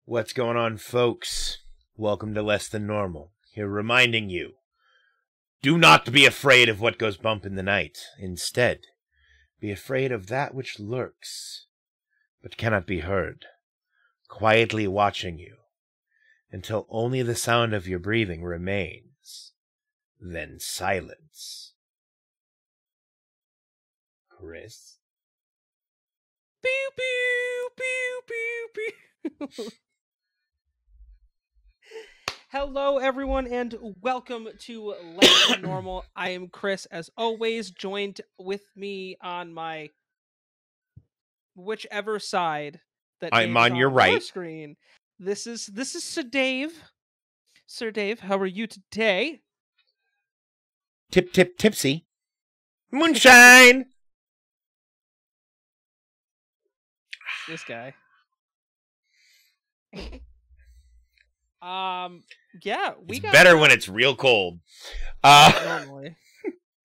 What's going on, folks? Welcome to Less Than Normal. Here reminding you, do not be afraid of what goes bump in the night. Instead, be afraid of that which lurks, but cannot be heard, quietly watching you, until only the sound of your breathing remains. Then silence. Chris? Pew, pew, pew, pew, pew. Hello, everyone, and welcome to Less Than Normal. I am Chris, as always, joined with me on my whichever side that I'm Dave is on your your right. screen. This is Sir Dave. Sir Dave, how are you today? Tipsy. Moonshine! This guy. Yeah, It's better when it's real cold. Normally.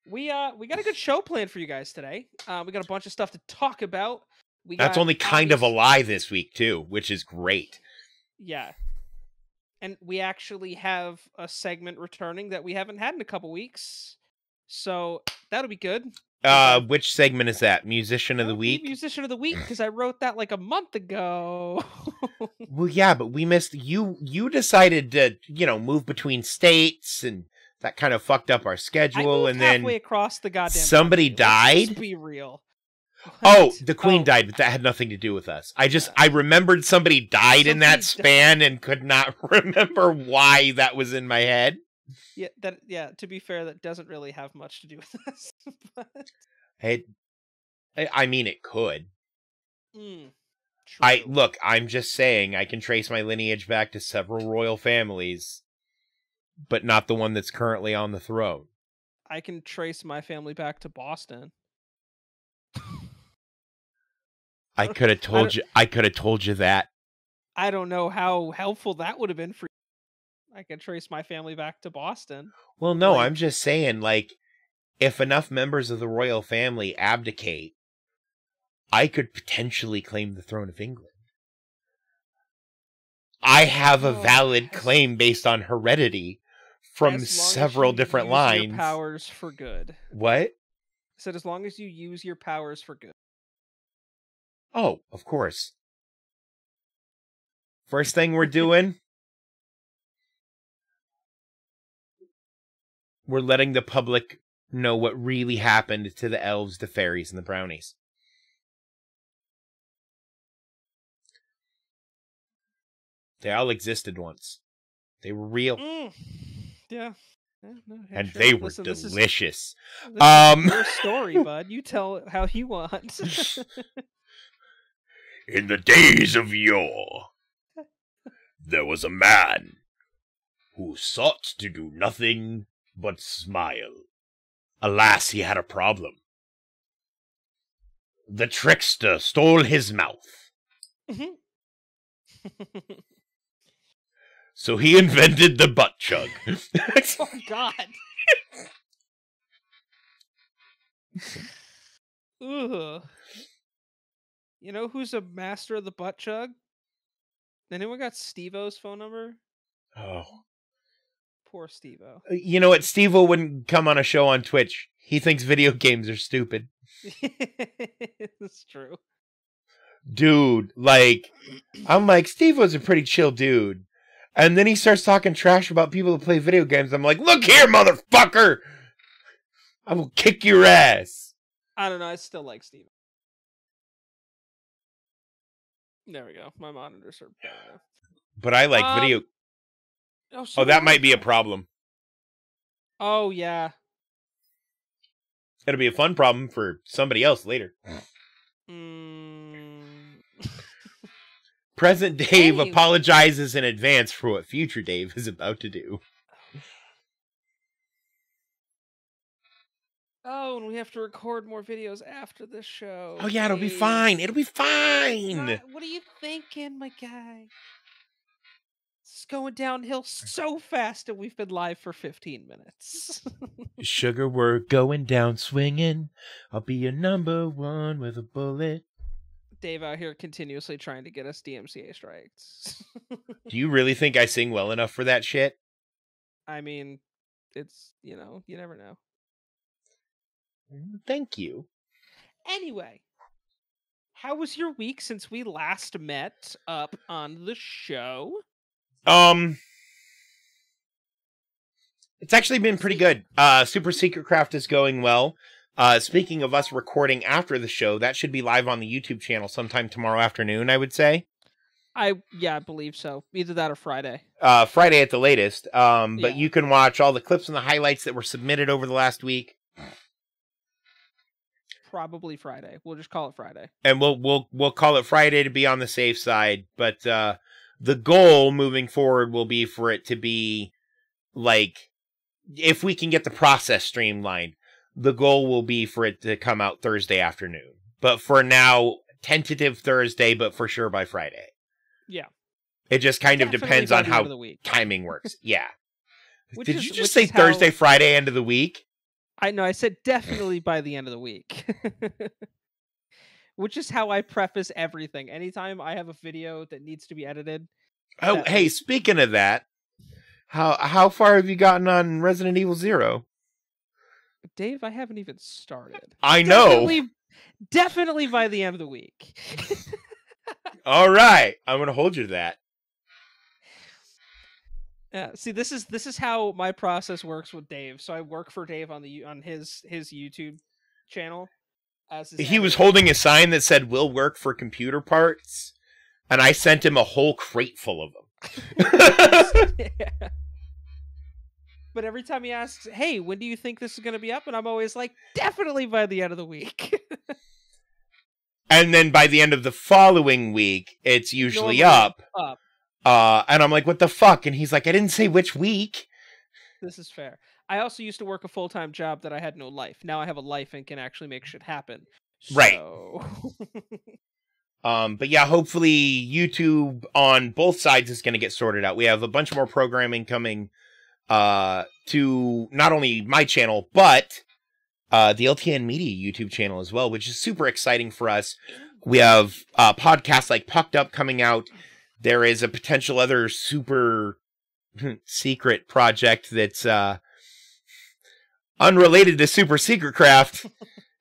We got a good show planned for you guys today. We got a bunch of stuff to talk about. That's only kind of a lie this week, too, which is great. Yeah. And we actually have a segment returning that we haven't had in a couple weeks. So that'll be good. Which segment is that? Musician of the Week? Musician of the Week, because I wrote that like a month ago. Well, yeah, but we missed... You decided to, move between states, and that kind of fucked up our schedule, and then... halfway across the goddamn somebody country. died? Let's be real. Oh, the Queen died, but that had nothing to do with us. I remembered somebody died in that span and could not remember why that was in my head. Yeah, to be fair, that doesn't really have much to do with us. But... I mean, it could. True. Look, I'm just saying, I can trace my lineage back to several royal families, but not the one that's currently on the throne. I can trace my family back to Boston. I could have told you that. I don't know how helpful that would have been for you. I could trace my family back to Boston. Well, no, I'm just saying, like, if enough members of the royal family abdicate, I could potentially claim the throne of England. I have a valid claim based on heredity from several different lines. Your powers for good. What? I said as long as you use your powers for good. Oh, of course. First thing we're doing, we're letting the public know what really happened to the elves, the fairies, and the brownies. They all existed once. They were real. Yeah. No, and sure. They were delicious. This is your story, bud. You tell it how you want. In the days of yore, there was a man who sought to do nothing but smile. Alas, he had a problem. The trickster stole his mouth. So he invented the butt chug. Oh, God. Ugh. You know who's a master of the butt chug? Anyone got Steve-O's phone number? Oh. Poor Steve-O. You know what? Steve-O wouldn't come on a show on Twitch. He thinks video games are stupid. That's true. Dude, like, I'm like, Steve-O's a pretty chill dude. And then he starts talking trash about people who play video games. I'm like, look here, motherfucker! I will kick your ass. I don't know. I still like Steve. There we go. My monitors are better now. But I like video... Oh, that might be a problem. Oh, yeah. It'll be a fun problem for somebody else later. Present Dave apologizes in advance for what future Dave is about to do. Oh, and we have to record more videos after this show. Oh, yeah, it'll be fine. It'll be fine. What are you thinking, my guy? It's going downhill so fast, and we've been live for 15 minutes. Sugar, we're going down swinging. I'll be your number one with a bullet. Dave out here continuously trying to get us DMCA strikes. Do you really think I sing well enough for that shit? I mean, it's, you know, you never know. Thank you. Anyway, how was your week since we last met up on the show? It's actually been pretty good. Super Secret Craft is going well. Speaking of us recording after the show, that should be live on the YouTube channel sometime tomorrow afternoon, I would say. I believe so. Either that or Friday. Friday at the latest. But you can watch all the clips and the highlights that were submitted over the last week. Probably Friday. We'll just call it Friday. And we'll call it Friday to be on the safe side. But the goal moving forward will be for it to be like, if we can get the process streamlined, the goal will be for it to come out Thursday afternoon. But for now, tentative Thursday, but for sure by Friday. Yeah. It just kind of depends on how timing works. Yeah. Did you just say Thursday, Friday, end of the week? I know, I said definitely by the end of the week. Which is how I preface everything. Anytime I have a video that needs to be edited. Oh, hey, speaking of that, how far have you gotten on Resident Evil 0? Dave, I haven't even started. I know. Definitely by the end of the week. All right, I'm going to hold you to that. See, this is how my process works with Dave. So I work for Dave on his YouTube channel. He was holding a sign that said "Will work for computer parts," and I sent him a whole crate full of them. Yeah. But every time he asks, "Hey, when do you think this is going to be up?" and I'm always like, "Definitely by the end of the week." And then by the end of the following week, it's usually up. And I'm like, what the fuck? And he's like, I didn't say which week. This is fair. I also used to work a full-time job that I had no life. Now I have a life and can actually make shit happen. Right. But yeah, hopefully YouTube on both sides is going to get sorted out. We have a bunch more programming coming to not only my channel, but the LTN Media YouTube channel as well, which is super exciting for us. We have podcasts like Pucked Up coming out. There is a potential other super secret project that's unrelated to Super Secret Craft,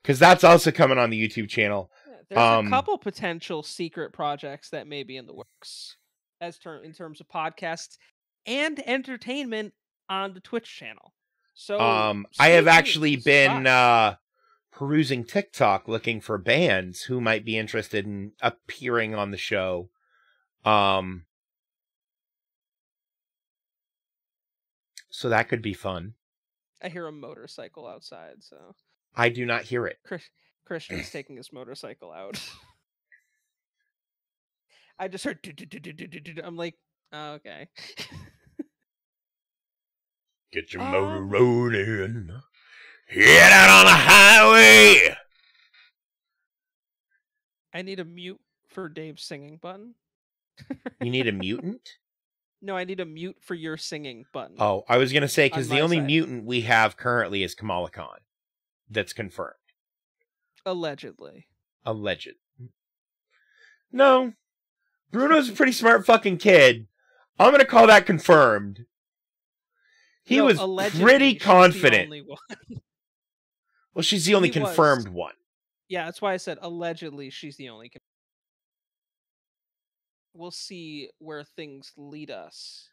because that's also coming on the YouTube channel. There's a couple potential secret projects that may be in the works in terms of podcasts and entertainment on the Twitch channel. So I have tuned, actually been subscribe. perusing TikTok looking for bands who might be interested in appearing on the show. So that could be fun. I hear a motorcycle outside, so I do not hear it. Christian's taking his motorcycle out. I just heard. I'm like, oh, okay. Get your motor rolling. Head out on the highway. I need a mute for Dave's singing button. You need a mutant? No, I need a mute for your singing button. Oh, I was going to say, because On the my only side. mutant we have currently is Kamala Khan. That's confirmed. Allegedly. Alleged. No. Bruno's a pretty smart fucking kid. I'm going to call that confirmed. He was pretty confident. Well, she's the only confirmed one. Yeah, that's why I said allegedly she's the only. We'll see where things lead us.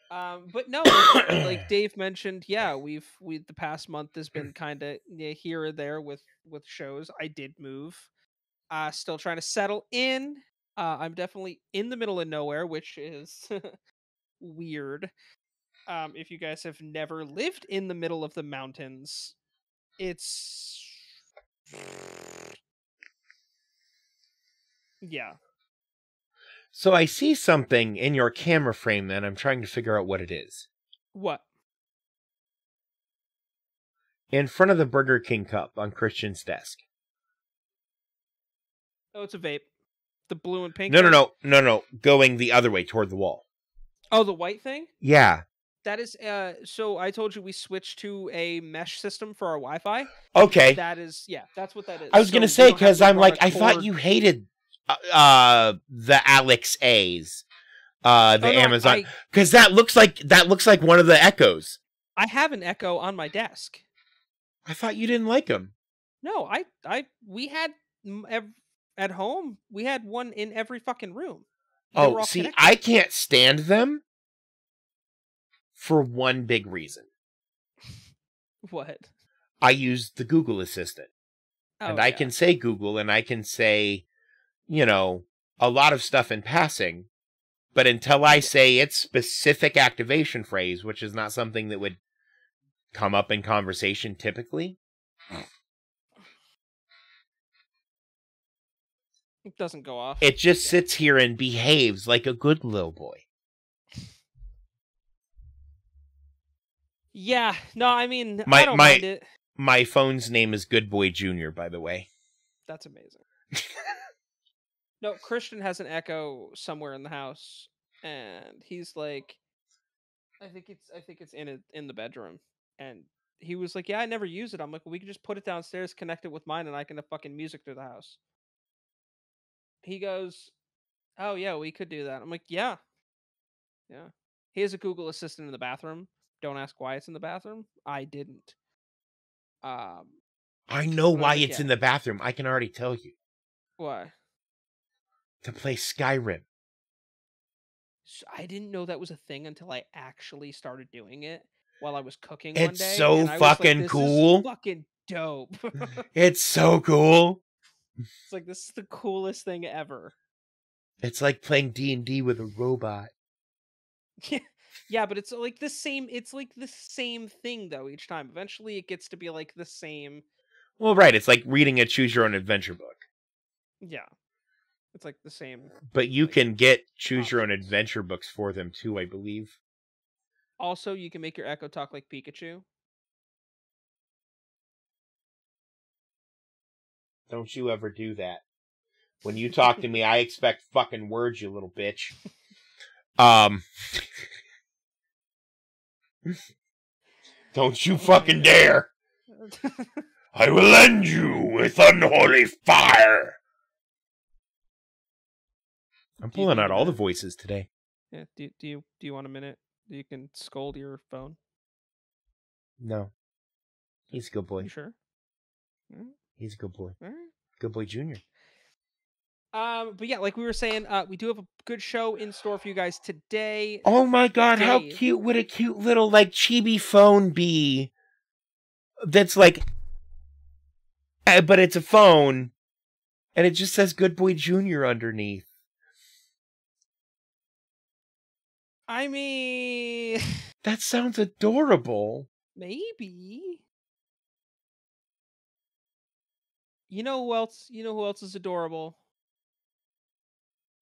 But no, like Dave mentioned, yeah, we the past month has been kind of here or there with shows. I did move. Still trying to settle in. I'm definitely in the middle of nowhere, which is weird. If you guys have never lived in the middle of the mountains, it's yeah. So I see something in your camera frame that I'm trying to figure out what it is. What? In front of the Burger King cup on Christian's desk. Oh, it's a vape. The blue and pink. No. Going the other way toward the wall. Oh, the white thing? Yeah. That is so I told you we switched to a mesh system for our Wi-Fi. Okay. That is that's what that is. I was going to say, because I'm like, I thought you hated the Alex A's. Amazon, because that looks like one of the Echoes. I have an Echo on my desk. I thought you didn't like them. No, we had at home. We had one in every fucking room. Oh, see, connected. I can't stand them for one big reason. What? I use the Google Assistant, and I can say Google, and I can say, a lot of stuff in passing. But until I say its specific activation phrase, which is not something that would come up in conversation typically. It doesn't go off. It just sits here and behaves like a good little boy. Yeah. No, I mean, I don't mind it. My phone's name is Good Boy Jr., by the way. That's amazing. No, Christian has an Echo somewhere in the house, and he's like, I think it's in the bedroom, and he was like, yeah, I never use it. I'm like, well, we can just put it downstairs, connect it with mine, and I can have fucking music through the house. He goes, oh yeah, we could do that. I'm like, yeah. He has a Google Assistant in the bathroom. Don't ask why it's in the bathroom. I didn't. I know why it's in the bathroom. I can already tell you. Why? To play Skyrim. So I didn't know that was a thing until I actually started doing it while I was cooking one day. It's so fucking cool. Is fucking dope. It's so cool. It's like, this is the coolest thing ever. It's like playing D&D with a robot. Yeah, but it's like the same. It's like the same thing though each time. Eventually, it gets to be like the same. Well, right. It's like reading a choose your own adventure book. Yeah, it's like the same. But you can get choose your own adventure books for them too, I believe. Also, you can make your Echo talk like Pikachu. Don't you ever do that. When you talk to me, I expect fucking words, you little bitch. Don't you fucking dare. I will end you with unholy fire. I'm pulling out all the voices today. Yeah. Do you want a minute? You can scold your phone. No. He's a good boy. You sure? He's a good boy. All right. Good boy, Junior. But yeah, like we were saying, we do have a good show in store for you guys today. Oh my god, how Dave. cute would a cute little, like, chibi phone be? That's like, but it's a phone, and it just says Good Boy Junior underneath. I mean... That sounds adorable. Maybe. You know who else? You know who else is adorable?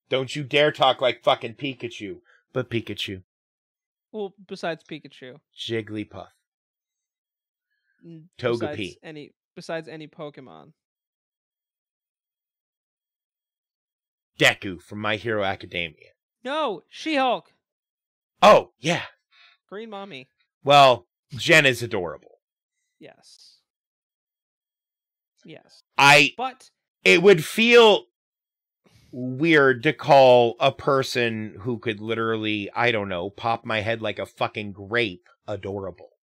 Don't you dare talk like fucking Pikachu. But Pikachu. Well, besides Pikachu. Jigglypuff. Togepi. Togepi. Besides any Pokemon. Deku from My Hero Academia. No, She-Hulk. Oh, yeah. Green Mommy. Well, Jen is adorable. Yes. Yes. But it would feel weird to call a person who could literally, I don't know, pop my head like a fucking grape adorable.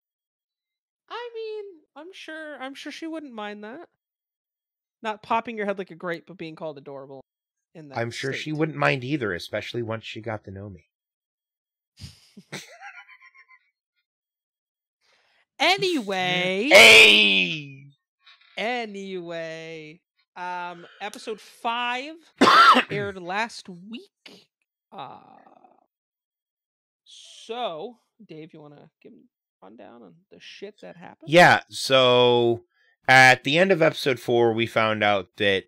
I mean, I'm sure she wouldn't mind that. Not popping your head like a grape, but being called adorable in that I'm sure state. she wouldn't mind either, especially once she got to know me. Anyway. Hey! Anyway. Episode 5 aired last week. So, Dave, you want to give him a rundown on the shit that happened? Yeah, so at the end of episode 4, we found out that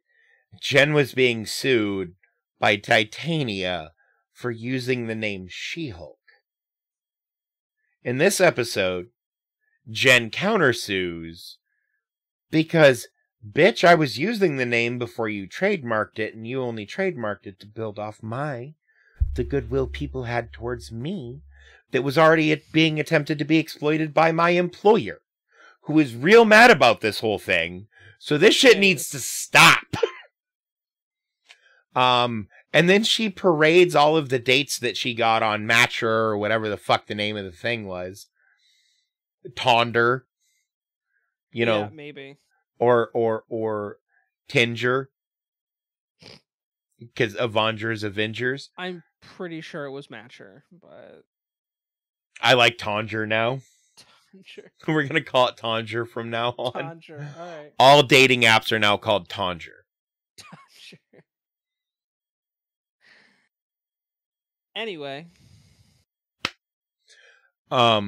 Jen was being sued by Titania for using the name She-Hulk. In this episode, Jen countersues because, bitch, I was using the name before you trademarked it, and you only trademarked it to build off the goodwill people had towards me that was already being attempted to be exploited by my employer, who is real mad about this whole thing. So this shit needs to stop. And then she parades all of the dates that she got on Matcher or whatever the fuck the name of the thing was. Tonder. You know. Yeah, maybe. Or Tinger. Because Avengers. I'm pretty sure it was Matcher, but I like Tonger now. Tonger. We're going to call it Tonger from now on. Tonger, alright. All dating apps are now called Tonger. Tonger. Anyway. But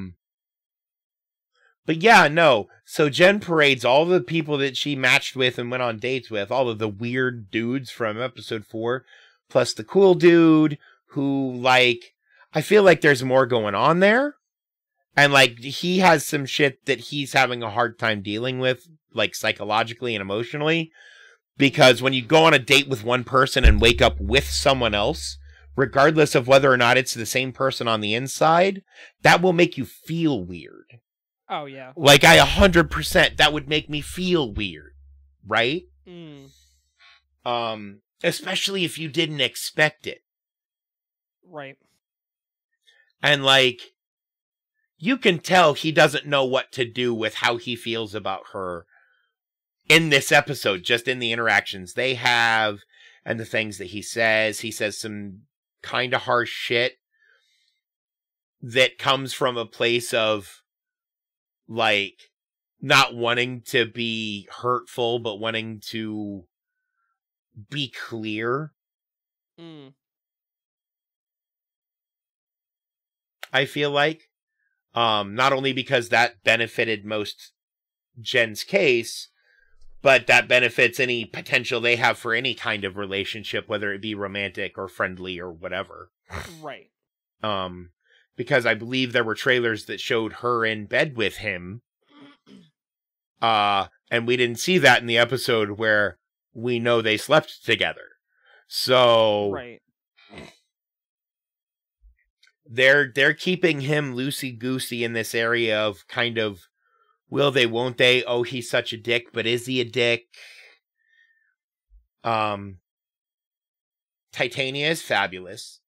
yeah, no. So Jen parades all the people that she matched with and went on dates with, all of the weird dudes from episode 4, plus the cool dude who, like, I feel like there's more going on there. And, like, he has some shit that he's having a hard time dealing with, like, psychologically and emotionally. Because when you go on a date with one person and wake up with someone else, regardless of whether or not it's the same person on the inside, that will make you feel weird. Oh, yeah. Like, 100%, that would make me feel weird, right? Especially if you didn't expect it. Right. And, like, you can tell he doesn't know what to do with how he feels about her in this episode, just in the interactions they have and the things that he says. He says some kind of harsh shit that comes from a place of, like, not wanting to be hurtful, but wanting to be clear. I feel like. Not only because that benefited most Jen's case, but that benefits any potential they have for any kind of relationship, whether it be romantic or friendly or whatever. Right. Because I believe there were trailers that showed her in bed with him. And we didn't see that in the episode where we know they slept together. So right. They're keeping him loosey-goosey in this area of kind of Will they, won't they? Oh, he's such a dick, but is he a dick? Titania is fabulous.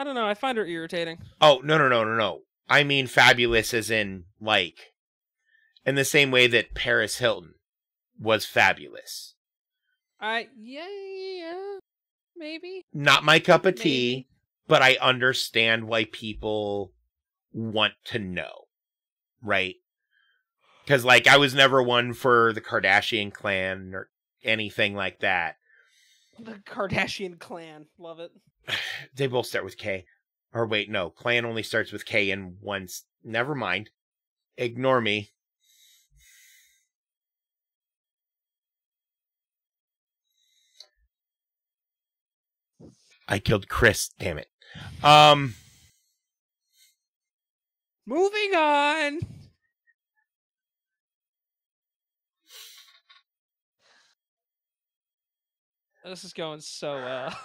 I don't know. I find her irritating. Oh, no. I mean fabulous as in, like, in the same way that Paris Hilton was fabulous. Yeah, maybe. Not my cup of tea, Maybe. but I understand why people want to know, right? Because, like, I was never one for the Kardashian clan or anything like that. The Kardashian clan. Love it. They both start with K. Or wait, no. Clan only starts with K and once. Never mind. Ignore me. I killed Chris. Damn it. Moving on. This is going so well.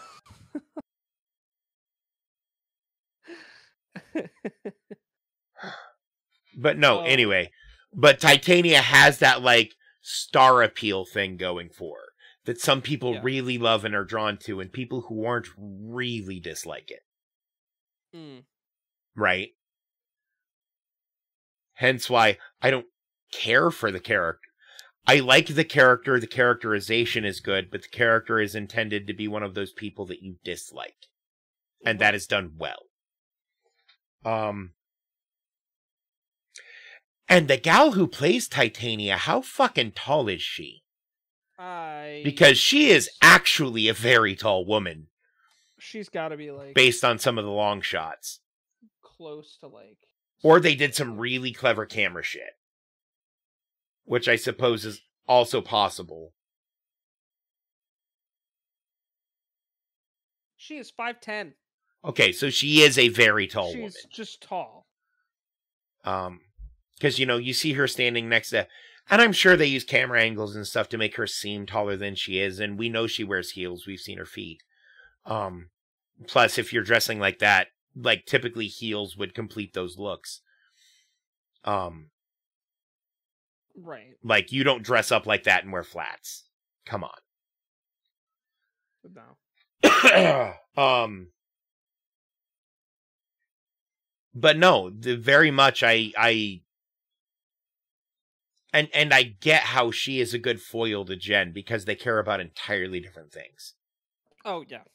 But no, anyway. But Titania has that, like, star appeal thing going for her that some people really love and are drawn to, and people who aren't really dislike it. Right? Hence why I don't care for the character. I like the character, the characterization is good, but the character is intended to be one of those people that you dislike. And that is done well. And the gal who plays Titania, how fucking tall is she? Because she is actually a very tall woman. She's got to be like... based on some of the long shots. Close to like... Or they did some really clever camera shit. Which I suppose is also possible. She is 5'10". Okay, so she is a very tall woman. She's just tall. Because, you know, you see her standing next to... And I'm sure they use camera angles and stuff to make her seem taller than she is. And we know she wears heels. We've seen her feet. Plus, if you're dressing like that, like, typically heels would complete those looks. Right. Like, you don't dress up like that and wear flats. Come on. No. But no, very much and I get how she is a good foil to Jen because they care about entirely different things. Oh, yeah.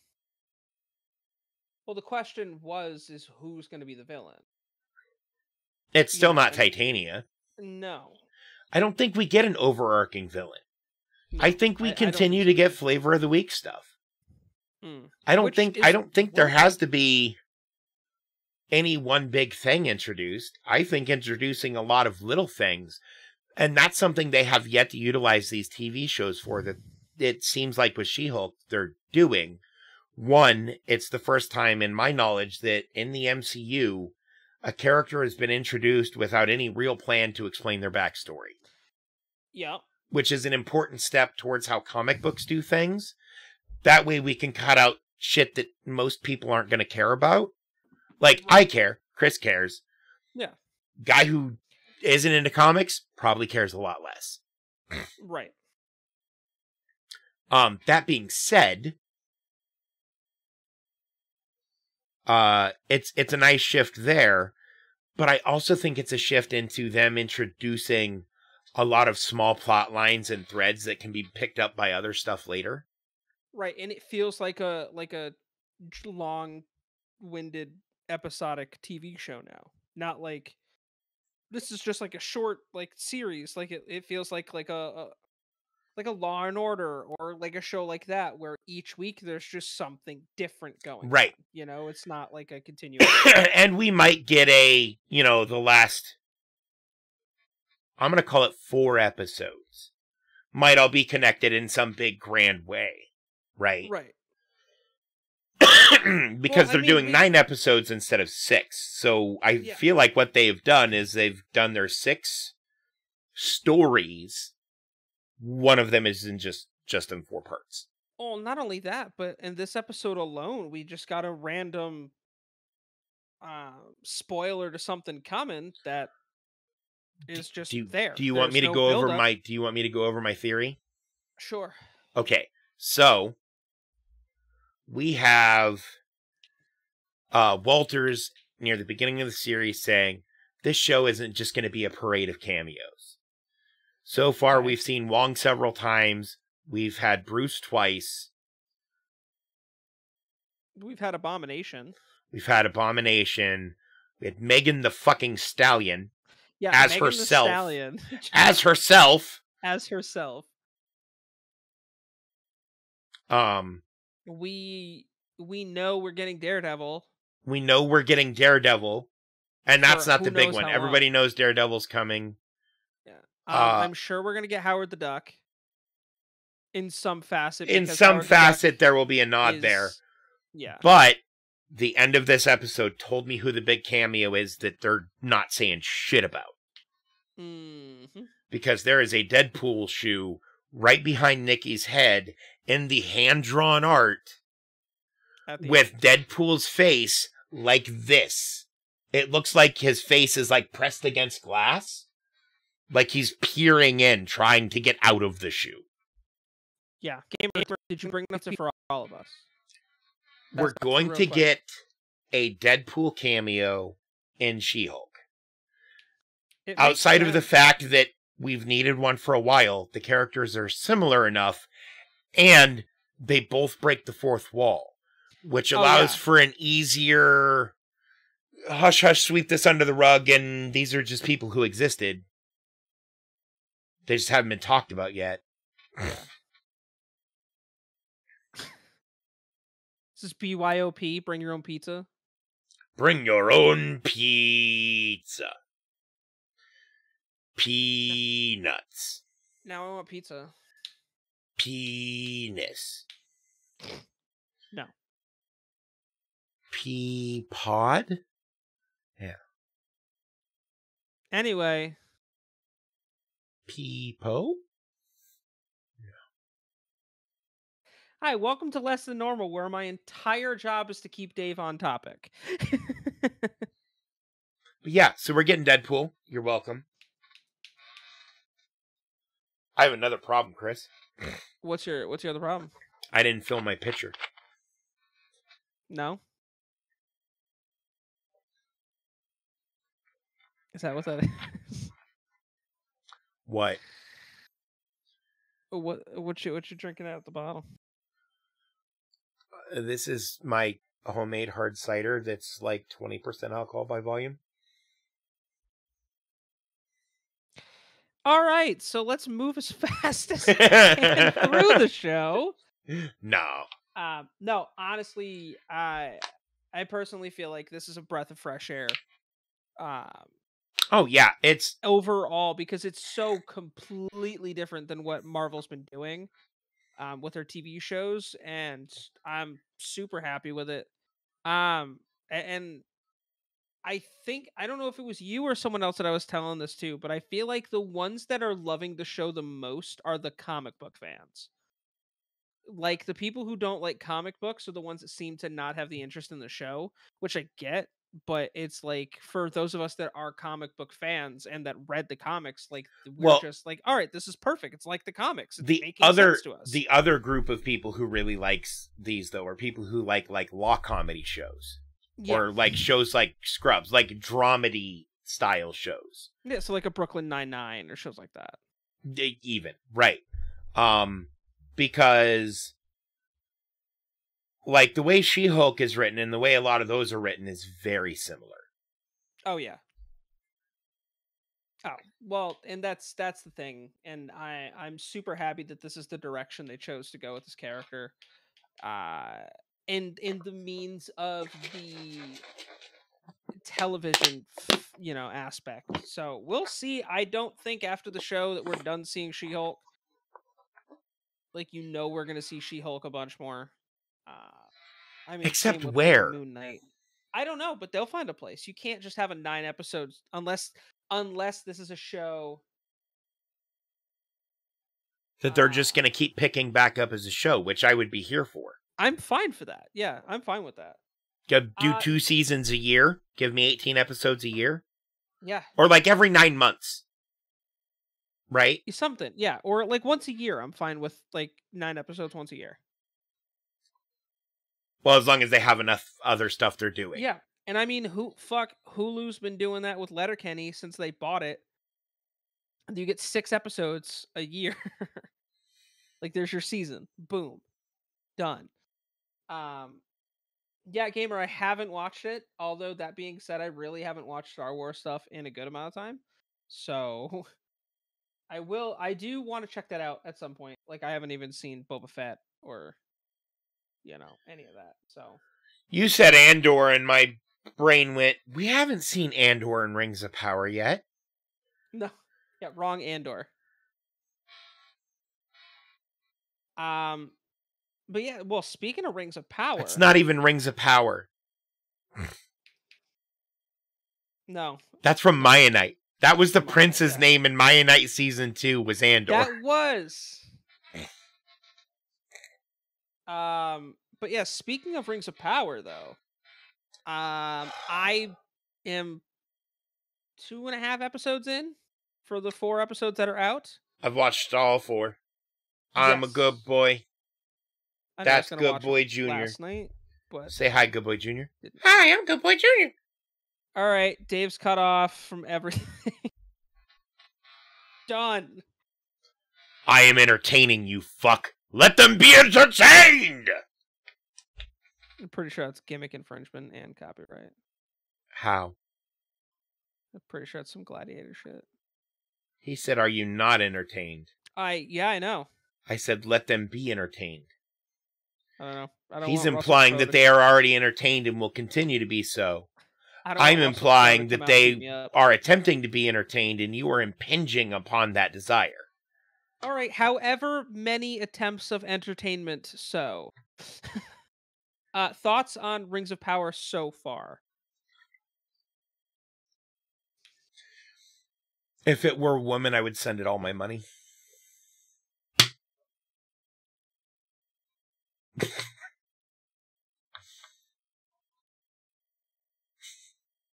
Well, the question is who's going to be the villain? It's still not Titania. No. I don't think we get an overarching villain. No, I think we continue to get flavor of the week stuff. I don't think there has to be any one big thing introduced. I think introducing a lot of little things, and that's something they have yet to utilize these TV shows for, that it seems like with She-Hulk they're doing. One, it's the first time in my knowledge that in the MCU a character has been introduced without any real plan to explain their backstory. Yeah. Which is an important step towards how comic books do things. That way we can cut out shit that most people aren't going to care about. Like, I care. Chris cares. Yeah. Guy who isn't into comics probably cares a lot less. Right. That being said, it's a nice shift there, but I also think it's a shift into them introducing a lot of small plot lines and threads that can be picked up by other stuff later. Right, and it feels like a long-winded episodic TV show now. Not like this is just like a short like series. Like it feels like a Law and Order or like a show like that where each week there's just something different going on. You know, it's not like a continuous. And we might get the last, I'm going to call it 4 episodes, might all be connected in some big grand way. Right. Because they're doing 9 episodes instead of 6. So I feel like what they've done is they've done their 6 stories. One of them is in just in 4 parts. Oh, not only that, but in this episode alone, we just got a random spoiler to something coming that is just there. Do you want There's me to no go over build-up. my theory? Sure. Okay. So we have Walters near the beginning of the series saying this show isn't just going to be a parade of cameos. So far, Okay. we've seen Wong several times. We've had Bruce twice. We've had Abomination. We've had Abomination. We had Megan the fucking Stallion. Yeah, as Megan herself. the Stallion. As herself. As herself. We know we're getting Daredevil. We know we're getting Daredevil. And that's not the big one. How Everybody long. knows Daredevil's coming. Yeah. I'm sure we're going to get Howard the Duck. In some facet. In some Howard facet, there will be a nod there. Yeah. But the end of this episode told me who the big cameo is that they're not saying shit about. Mm-hmm. Because there is a Deadpool shoe right behind Nikki's head in the hand-drawn art with Deadpool's face like this. It looks like his face is like pressed against glass. Like he's peering in, trying to get out of the shoe. Yeah. Gamer, did you bring that for all of us? We're going to get a Deadpool cameo in She-Hulk. Outside of the fact that we've needed one for a while, the characters are similar enough, and they both break the fourth wall, which allows for an easier hush-hush, sweep this under the rug, and these are just people who existed. They just haven't been talked about yet. This is BYOP, bring your own pizza. Bring your own pizza. Peanuts. Now I want pizza. Penis. No. Pea-pod? Yeah. Anyway. Pea-po? Yeah. Hi, welcome to Less Than Normal, where my entire job is to keep Dave on topic. But yeah, so we're getting Deadpool. You're welcome. I have another problem, Chris. What's your other problem? I didn't fill my pitcher. No? Is that what that is? What? What you drinking out of the bottle? This is my homemade hard cider that's like 20% alcohol by volume. All right, so let's move as fast as we can through the show. No. No, honestly, I personally feel like this is a breath of fresh air. Oh yeah, it's overall because it's so completely different than what Marvel's been doing with their TV shows, and I'm super happy with it. And I think, I don't know if it was you or someone else that I was telling this to, but I feel like the ones that are loving the show the most are the comic book fans. Like, the people who don't like comic books are the ones that seem to not have the interest in the show, which I get, but it's like, for those of us that are comic book fans and that read the comics, like, we're just like, all right, this is perfect. It's like the comics. It's making sense to us. The other group of people who really likes these, though, are people who like law comedy shows. Yeah. Or like shows like Scrubs, like dramedy style shows. Yeah, so like a Brooklyn Nine-Nine or shows like that. Even, right. Because like the way She-Hulk is written and the way a lot of those are written is very similar. Oh yeah. Oh, well, and that's the thing. And I'm super happy that this is the direction they chose to go with this character. And in the means of the television, aspect. So we'll see. I don't think after the show that we're done seeing She-Hulk. Like, we're gonna see She-Hulk a bunch more. I mean, except where? Moon Knight. I don't know, but they'll find a place. You can't just have a 9 episodes unless this is a show that they're just gonna keep picking back up as a show, which I would be here for. I'm fine for that. Yeah, I'm fine with that. Do 2 seasons a year. Give me 18 episodes a year. Yeah. Or like every 9 months. Right? Something. Yeah. Or like once a year. I'm fine with like 9 episodes once a year. Well, as long as they have enough other stuff they're doing. Yeah. And I mean, Hulu's been doing that with Letterkenny since they bought it. You get 6 episodes a year. Like there's your season. Boom. Done. Yeah, Gamer, I haven't watched it. Although that being said, I really haven't watched Star Wars stuff in a good amount of time. So I do want to check that out at some point. Like I haven't even seen Boba Fett or any of that. So you said Andor and my brain went, we haven't seen Andor and Rings of Power yet. No. Yeah, wrong Andor. But yeah, well, speaking of Rings of Power, it's not even Rings of Power. No. That's from Mayanite. That was the prince's name in Mayanite season 2 was Andor. That was. But yeah, speaking of Rings of Power though, I am 2.5 episodes in for the 4 episodes that are out. I've watched all 4. I'm a good boy. That's Good Boy Junior. Last night, but say hi, Good Boy Junior. Hi, I'm Good Boy Junior. All right, Dave's cut off from everything. Done. I am entertaining, you fuck. Let them be entertained! I'm pretty sure that's gimmick infringement and copyright. How? I'm pretty sure it's some gladiator shit. He said, are you not entertained? Yeah, I know. I said, let them be entertained. I don't know. He's implying that they are already entertained and will continue to be so. I'm implying that they are attempting to be entertained and you are impinging upon that desire. All right, however many attempts of entertainment so. Thoughts on Rings of Power so far? If it were a woman, I would send it all my money.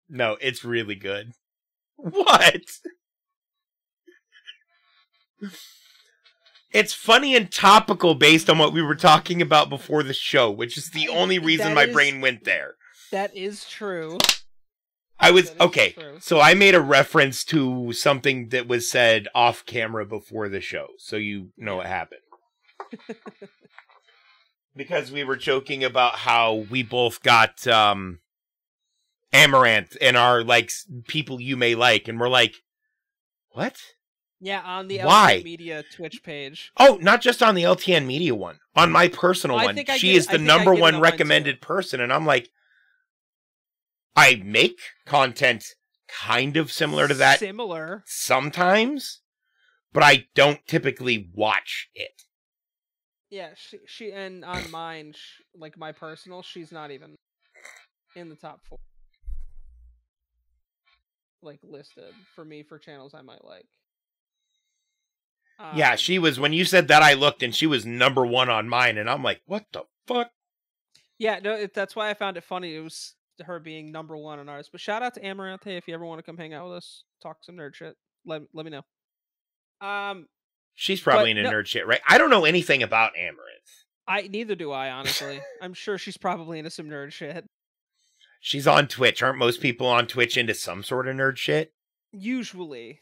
No, it's really good. What? It's funny and topical based on what we were talking about before the show, which is the only reason my brain went there. That is true. So I made a reference to something that was said off camera before the show, so you know what happened. Because we were joking about how we both got Amaranth and our like people you may like, and we're like, what? Yeah, on the LTN Media Twitch page. Oh, not just on the LTN Media one, on my personal one. She is the number one recommended person, and I'm like, I make content kind of similar to that. Similar. Sometimes, but I don't typically watch it. Yeah, she and on mine, like my personal, she's not even in the top 4. Like listed for me for channels I might like. Yeah, she was, when you said that, I looked and she was number 1 on mine, and I'm like, what the fuck? Yeah, no, that's why I found it funny. It was her being number 1 on ours. But shout out to Amaranth. Hey, if you ever want to come hang out with us, talk some nerd shit, let me know. She's probably into nerd shit, right? I don't know anything about Amaranth. Neither do I, honestly. I'm sure she's probably into some nerd shit. She's on Twitch. Aren't most people on Twitch into some sort of nerd shit? Usually.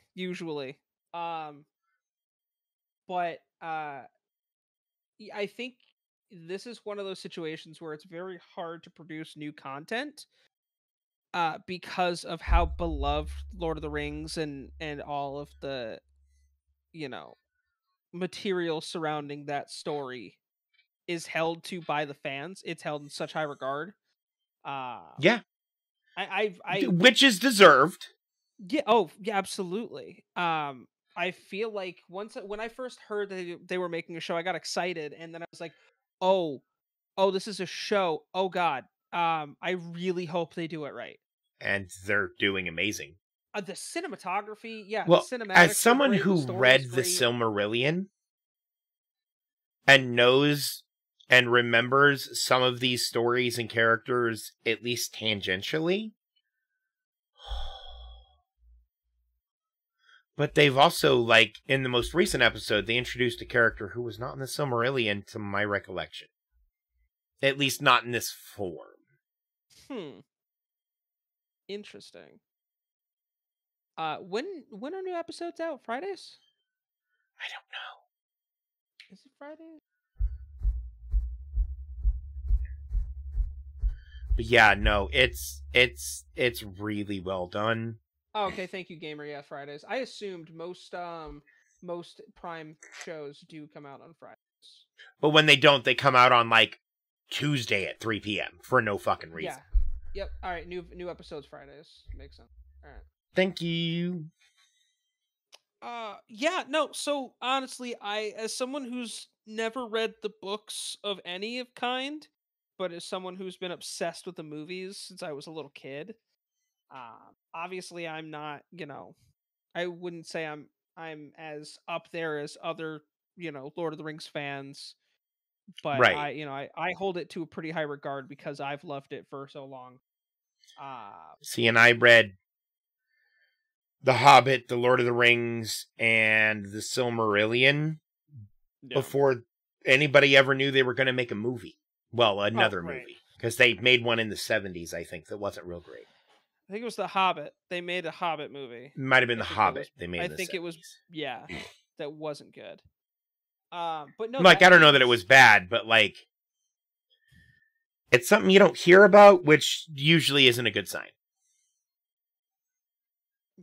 But I think this is one of those situations where it's very hard to produce new content because of how beloved Lord of the Rings and all of the material surrounding that story is held to by the fans. It's held in such high regard. Yeah. I which is deserved. Yeah, oh, yeah, absolutely. I feel like when I first heard that they were making a show, I got excited, and then I was like, "Oh, this is a show. Oh God, I really hope they do it right." And they're doing amazing. The cinematography, yeah. Well, the cinematics as someone who read the Silmarillion and knows and remembers some of these stories and characters at least tangentially. But they've also, like, in the most recent episode, they introduced a character who was not in the Silmarillion, to my recollection. At least not in this form. Interesting. When are new episodes out? Fridays? I don't know. Is it Fridays? But yeah, no, it's really well done. Oh, okay, thank you, Gamer. Yeah, Fridays. I assumed most Prime shows do come out on Fridays. But when they don't, they come out on, like, Tuesday at 3 p.m. for no fucking reason. Yeah. Yep. All right. New episodes Fridays. Makes sense. All right. Thank you. Yeah. No. So honestly, as someone who's never read the books of any of kind, but as someone who's been obsessed with the movies since I was a little kid, obviously I'm not. I wouldn't say I'm as up there as other Lord of the Rings fans, but Right. I hold it to a pretty high regard because I've loved it for so long. See, and I read The Hobbit, The Lord of the Rings, and The Silmarillion before anybody ever knew they were going to make a movie. Well, another movie. Because they made one in the 70s, I think, that wasn't real great. I think it was The Hobbit. They made a Hobbit movie. Might have been The Hobbit they made in the 70s. I think it was, yeah, that wasn't good. But no, like, I don't know that it was bad, but, like, it's something you don't hear about, which usually isn't a good sign.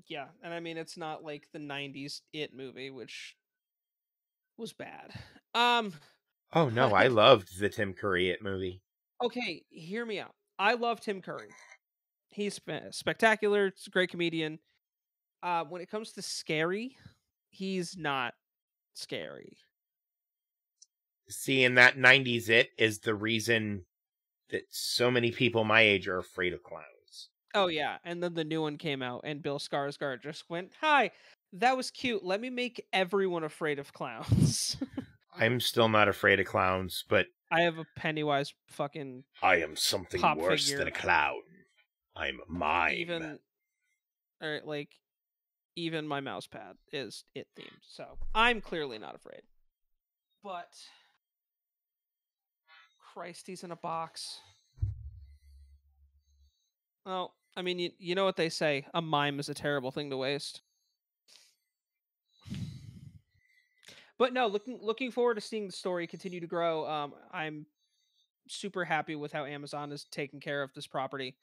Yeah, and I mean, it's not like the 90s It movie, which was bad. Oh, no, I loved the Tim Curry It movie. Okay, hear me out. I love Tim Curry. He's spectacular. It's a great comedian. When it comes to scary, he's not scary. See, in that 90s It is the reason that so many people my age are afraid of clowns. Oh, yeah. And then the new one came out, and Bill Skarsgård just went, "Hi, that was cute. Let me make everyone afraid of clowns." I'm still not afraid of clowns, but I have a Pennywise fucking I am something pop worse figure. than a clown. I'm a mime. Even my mouse pad is It themed, so I'm clearly not afraid. But Christ, he's in a box. Well, I mean, you know what they say: a mime is a terrible thing to waste. But no, looking forward to seeing the story continue to grow. I'm super happy with how Amazon is taking care of this property.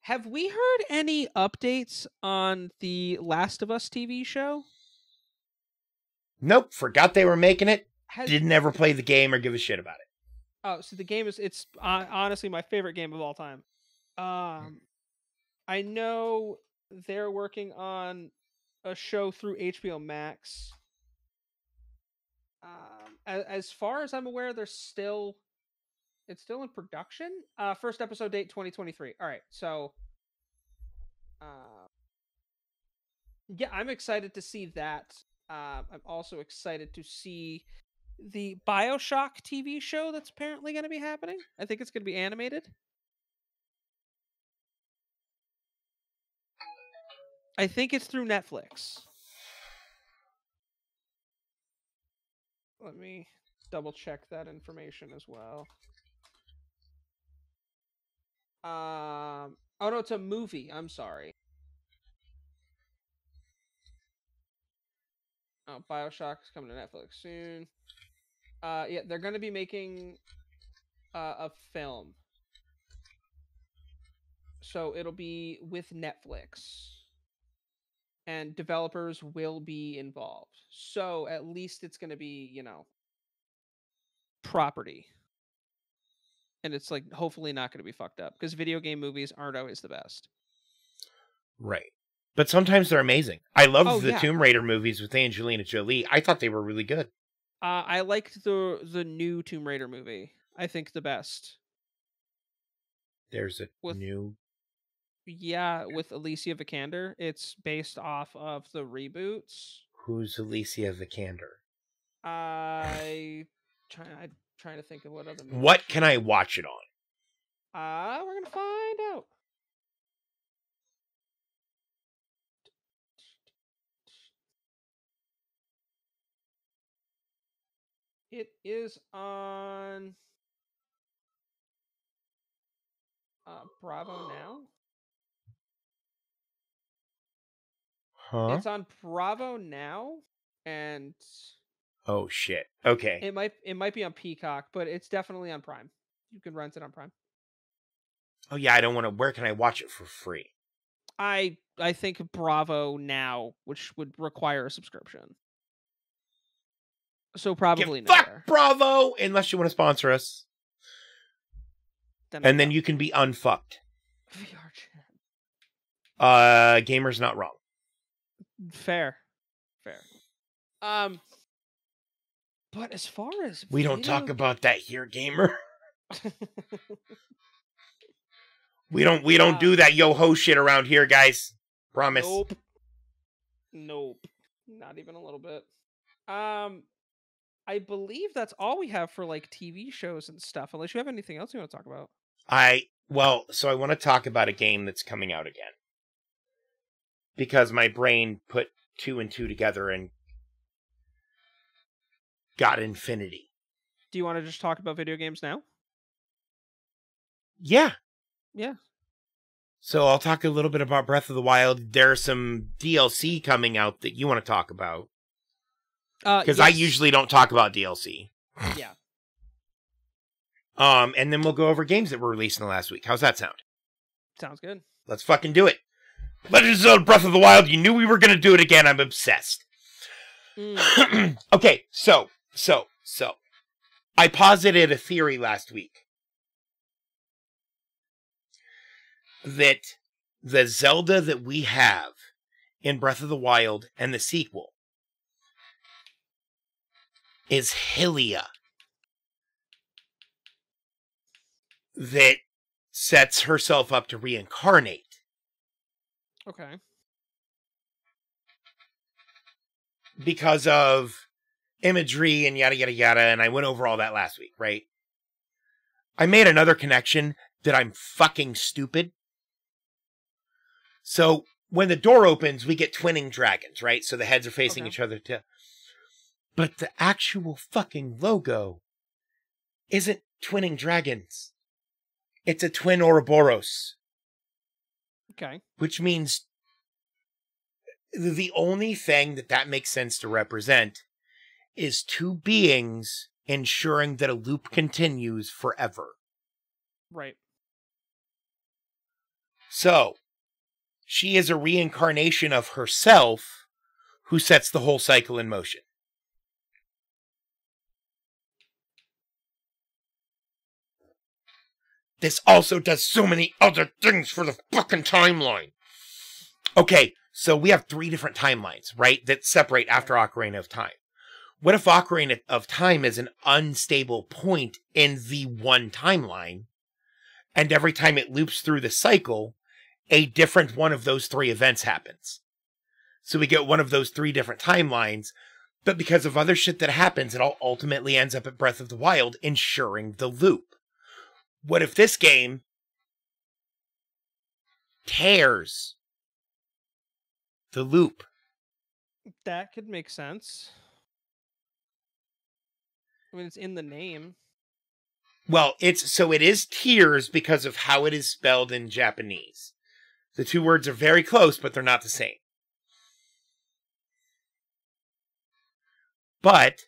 Have we heard any updates on the Last of Us TV show? Nope, forgot they were making it. Didn't ever play the game or give a shit about it. Oh, so the game it's honestly my favorite game of all time. I know they're working on a show through HBO Max. As far as I'm aware, it's still in production. First episode date 2023. All right, so yeah, I'm excited to see that. I'm also excited to see the BioShock TV show that's apparently going to be happening. I think it's going to be animated. I think it's through Netflix. Let me double check that information as well. Oh no, it's a movie. I'm sorry. Oh, BioShock is coming to Netflix soon. Yeah, they're going to be making a film. So it'll be with Netflix. And developers will be involved. So at least it's going to be, property. And it's like hopefully not going to be fucked up because video game movies aren't always the best. Right. But sometimes they're amazing. I love the Tomb Raider movies with Angelina Jolie. I thought they were really good. I liked the new Tomb Raider movie. I think the best. There's a new... Yeah, with Alicia Vikander. It's based off of the reboots. Who's Alicia Vikander? I'm trying to think of what other movies. What can I watch it on? We're gonna find out. It is on Bravo now. Huh? It's on Bravo now, and Oh shit. Okay. it might be on Peacock, but it's definitely on Prime. You can rent it on Prime. Oh yeah, I don't want to. Where can I watch it for free? I think Bravo now, which would require a subscription. So probably Fuck nowhere. Bravo, unless you want to sponsor us, and then you you can be unfucked. VR chat. Gamer's not wrong. Fair. But as far as We don't talk about that here, gamer. We don't do that yo ho shit around here, guys. Promise. Nope. Not even a little bit. I believe that's all we have for like TV shows and stuff. Unless you have anything else you want to talk about. So I want to talk about a game that's coming out again. Because my brain put 2 and 2 together and got infinity. Do you want to just talk about video games now? Yeah. Yeah. So I'll talk a little bit about Breath of the Wild. There's some DLC coming out that you want to talk about. Because I usually don't talk about DLC. Yeah. And then we'll go over games that were released in the last week. How's that sound? Sounds good. Let's fucking do it. Legend of Zelda Breath of the Wild. You knew we were going to do it again. I'm obsessed. Okay, so. I posited a theory last week. That the Zelda that we have in Breath of the Wild and the sequel is Hylia. That sets herself up to reincarnate. Okay. Because of imagery and yada, yada, yada, and I went over all that last week, right? I made another connection that I'm fucking stupid. So, when the door opens, we get twinning dragons, right? So the heads are facing each other. But the actual fucking logo isn't twinning dragons. It's a twin Ouroboros. Okay. Which means the only thing that makes sense to represent is two beings ensuring that a loop continues forever. Right. So, she is a reincarnation of herself who sets the whole cycle in motion. This also does so many other things for the fucking timeline. Okay, so we have 3 different timelines, right? That separate after Ocarina of Time. What if Ocarina of Time is an unstable point in the one timeline, and every time it loops through the cycle, a different one of those 3 events happens? So we get one of those 3 different timelines, but because of other shit that happens, it all ultimately ends up at Breath of the Wild, ensuring the loop. What if this game tears the loop? That could make sense. I mean, it's in the name. Well, it is tears because of how it is spelled in Japanese. The 2 words are very close, but they're not the same. But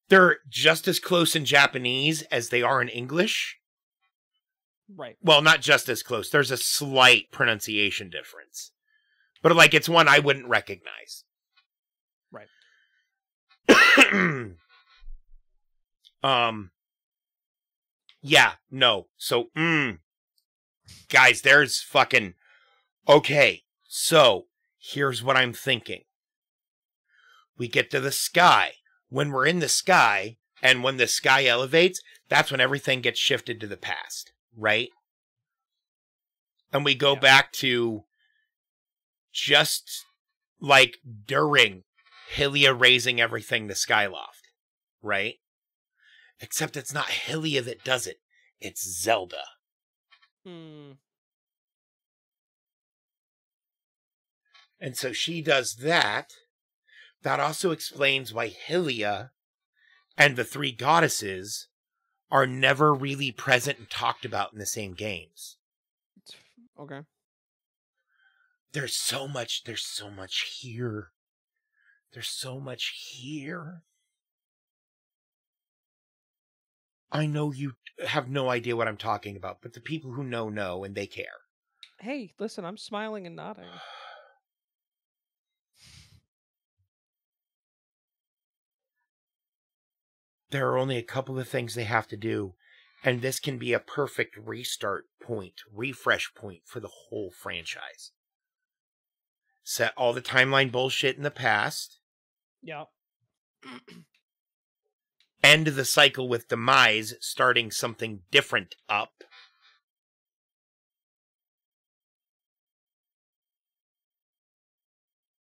they're just as close in Japanese as they are in English. Right. Well, not just as close. There's a slight pronunciation difference. But, like, it's one I wouldn't recognize. Right. Yeah, no. So, guys, there's fucking... Okay, so, here's what I'm thinking. We get to the sky. When we're in the sky, and when the sky elevates, that's when everything gets shifted to the past, right? And we go back to just, like, during Hylia raising everything to Skyloft, right? Except it's not Hylia that does it. It's Zelda. Hmm. And so she does that. That also explains why Hylia and the three goddesses are never really present and talked about in the same games. Okay. There's so much here. There's so much here. I know you have no idea what I'm talking about, but the people who know, and they care. Hey, listen, I'm smiling and nodding. There are only a couple of things they have to do, and this can be a perfect restart point, refresh point for the whole franchise. Set all the timeline bullshit in the past. Yeah. End the cycle with Demise, starting something different up.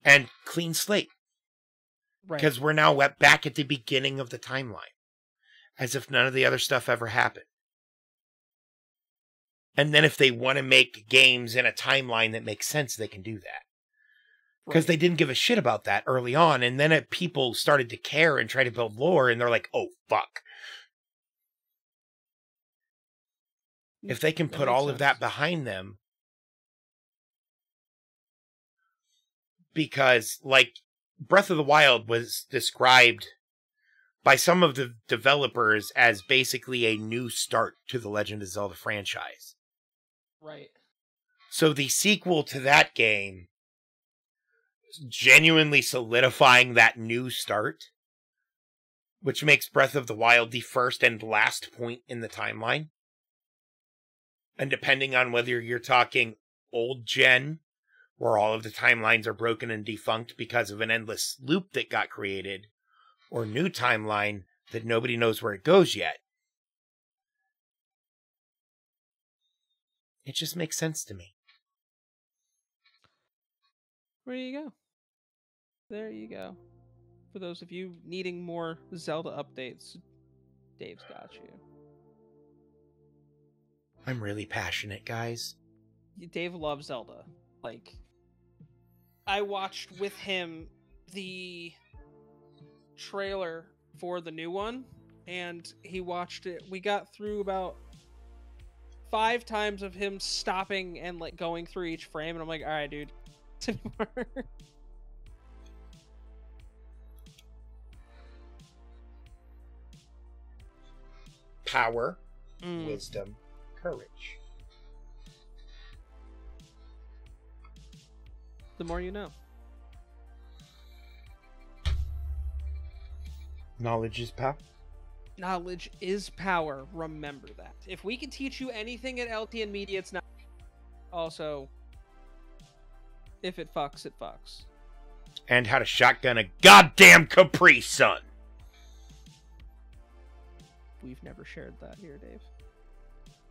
And clean slate. Right. Because we're now back at the beginning of the timeline. As if none of the other stuff ever happened. And then if they want to make games in a timeline that makes sense, they can do that. Because they didn't give a shit about that early on. And then people started to care and try to build lore. And they're like, oh, fuck. If they can put all of that behind them. Because, like, Breath of the Wild was described by some of the developers as basically a new start to the Legend of Zelda franchise. Right. So the sequel to that game, genuinely solidifying that new start, which makes Breath of the Wild the first and last point in the timeline. And depending on whether you're talking old gen, where all of the timelines are broken and defunct because of an endless loop that got created, or new timeline that nobody knows where it goes yet. It just makes sense to me. There you go. There you go. For those of you needing more Zelda updates, Dave's got you. I'm really passionate, guys. Dave loves Zelda. Like, I watched with him the trailer for the new one, and he watched it. We got through about 5 times of him stopping and like going through each frame, and I'm like, all right, dude. Power, wisdom, courage. The more you know. Knowledge is power. Knowledge is power. Remember that. If we can teach you anything at LTN Media, it's not. Also, if it fucks, it fucks. And how to shotgun a goddamn Capri Sun. We've never shared that here, Dave.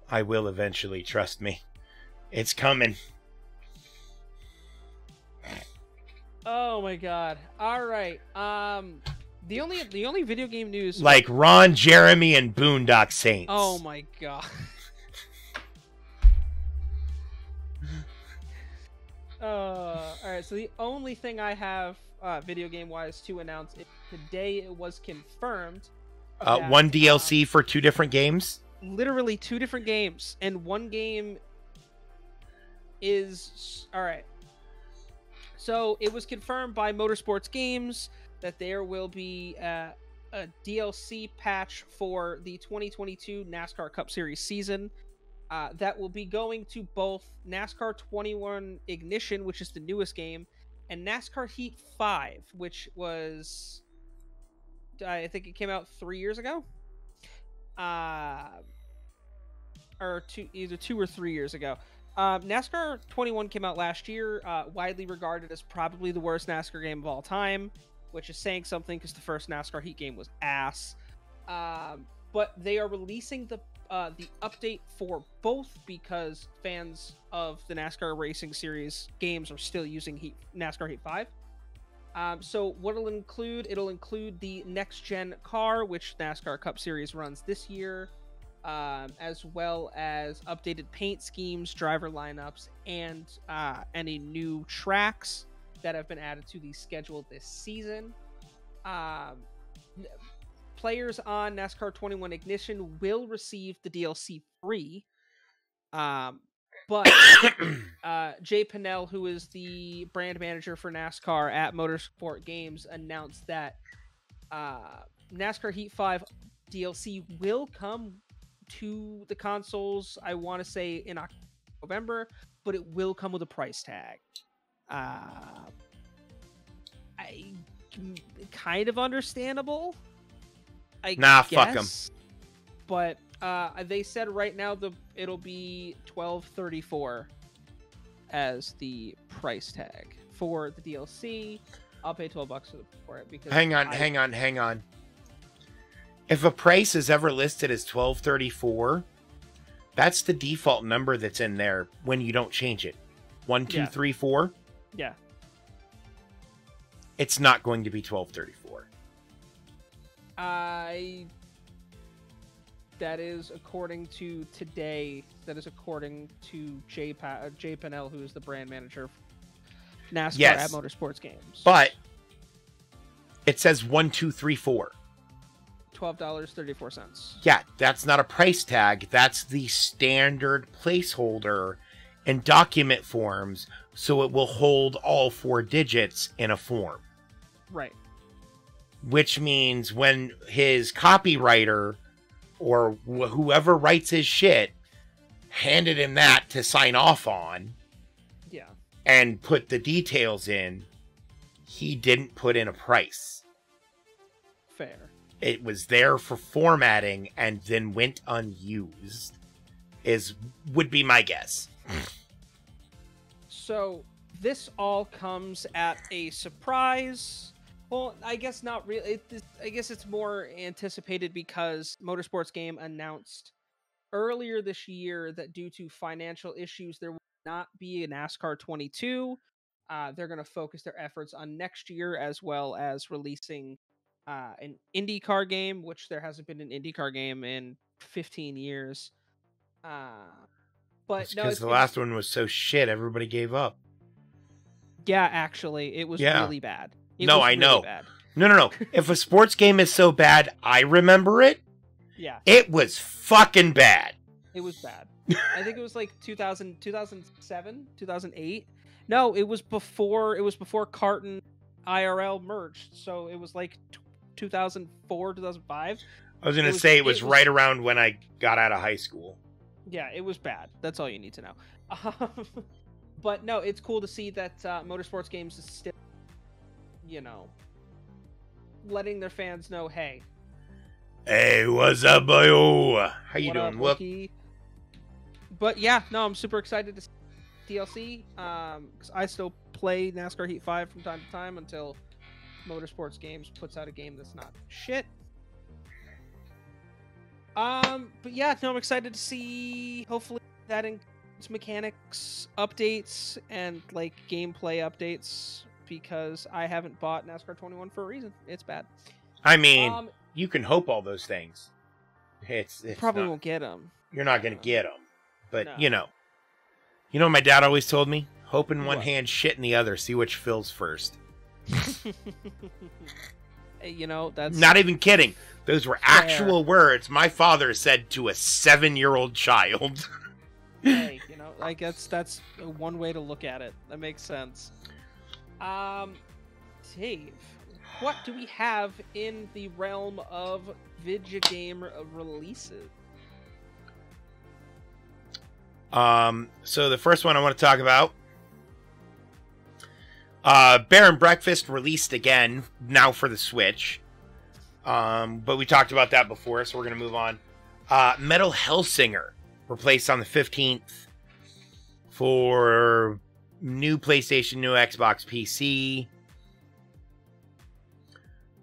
I will eventually, trust me. It's coming. Oh my god. All right. The only video game news, like Ron Jeremy and Boondock Saints. Oh my god. All right. So the only thing I have video game wise to announce is today it was confirmed. One DLC for 2 different games. Literally 2 different games, and one game is all right. So it was confirmed by Motorsports Games that there will be a DLC patch for the 2022 NASCAR Cup Series season that will be going to both NASCAR 21 Ignition, which is the newest game, and NASCAR Heat 5, which was, I think it came out 3 years ago, or either 2 or 3 years ago. NASCAR 21 came out last year, widely regarded as probably the worst NASCAR game of all time, which is saying something because the first NASCAR Heat game was ass. But they are releasing the update for both because fans of the NASCAR Racing Series games are still using NASCAR Heat 5. So what it'll include? It'll include the next-gen car, which NASCAR Cup Series runs this year, as well as updated paint schemes, driver lineups, and any new tracks that have been added to the schedule this season. Players on NASCAR 21 Ignition will receive the DLC free. But Jay Pinnell, who is the brand manager for NASCAR at Motorsport Games, announced that NASCAR Heat 5 DLC will come to the consoles, I want to say in November, but it will come with a price tag. Kind of understandable, I guess. Fuck them. But they said right now it'll be $12.34 as the price tag for the DLC. I'll pay $12 for it because hang on. If a price is ever listed as $12.34, that's the default number that's in there when you don't change it. 1, 2, 3, 4. Yeah. It's not going to be $12.34. That is according to today. That is according to Jay Pinnell, who is the brand manager of NASCAR at Motorsports Games. But it says 1, 2, 3, 4. $12.34. Yeah, that's not a price tag. That's the standard placeholder in document forms, so it will hold all 4 digits in a form. Right. Which means when his copywriter or whoever writes his shit handed him that to sign off on, and put the details in, he didn't put in a price. Fair. It was there for formatting and then went unused, would be my guess. So this all comes at a surprise. Well, I guess not really. I guess it's more anticipated because Motorsports Game announced earlier this year that due to financial issues, there will not be a NASCAR 22. They're going to focus their efforts on next year, as well as releasing an IndyCar game, which there hasn't been an IndyCar game in 15 years. But because the last one was so shit, everybody gave up. Yeah, actually, it was really bad. I know. Bad. No. If a sports game is so bad, I remember it. Yeah. It was fucking bad. It was bad. I think it was like 2007, 2008. No, it was before Carton IRL merged. So it was like 2004, 2005. I was going to say it was right around when I got out of high school. Yeah, it was bad. That's all you need to know. But no, it's cool to see that Motorsports Games is still, letting their fans know, hey, what's up, boy? How you doing, Whoop? But yeah, no, I'm super excited to see DLC. Because I still play NASCAR Heat 5 from time to time until Motorsports Games puts out a game that's not shit. But yeah, no, I'm excited to see. Hopefully, that includes mechanics updates and like gameplay updates, because I haven't bought NASCAR 21 for a reason. It's bad. I mean, you can hope all those things. It's probably won't get them. You're not going to get them, but no. You know what my dad always told me? Hope in one hand, shit in the other. See which fills first. That's not even kidding. Those were actual words my father said to a 7-year-old child. Hey, I guess that's one way to look at it. That makes sense. Dave, what do we have in the realm of video game releases? So the first one I want to talk about, Bear and Breakfast released again, now for the Switch. But we talked about that before, so we're going to move on. Metal Hellsinger replaced on the 15th for new PlayStation, new Xbox, PC.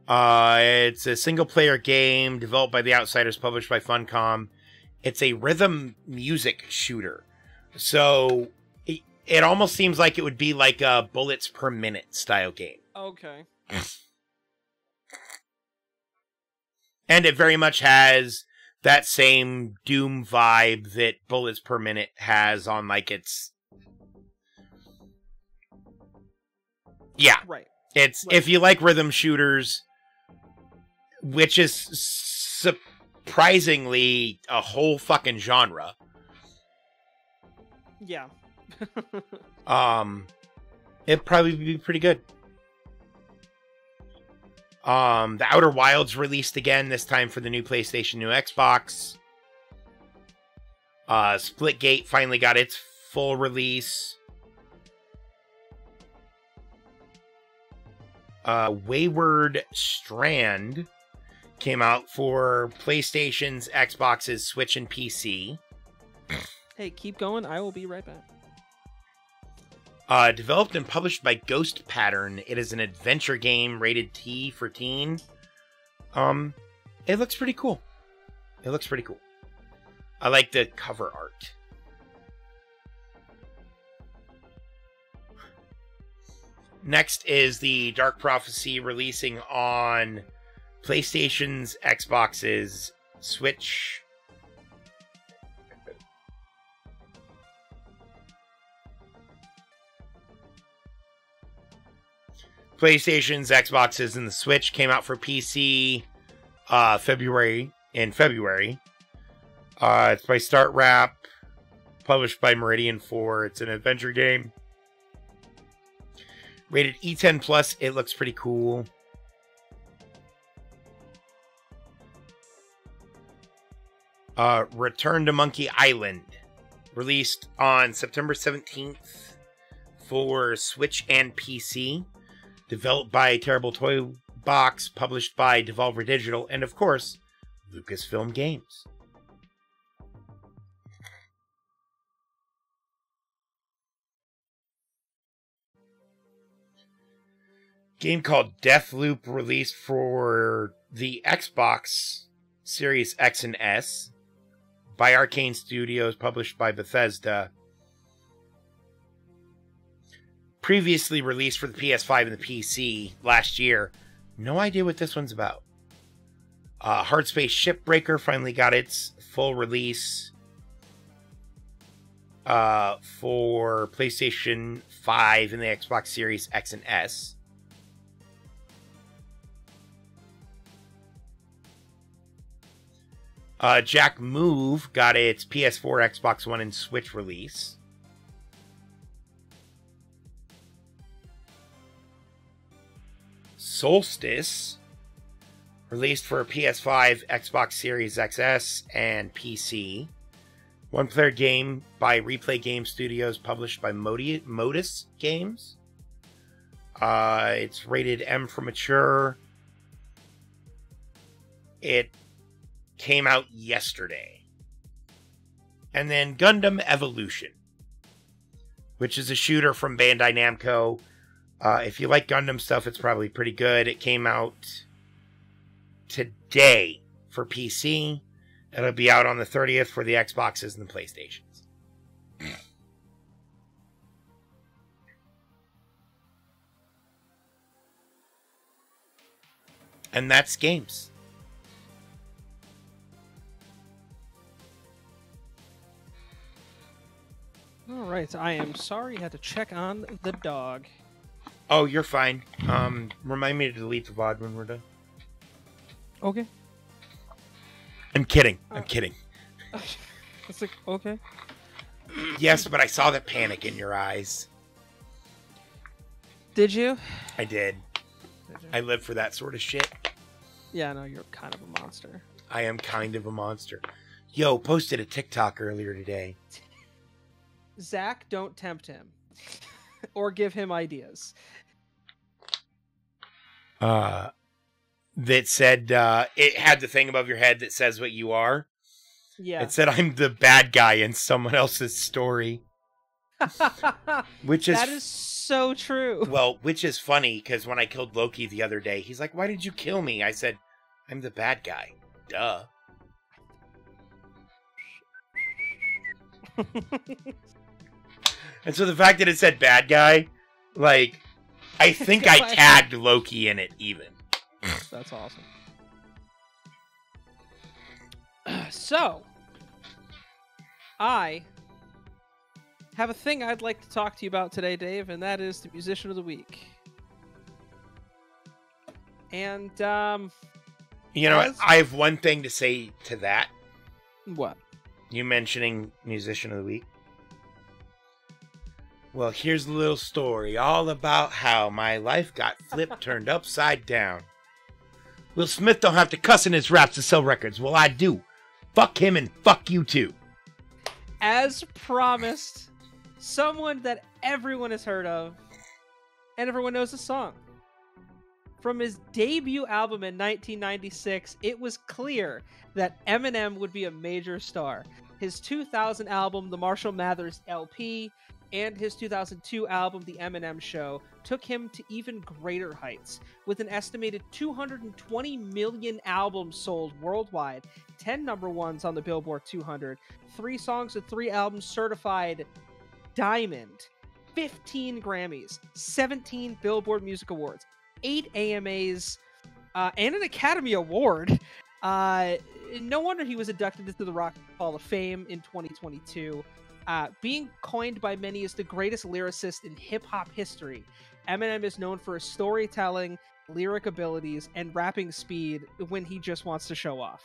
It's a single-player game developed by The Outsiders, published by Funcom. It's a rhythm music shooter. So it almost seems like it would be like a bullets per minute style game. Okay. And it very much has that same Doom vibe that Bullets Per Minute has on, like, its... Yeah. Right. It's, Right. if you like rhythm shooters, which is surprisingly a whole fucking genre, Yeah. it'd probably be pretty good. The Outer Wilds released again, this time for the new PlayStation, new Xbox. Splitgate finally got its full release. Wayward Strand came out for PlayStation's, Xbox's, Switch, and PC. Hey, keep going. I will be right back. Developed and published by Ghost Pattern. It is an adventure game rated T for teen. It looks pretty cool. It looks pretty cool. I like the cover art. Next is the Dark Prophecy, releasing on PlayStation's, Xbox's, Switch. PlayStation's, Xbox's, and the Switch. Came out for PC in February. It's by Start Rap, published by Meridian 4. It's an adventure game. Rated E10+. It looks pretty cool. Return to Monkey Island, released on September 17th for Switch and PC. Developed by Terrible Toy Box, published by Devolver Digital, and of course, Lucasfilm Games. Game called Deathloop, released for the Xbox Series X and S by Arcane Studios, published by Bethesda. Previously released for the PS5 and the PC last year. No idea what this one's about. Hardspace Shipbreaker finally got its full release for PlayStation 5 and the Xbox Series X and S. Jack Move got its PS4, Xbox One, and Switch release. Solstice, released for PS5, Xbox Series XS, and PC. One-player game by Replay Game Studios, published by Modus Games. It's rated M for mature. It came out yesterday. And then Gundam Evolution, which is a shooter from Bandai Namco. If you like Gundam stuff, it's probably pretty good. It came out today for PC. It'll be out on the 30th for the Xboxes and the PlayStations. And that's games. All right. I am sorry. I had to check on the dog. Oh, you're fine. Remind me to delete the VOD when we're done. Okay. I'm kidding. I'm kidding. It's like, okay. Yes, but I saw the panic in your eyes. Did you? I did. I live for that sort of shit. Yeah, no, you're kind of a monster. I am kind of a monster. Yo, posted a TikTok earlier today. Zach, don't tempt him. Or give him ideas. That said, it had the thing above your head that says what you are. Yeah. It said I'm the bad guy in someone else's story. Which is... That is so true. Well, which is funny, because when I killed Loki the other day, he's like, why did you kill me? I said, I'm the bad guy. Duh. And so the fact that it said bad guy, like, I think I tagged Loki in it even. That's awesome. So, I have a thing I'd like to talk to you about today, Dave, and that is the Musician of the Week. And, you know what? I have one thing to say to that. What? You mentioning Musician of the Week? Well, here's a little story all about how my life got flipped, turned upside down. Will Smith don't have to cuss in his raps to sell records. Well, I do. Fuck him and fuck you too. As promised, someone that everyone has heard of, and everyone knows the song. From his debut album in 1996, it was clear that Eminem would be a major star. His 2000 album, The Marshall Mathers LP, and his 2002 album, The Eminem Show, took him to even greater heights. With an estimated 220 million albums sold worldwide, 10 number ones on the Billboard 200, 3 songs and 3 albums certified Diamond, 15 Grammys, 17 Billboard Music Awards, 8 AMAs, and an Academy Award. No wonder he was inducted into the Rock Hall of Fame in 2022. Being coined by many as the greatest lyricist in hip-hop history, Eminem is known for his storytelling, lyric abilities, and rapping speed when he just wants to show off.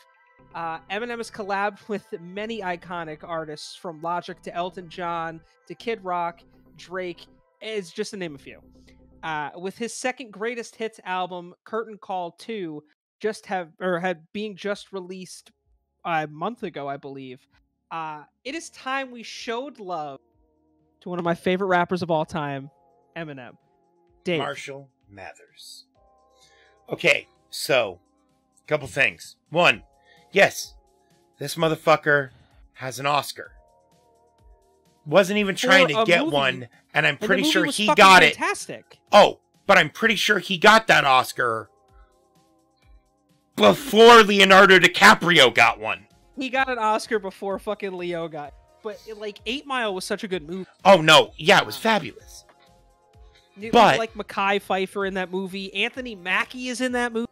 Eminem has collabed with many iconic artists, from Logic to Elton John to Kid Rock, Drake, is just to name a few. With his second greatest hits album, Curtain Call 2, had being just released a month ago, I believe. It is time we showed love to one of my favorite rappers of all time, Eminem. Dave. Marshall Mathers. Okay, so, a couple things. One, yes, this motherfucker has an Oscar. Wasn't even trying to get one, and I'm pretty sure he got it. Fantastic. Oh, but I'm pretty sure he got that Oscar before Leonardo DiCaprio got one. He got an Oscar before fucking Leo got. But, 8 Mile was such a good movie. Oh, no. Yeah, it was fabulous. But like Mekhi Phifer in that movie. Anthony Mackie is in that movie.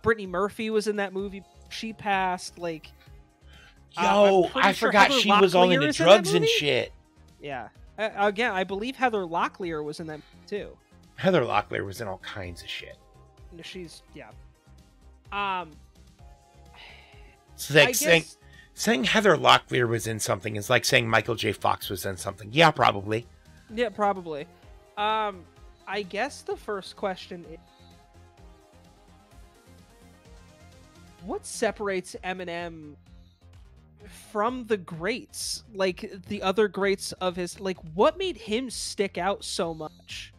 Brittany Murphy was in that movie. She passed, Yo, I forgot she was all into drugs and shit. Yeah. Again, I believe Heather Locklear was in that movie, too. Heather Locklear was in all kinds of shit. She's, yeah. So like saying Heather Locklear was in something is like saying Michael J. Fox was in something. Yeah, probably. Yeah, probably. I guess the first question is, what separates Eminem from the greats? Like, the other greats of his... what made him stick out so much?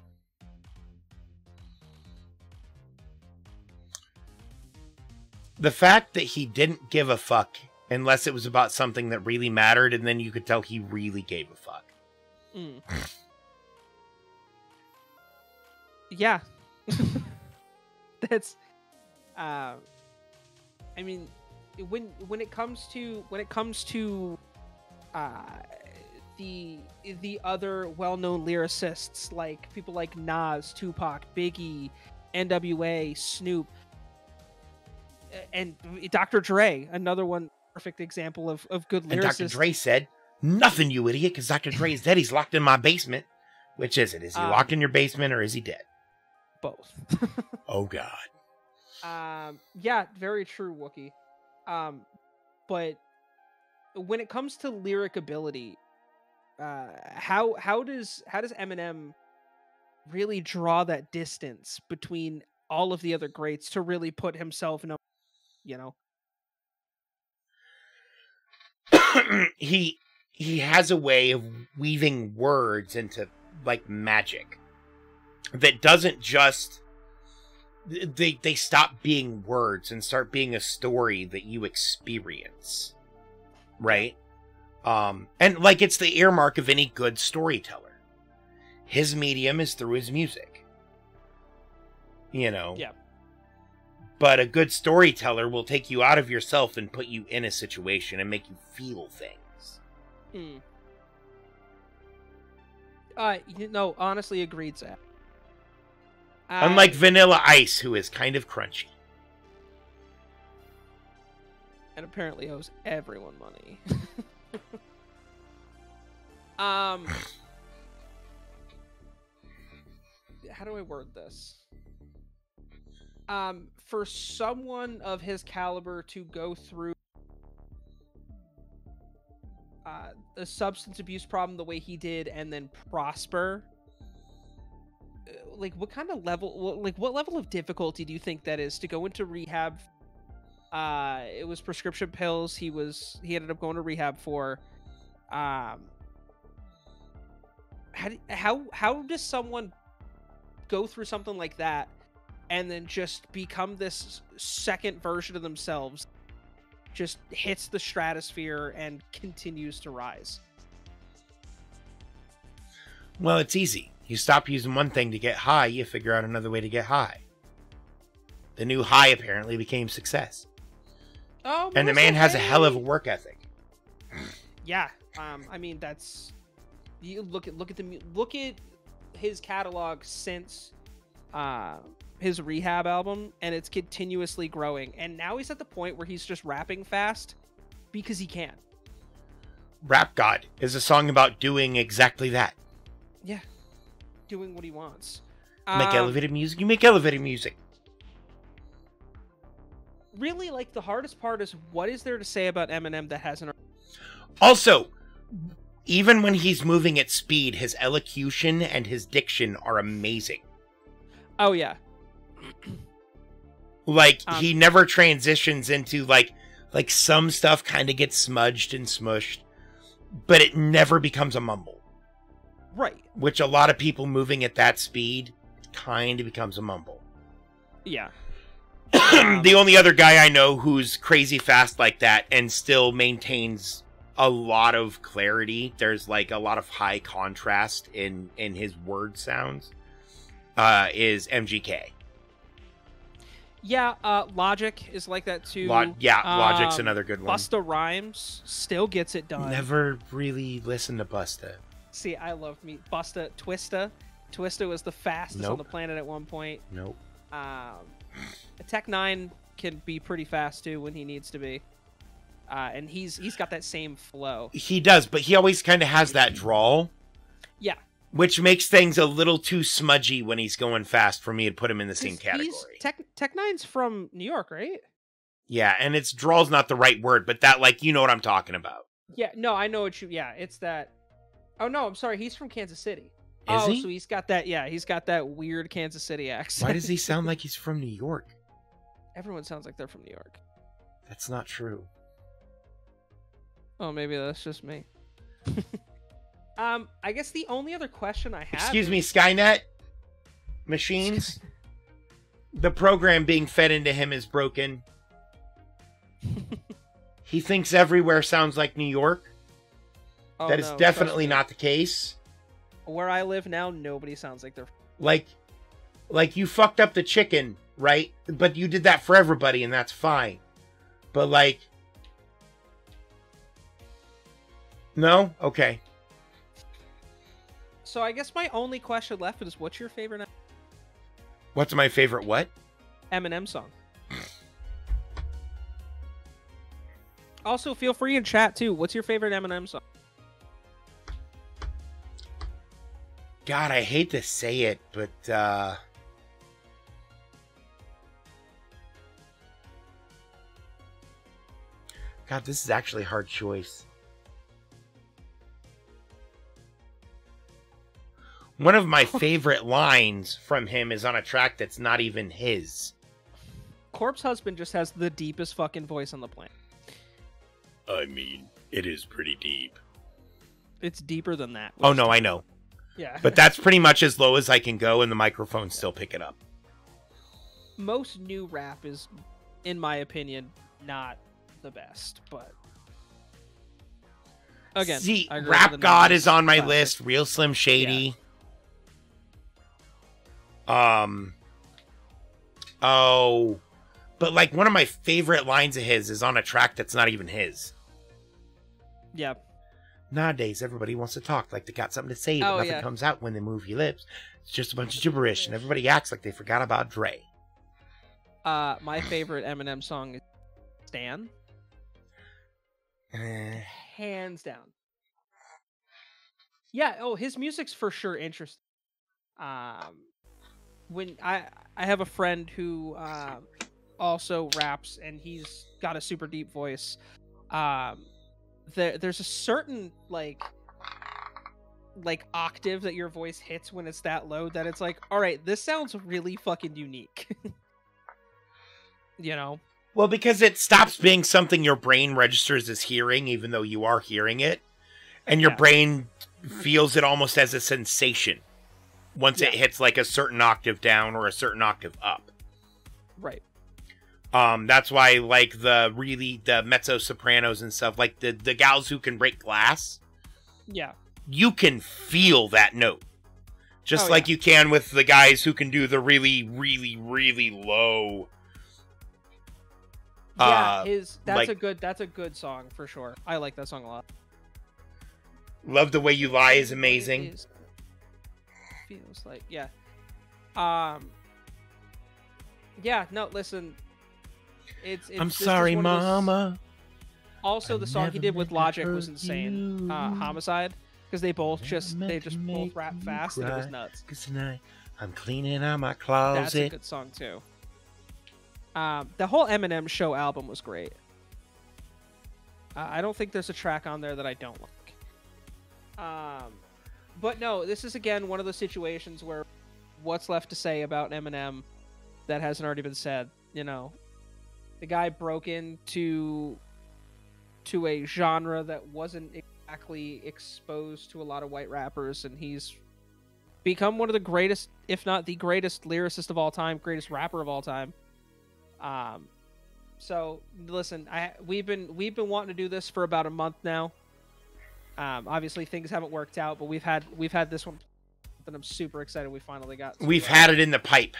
The fact that he didn't give a fuck unless it was about something that really mattered, and then you could tell he really gave a fuck. Yeah. That's I mean, when it comes to the other well-known lyricists, like people like Nas, Tupac, Biggie, NWA, Snoop, and Dr. Dre, another one, perfect example of good lyricists. And Dr. Dre said, "Nothing, you idiot, because Dr. Dre is dead. He's locked in my basement." Which is it? Is he locked in your basement or is he dead? Both. Oh, God. Yeah, very true, Wookie. But when it comes to lyric ability, how does Eminem really draw that distance between all of the other greats to really put himself in a, he has a way of weaving words into magic that doesn't just they stop being words and start being a story that you experience, right? And it's the earmark of any good storyteller. His medium is through his music, Yeah. But a good storyteller will take you out of yourself and put you in a situation and make you feel things. Honestly, agreed, Zach. Unlike Vanilla Ice, who is kind of crunchy. And apparently owes everyone money. How do I word this? For someone of his caliber to go through a substance abuse problem the way he did and then prosper, like what kind of level, like what level of difficulty do you think that is to go into rehab? It was prescription pills he ended up going to rehab for. How does someone go through something like that and then just become this second version of themselves, just hits the stratosphere and continues to rise? Well, it's easy. You stop using one thing to get high, you figure out another way to get high. The new high apparently became success. Oh, and the man has a hell of a work ethic. Yeah, I mean that's, you look at his catalog since his rehab album, and it's continuously growing. And now he's at the point where he's just rapping fast because he can. Rap God is a song about doing exactly that. Yeah, doing what he wants. Make elevated music. You make elevated music. Really, like, the hardest part is, what is there to say about Eminem that hasn't... Also, even when he's moving at speed, his elocution and his diction are amazing. Oh, yeah. Like, he never transitions into, like some stuff kind of gets smudged and smushed, but it never becomes a mumble. Right. Which a lot of people moving at that speed kind of becomes a mumble. Yeah. The only other guy I know who's crazy fast like that and still maintains a lot of clarity, there's like a lot of high contrast in his word sounds, is MGK. Yeah, Logic is like that too. Logic's another good one. Busta Rhymes still gets it done. Never really listened to Busta. See, I love Busta. Twista was the fastest on the planet at one point. Nope. Tech 9 can be pretty fast too when he needs to be. And he's got that same flow. He does, but he always kind of has that drawl. Yeah. Which makes things a little too smudgy when he's going fast for me to put him in the same category. Tech 9's from New York, right? Yeah, and it's drawl's not the right word, but that, like, you know what I'm talking about. Yeah, no, I know what you... Yeah, it's that... Oh, no, I'm sorry. He's from Kansas City. Is he? So he's got that... Yeah, he's got that weird Kansas City accent. Why does he sound like he's from New York? Everyone sounds like they're from New York. That's not true. Oh, maybe that's just me. I guess the only other question I have... Excuse me, Skynet? Machines? The program being fed into him is broken. He thinks everywhere sounds like New York. Oh, that is definitely not the case. Where I live now, nobody sounds like they're... Like you fucked up the chicken, right? But you did that for everybody, and that's fine. But, like... No? Okay. So I guess my only question left is, what's your favorite... What's my favorite what? Eminem song. Also, feel free in chat, too. What's your favorite Eminem song? God, I hate to say it, but, God, this is actually a hard choice. One of my favorite lines from him is on a track that's not even his. Corpse Husband just has the deepest fucking voice on the planet. I mean, it is pretty deep. It's deeper than that. Oh, no, I know. Yeah. But that's pretty much as low as I can go, and the microphones still pick it up. Most new rap is, in my opinion, not the best, but... Again, see, Rap God is on my list. Real Slim Shady. Yeah. Oh... But, like, one of my favorite lines of his is on a track that's not even his. Yeah. Nowadays, everybody wants to talk like they got something to say, but nothing comes out when they move your lips. It's just a bunch of gibberish, and everybody acts like they forgot about Dre. My favorite Eminem song is Stan. Hands down. Yeah, his music's for sure interesting. When I have a friend who also raps, and he's got a super deep voice. There's a certain like octave that your voice hits when it's that low that it's like, all right, this sounds really fucking unique. You know? Well, because it stops being something your brain registers as hearing, even though you are hearing it, and your brain feels it almost as a sensation once it hits like a certain octave down or a certain octave up. Right. That's why like the mezzo sopranos and stuff, like the gals who can break glass. Yeah. You can feel that note. Just like you can with the guys who can do the really, really, really low. Yeah, that's a good song for sure. I like that song a lot. Love the Way You Lie is amazing. Feels like no, listen. I'm sorry, Mama. Also, the song he did with Logic was insane. Homicide, because they just both rap fast, and it was nuts. 'Cause tonight I'm cleaning out my closet. That's a good song too. The whole Eminem Show album was great. I don't think there's a track on there that I don't like. But no, this is again one of those situations where what's left to say about Eminem that hasn't already been said. You know, the guy broke into a genre that wasn't exactly exposed to a lot of white rappers, and he's become one of the greatest, if not the greatest lyricist of all time, greatest rapper of all time. So listen, we've been wanting to do this for about a month now. Obviously things haven't worked out, but we've had this one that I'm super excited we finally got. We've had it in the pipe.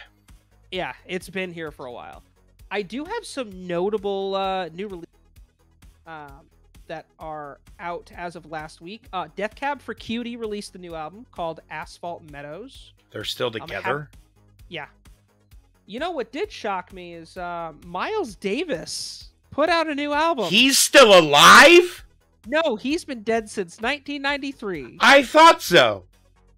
Yeah, it's been here for a while. I do have some notable new releases that are out as of last week. Death Cab for Cutie released a new album called Asphalt Meadows. They're still together? Yeah. You know what did shock me is Miles Davis put out a new album. He's still alive? No, he's been dead since 1993. I thought so.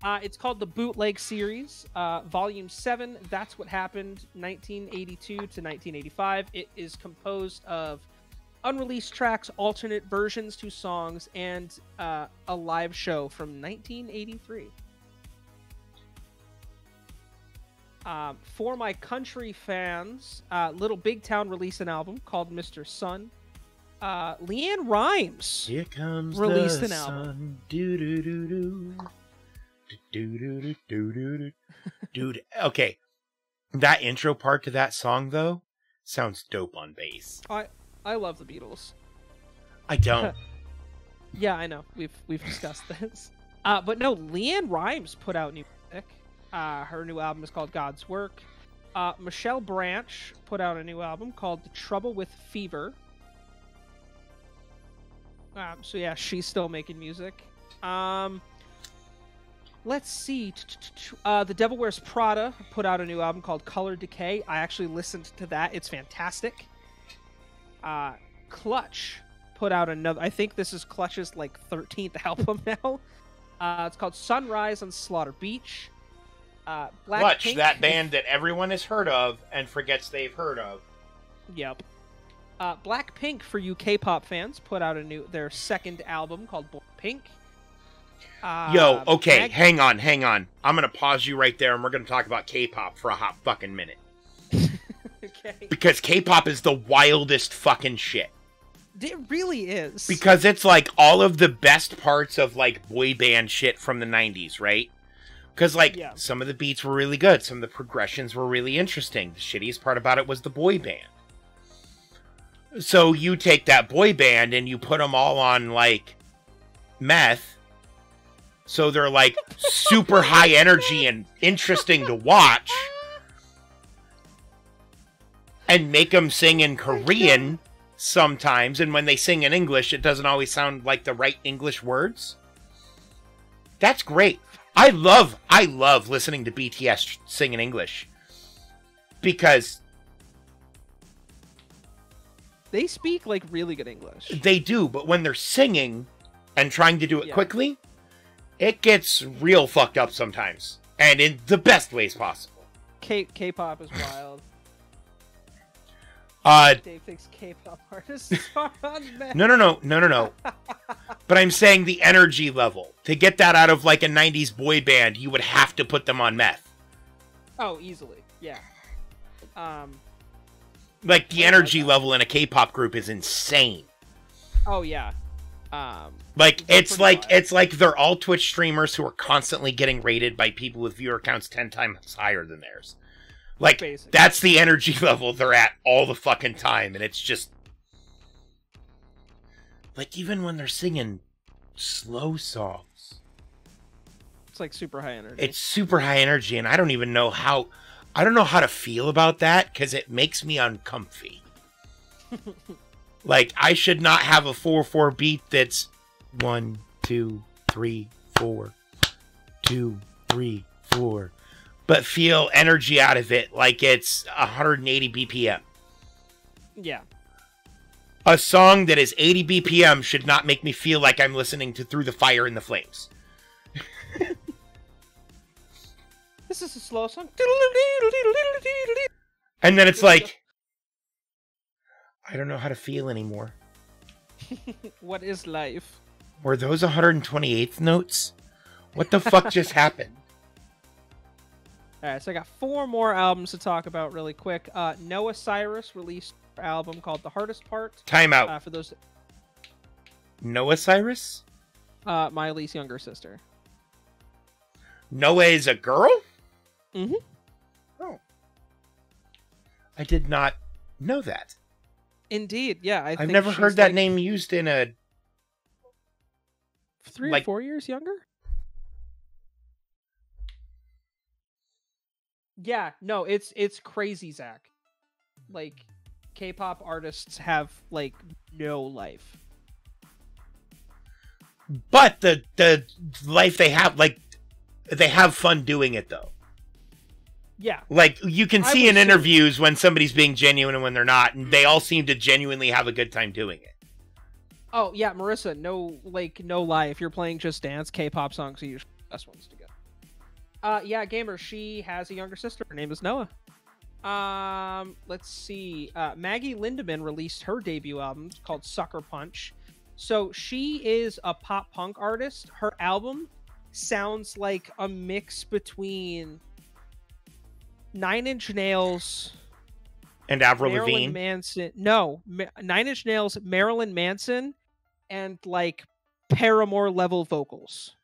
It's called the Bootleg Series, Volume 7. That's what happened, 1982 to 1985. It is composed of unreleased tracks, alternate versions to songs, and a live show from 1983. For my country fans, Little Big Town released an album called Mr. Sun. Leanne Rimes Here comes released the an album. Dude, okay. That intro part to that song, though, sounds dope on bass. I love the Beatles. I don't. Yeah, I know. We've discussed this. But no, Leanne Rimes put out new music. Her new album is called God's Work. Michelle Branch put out a new album called The Trouble with Fever. So yeah, she's still making music. Let's see. The Devil Wears Prada put out a new album called Color Decay. I actually listened to that. It's fantastic. Clutch put out another. I think this is Clutch's like 13th album now. It's called Sunrise on Slaughter Beach. Clutch, that band that everyone has heard of and forgets they've heard of. Yep. Blackpink, for you K-pop fans, put out their second album called Pink. Yo, okay, hang on. I'm gonna pause you right there, and we're gonna talk about K-pop for a hot fucking minute. Okay. Because K-pop is the wildest fucking shit. It really is. Because it's like all of the best parts of like boy band shit from the 90s, right? Because like some of the beats were really good, some of the progressions were really interesting. The shittiest part about it was the boy band. So you take that boy band and you put them all on like meth, so they're like super high energy and interesting to watch, and make them sing in Korean sometimes, and when they sing in English, it doesn't always sound like the right English words. That's great. I love listening to BTS sing in English because they speak like really good English. They do, but when they're singing and trying to do it quickly, it gets real fucked up sometimes, and in the best ways possible. K-pop is wild. Dave thinks K-pop artists are on meth. No. But I'm saying the energy level. To get that out of like a 90s boy band, you would have to put them on meth. Oh, easily. Yeah. Like the energy level in a K-pop group is insane. Oh yeah. It's like they're all Twitch streamers who are constantly getting rated by people with viewer counts 10 times higher than theirs. Like, basically. That's the energy level they're at all the fucking time, and it's just... Like, even when they're singing slow songs... It's like super high energy. It's super high energy, and I don't even know how... I don't know how to feel about that, because it makes me uncomfy. Like, I should not have a 4/4 beat that's 1, 2, 3, 4, 2, 3, 4... but feel energy out of it like it's 180 BPM. Yeah. A song that is 80 BPM should not make me feel like I'm listening to Through the Fire and the Flames. This is a slow song. And then it's like, I don't know how to feel anymore. What is life? Were those 128th notes? What the fuck just happened? Alright, so I got 4 more albums to talk about really quick. Noah Cyrus released an album called The Hardest Part. Time out. For those... Noah Cyrus? Miley's younger sister. Noah is a girl? Mm-hmm. Oh. I did not know that. Indeed, yeah. I've never heard that name used in a... 3 or 4 years younger? Yeah, no, it's crazy, Zach. Like, K-pop artists have, like, no life. But the life they have, like, they have fun doing it, though. Yeah. Like, you can see in interviews when somebody's being genuine and when they're not, and they all seem to genuinely have a good time doing it. Oh, yeah, Marissa, no lie. If you're playing Just Dance, K-pop songs are usually the best ones to go. Yeah, Gamer, she has a younger sister. Her name is Noah. Let's see. Maggie Lindemann released her debut album called Sucker Punch. So she is a pop punk artist. Her album sounds like a mix between 9 Inch Nails and Avril Lavigne. Manson. No, 9 Inch Nails, Marilyn Manson, and like Paramore level vocals.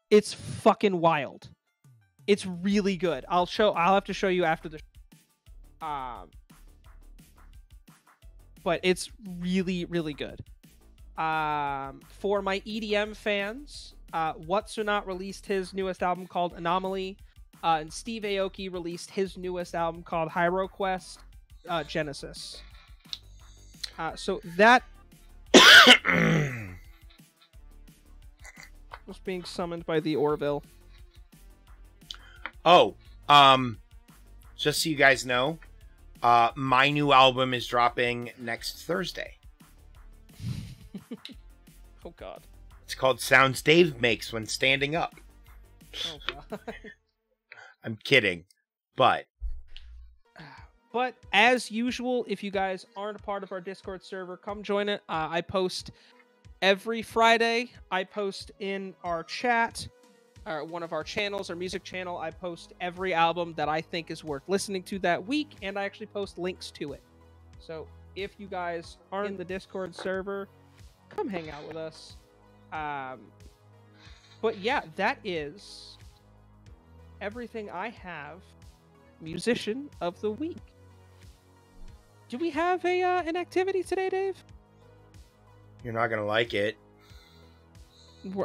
It's fucking wild. It's really good. I'll have to show you after the but it's really, really good. For my EDM fans, What's-O-Not released his newest album called Anomaly, and Steve Aoki released his newest album called HyroQuest Genesis. So that was being summoned by the Orville. Oh, just so you guys know, my new album is dropping next Thursday. Oh, God. It's called Sounds Dave Makes When Standing Up. Oh, God. I'm kidding, but... But, as usual, if you guys aren't a part of our Discord server, come join it. I post every Friday. I post in our chat... one of our channels, our music channel, I post every album that I think is worth listening to that week, and I actually post links to it. So if you guys aren't in the Discord server, come hang out with us. But yeah, that is everything I have. Musician of the Week. Do we have an activity today, Dave? You're not gonna like it.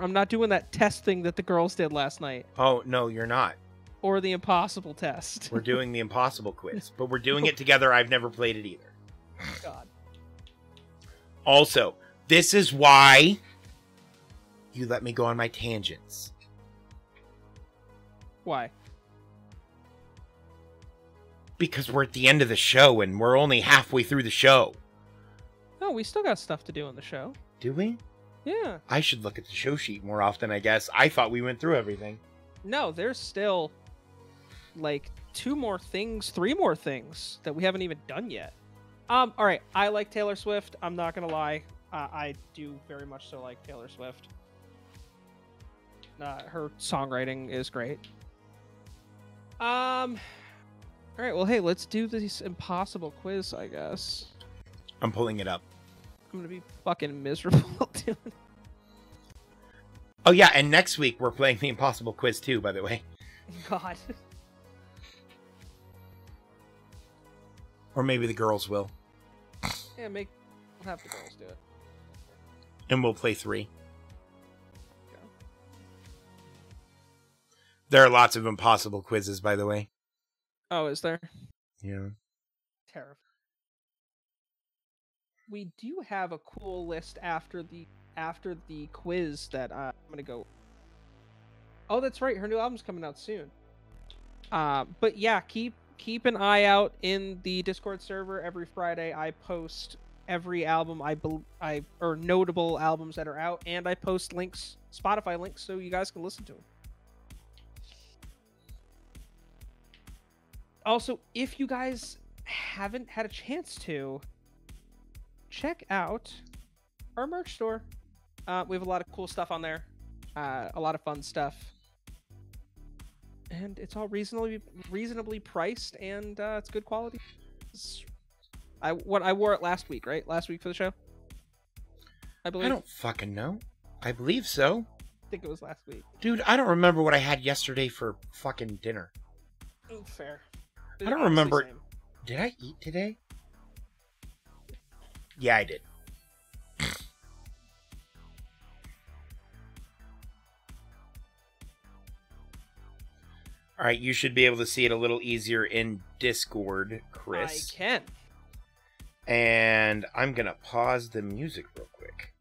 I'm not doing that test thing that the girls did last night. Oh, no, you're not. Or the impossible test. We're doing the impossible quiz, but we're doing it together. I've never played it either. God. Also, this is why you let me go on my tangents. Why? Because we're at the end of the show and we're only halfway through the show. No, we still got stuff to do on the show. Do we? Yeah. I should look at the show sheet more often, I guess. I thought we went through everything. No, there's still like 2 more things, 3 more things that we haven't even done yet. All right. I like Taylor Swift. I'm not gonna lie. I do very much so like Taylor Swift. Her songwriting is great. All right. Well, hey, let's do this impossible quiz, I guess. I'm pulling it up. I'm gonna be fucking miserable doing it. Oh, yeah, and next week we're playing the impossible quiz too, by the way. God. Or maybe the girls will. Yeah, we'll have the girls do it. And we'll play 3. Okay. There are lots of impossible quizzes, by the way. Oh, is there? Yeah. Terrifying. We do have a cool list after the quiz that I'm gonna go. Oh, that's right. Her new album's coming out soon. But yeah, keep an eye out in the Discord server. Every Friday, I post every album or notable albums that are out, and I post links, Spotify links, so you guys can listen to them. Also, if you guys haven't had a chance to, check out our merch store. We have a lot of cool stuff on there, a lot of fun stuff, and it's all reasonably priced, and it's good quality. I wore it last week, right? Last week for the show, I believe. I don't fucking know. I believe so. I think it was last week. Dude, I don't remember what I had yesterday for fucking dinner. Fair. I don't remember. Did I eat today? Yeah, I did. All right, you should be able to see it a little easier in Discord, Chris. I can. And I'm going to pause the music real quick.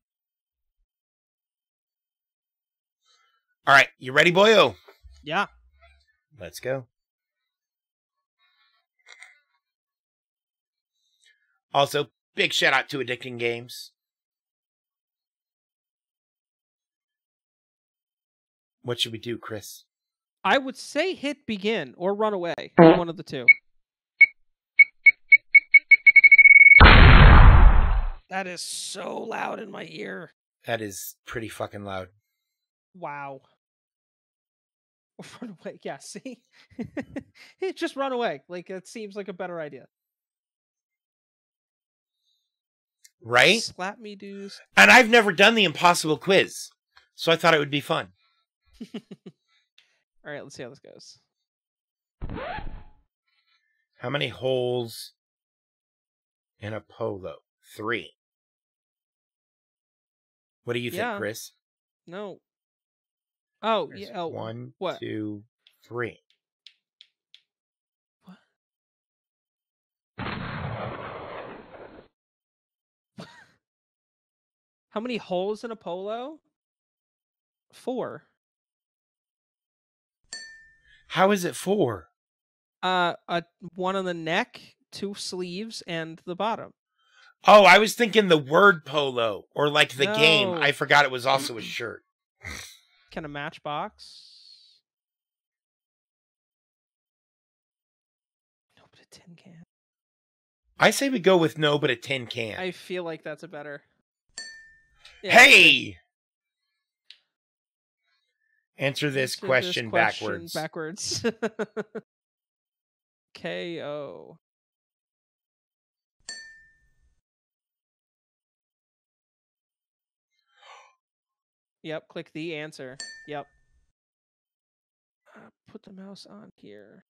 All right, you ready, boyo? Yeah. Let's go. Also, big shout out to Addicting Games. What should we do, Chris? I would say hit begin or run away. One of the two. That is so loud in my ear. That is pretty fucking loud. Wow. Run away. Yeah, see? Just run away. Like, it seems like a better idea. Right? Slap me, dudes. And I've never done the impossible quiz, so I thought it would be fun. All right, let's see how this goes. How many holes in a polo? 3. What do you think, Chris? No. Oh, There's yeah. Oh, 1, what? 2, 3. What? How many holes in a polo? 4. How is it 4? One on the neck, 2 sleeves, and the bottom. Oh, I was thinking the word polo, or like the game. No. I forgot it was also a shirt. Can a matchbox? No, but a tin can. I say we go with no, but a tin can. I feel like that's a better. Yeah, Hey! Answer this question backwards. Backwards. KO. Yep, click the answer. Yep. Put the mouse on here.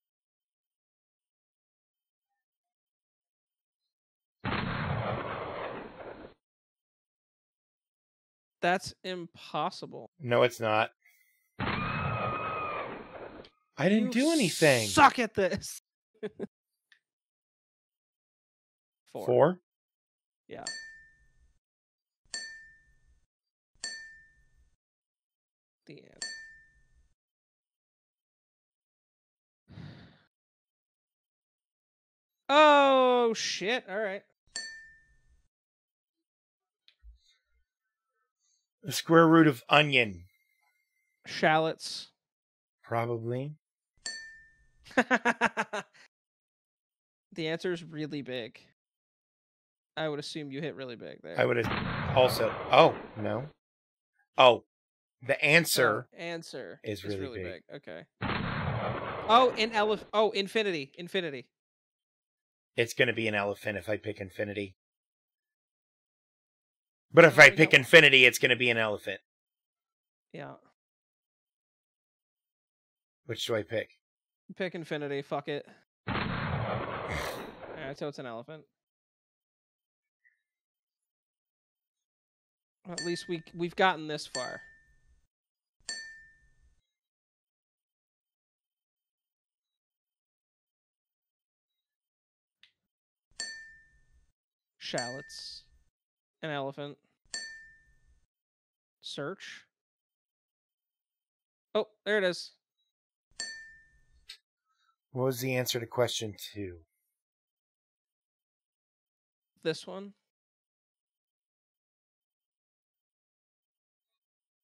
That's impossible. No, it's not. I didn't do anything. Suck at this. 4. 4? Yeah. Oh, shit. All right. The square root of onion. Shallots. Probably. The answer is really big. I would assume you hit really big there. I would have also... Oh, no. Oh, the answer answer is really big. Okay. Infinity. Infinity. It's going to be an elephant if I pick infinity. But if Well, I we pick got- infinity, it's going to be an elephant. Yeah. Which do I pick? Pick infinity. Fuck it. Alright, so it's an elephant. Well, at least we've gotten this far. Shallots. An elephant. Search. Oh, there it is. What was the answer to question 2? This one.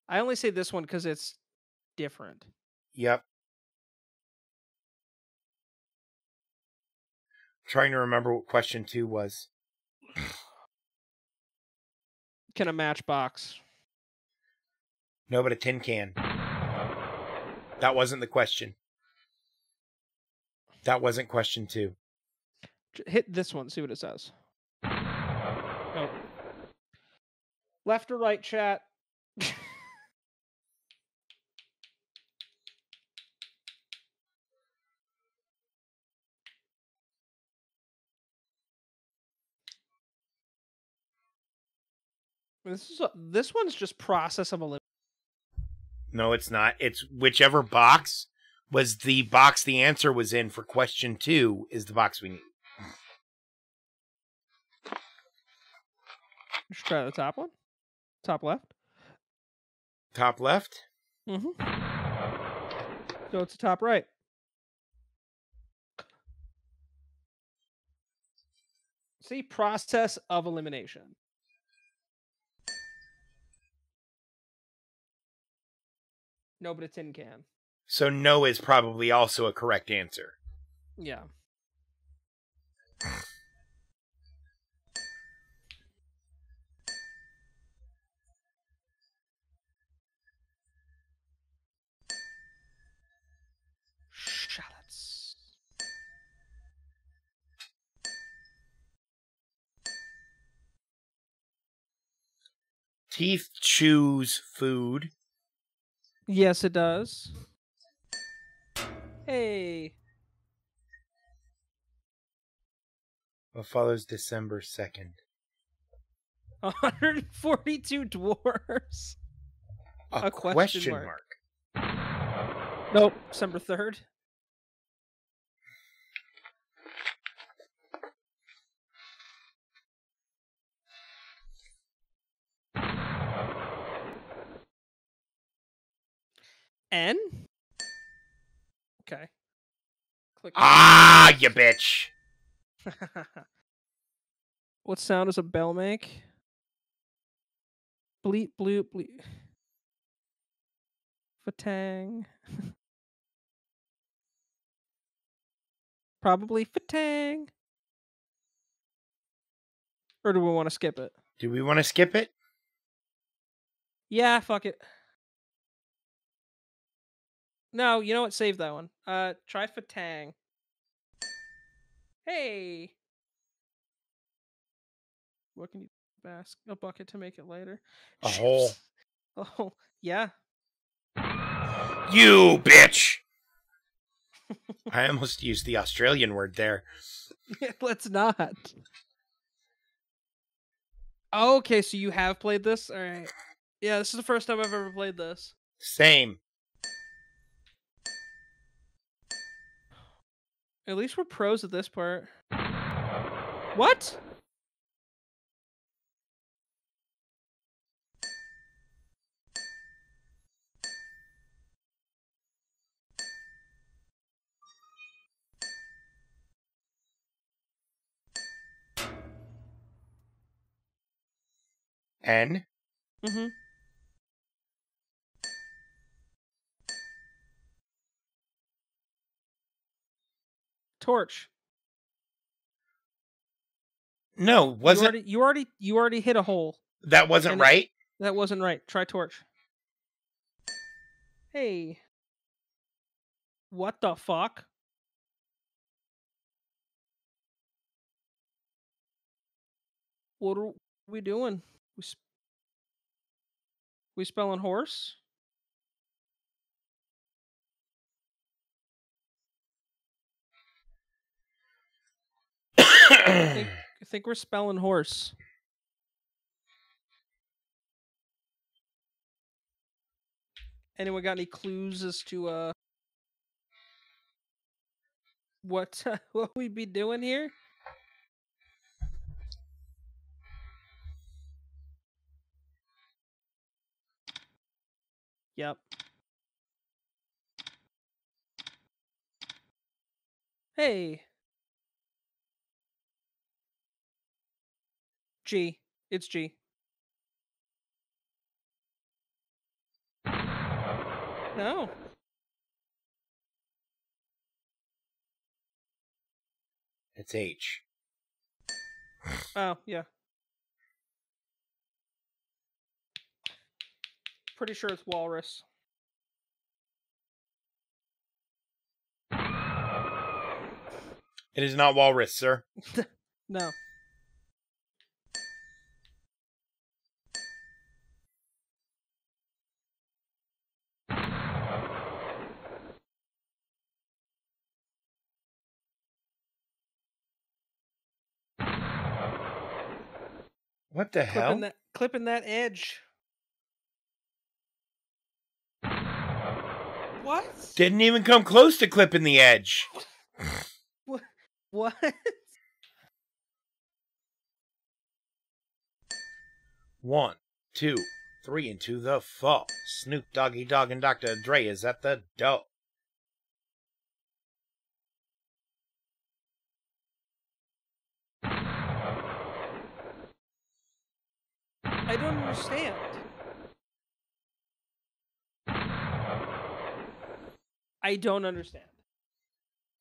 I only say this one because it's different. Yep. Trying to remember what question 2 was. Can a matchbox? No, but a tin can. That wasn't the question. That wasn't question 2. Hit this one, see what it says. Nope. Left or right, chat? This one's just process of elimination. No, it's not. It's whichever box was the box the answer was in for question 2 is the box we need. Let's try the top one. Top left. Top left? Mm-hmm. So it's the top right. See, process of elimination. No, but a tin can. So no is probably also a correct answer. Yeah. Shallots. Teeth choose food. Yes, it does. Hey. What follows December 2nd? 142 dwarves. A question mark. Nope. December 3rd. N? Okay. Click. Ah, you bitch. What sound does a bell make? Bleep, bloop, bleep. Fatang. Probably fatang. Or do we want to skip it? Do we want to skip it? Yeah, fuck it. No, you know what? Save that one. Try fatang. Hey. What can you ask a bucket to make it lighter? A hole. Oh, yeah. You bitch. I almost used the Australian word there. Let's not. Okay, so you have played this? All right. Yeah, this is the first time I've ever played this. Same. At least we're pros at this part. What? N. Mm-hmm. Torch. No, wasn't You already hit a hole. that wasn't And right? that wasn't right. Try torch. Hey. What the fuck? What are we doing? We spelling horse? I think we're spelling horse. Anyone got any clues as to what what we be doing here? Yep. Hey. G. It's G. No. It's H. Oh, yeah. Pretty sure it's walrus. It is not walrus, sir. No. What the hell? Clipping that edge. What? Didn't even come close to clipping the edge. What? 1, 2, 3 into the fall. Snoop Doggy Dogg and Dr. Dre is at the door. I don't understand. I don't understand.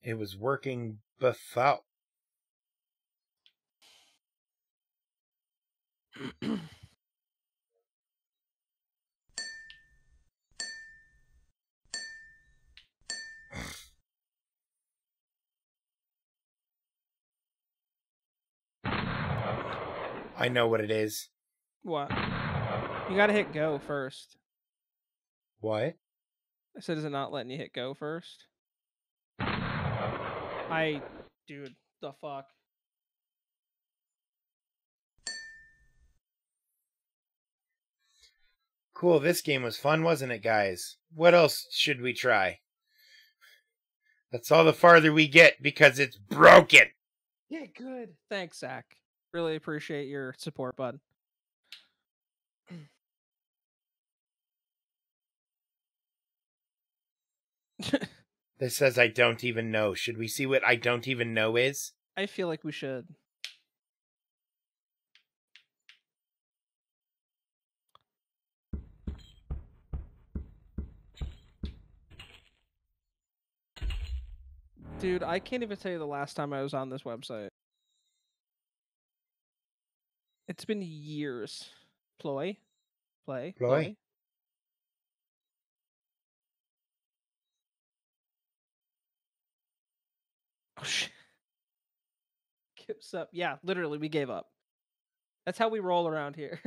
It was working before. I know what it is. What? You gotta hit go first. What? I said, is it not letting you hit go first? Dude, the fuck. Cool, this game was fun, wasn't it, guys? What else should we try? That's all the farther we get because it's broken. Yeah, good. Thanks, Zach. Really appreciate your support, bud. This says I don't even know. Should we see what I don't even know is? I feel like we should. Dude, I can't even tell you the last time I was on this website. It's been years. Ploy? Play? Ploy? Oh, shit. Gives up. Yeah, literally, we gave up. That's how we roll around here.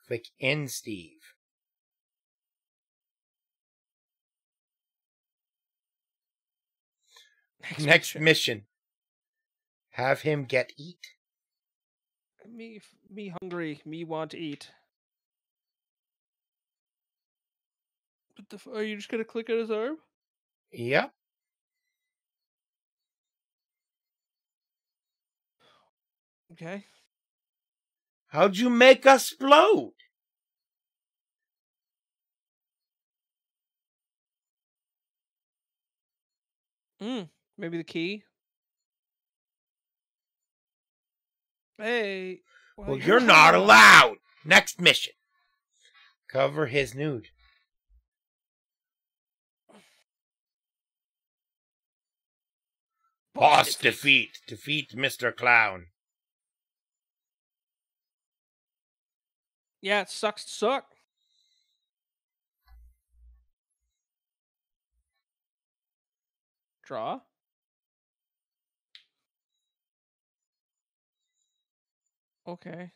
Click in, Steve. Next mission. Have him get eat. Me hungry. Me want to eat. Are you just gonna click on his arm? Yep. Okay. How'd you make us explode? Maybe the key. Hey. Well, you're not allowed. Next mission. Cover his nude. Boss defeat. Defeat Mr. Clown. Yeah, it sucks to suck. Draw. Okay.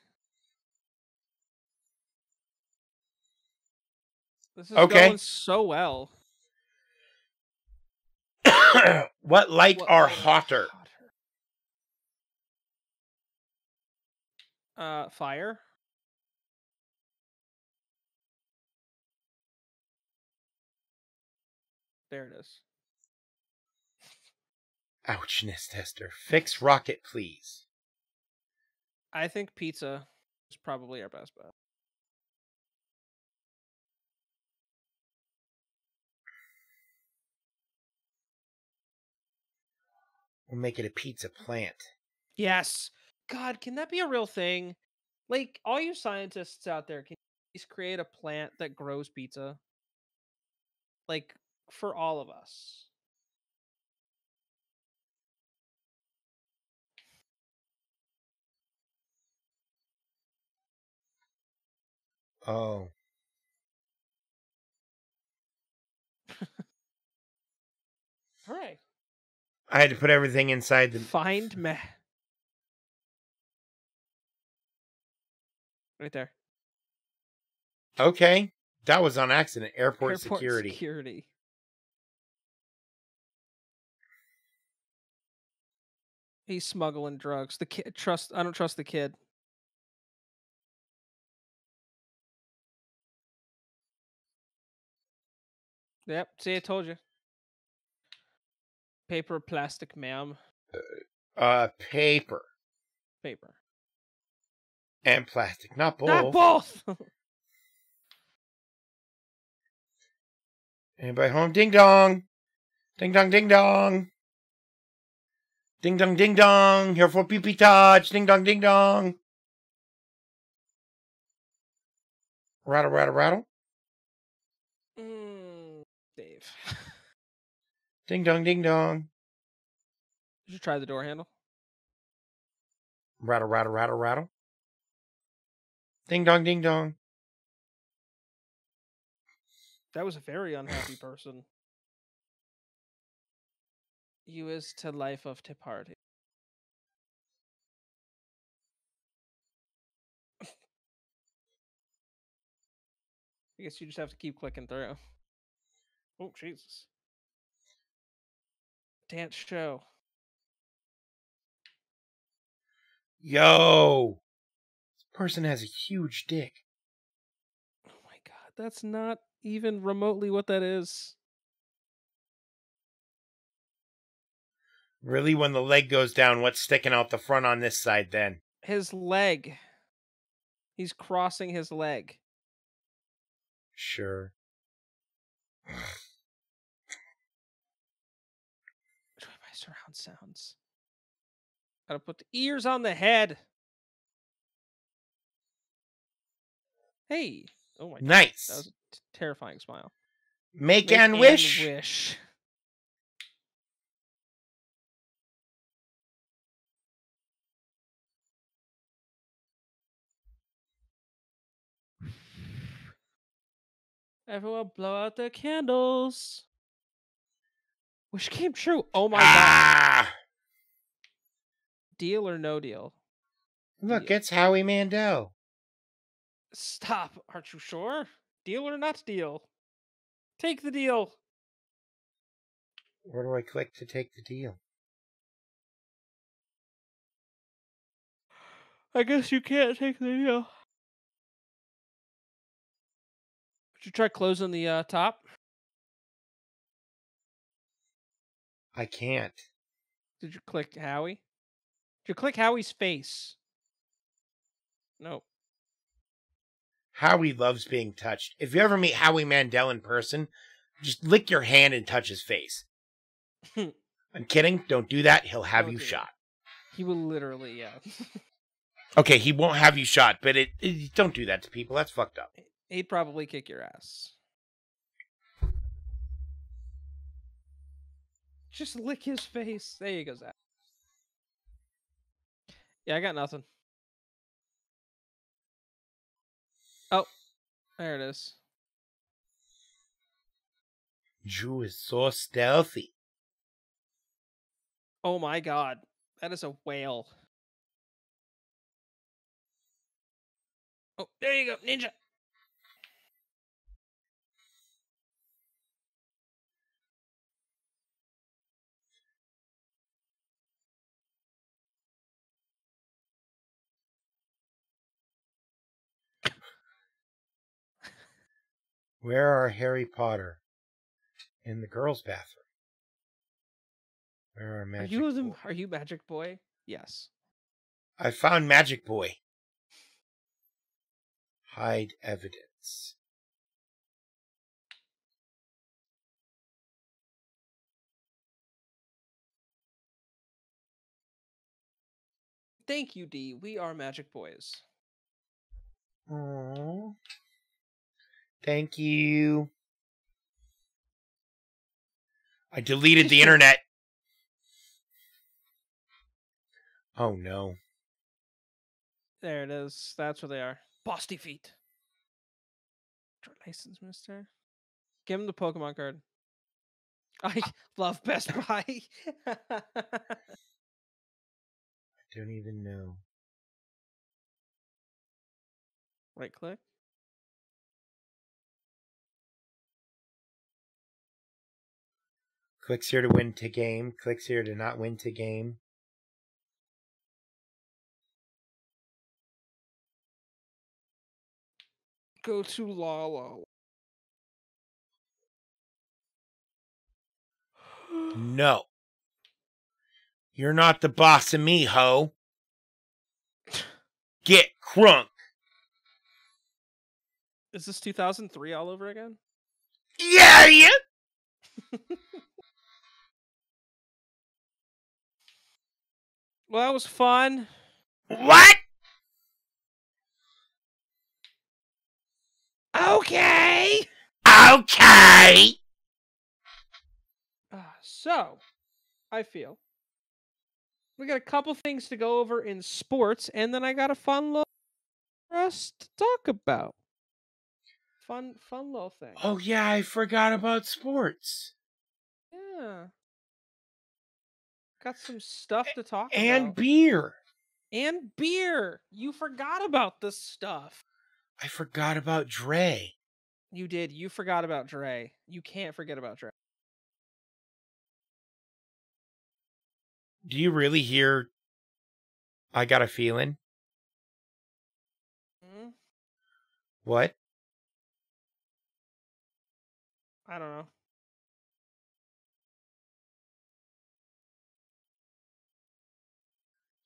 This is going so well. What light are hotter? Fire. There it is. Ouchness tester. Fix rocket, please. I think pizza is probably our best bet. We'll make it a pizza plant. Yes. God, can that be a real thing? Like, all you scientists out there, can you please create a plant that grows pizza? Like, for all of us. Oh. Hooray. I had to put everything inside the... Find me. Right there. Okay. That was on accident. Airport security. He's smuggling drugs. The kid I don't trust the kid. Yep, see, I told you. Paper, plastic, ma'am. Paper. Paper. And plastic. Not both. Not both! Anybody home? Ding dong. Ding dong, ding dong. Ding dong, ding dong. Here for pee pee touch. Ding dong, ding dong. Rattle, rattle, rattle. Dave. Ding dong, ding dong. Did you try the door handle? Rattle, rattle, rattle, rattle. Ding dong, ding dong. That was a very unhappy person. You is to life of te party. I guess you just have to keep clicking through. Oh, Jesus. Dance show. Yo! This person has a huge dick. Oh my god, that's not even remotely what that is. Really, when the leg goes down, what's sticking out the front on this side then? His leg. He's crossing his leg. Sure. Enjoy my surround sounds. Gotta put the ears on the head. Hey. Oh my god. Nice. That was a terrifying smile. Make and wish. Wish. Everyone blow out the candles. Wish came true. Oh my god. Deal or no deal? Look, it's Howie Mandel. Stop. Aren't you sure? Deal or not deal? Take the deal. Where do I click to take the deal? I guess you can't take the deal. Would you try closing the top? I can't. Did you click Howie? Did you click Howie's face? Nope. Howie loves being touched. If you ever meet Howie Mandel in person, just lick your hand and touch his face. I'm kidding. Don't do that. He'll have you shot. He will literally, yeah. Okay, he won't have you shot, but don't do that to people. That's fucked up. He'd probably kick your ass. Just lick his face. There you go, Zach. Yeah, I got nothing. Oh, there it is. Drew is so stealthy. Oh my god. That is a whale. Oh, there you go, ninja. Where are Harry Potter? In the girls' bathroom. Where are Magic Boy? Are you Magic Boy? Yes. I found Magic Boy. Hide evidence. Thank you, D. We are Magic Boys. Aww. Thank you. I deleted the internet. Oh no. There it is. That's where they are. Bosty feet. License, mister. Give him the Pokemon card. I love Best Buy. I don't even know. Right click. Clicks here to win to game. Clicks here to not win to game. Go to Lala. No. You're not the boss of me, ho. Get crunk. Is this 2003 all over again? Yeah. Well, that was fun. What? Okay. Okay. So, I feel we got a couple things to go over in sports, and then I got a fun little for us to talk about. Fun little thing. Oh yeah, I forgot about sports. Yeah. Got some stuff to talk about. And beer. And beer. You forgot about this stuff. I forgot about Dre. You did. You forgot about Dre. You can't forget about Dre. Do you really hear I Got a Feeling? Hmm? What? I don't know.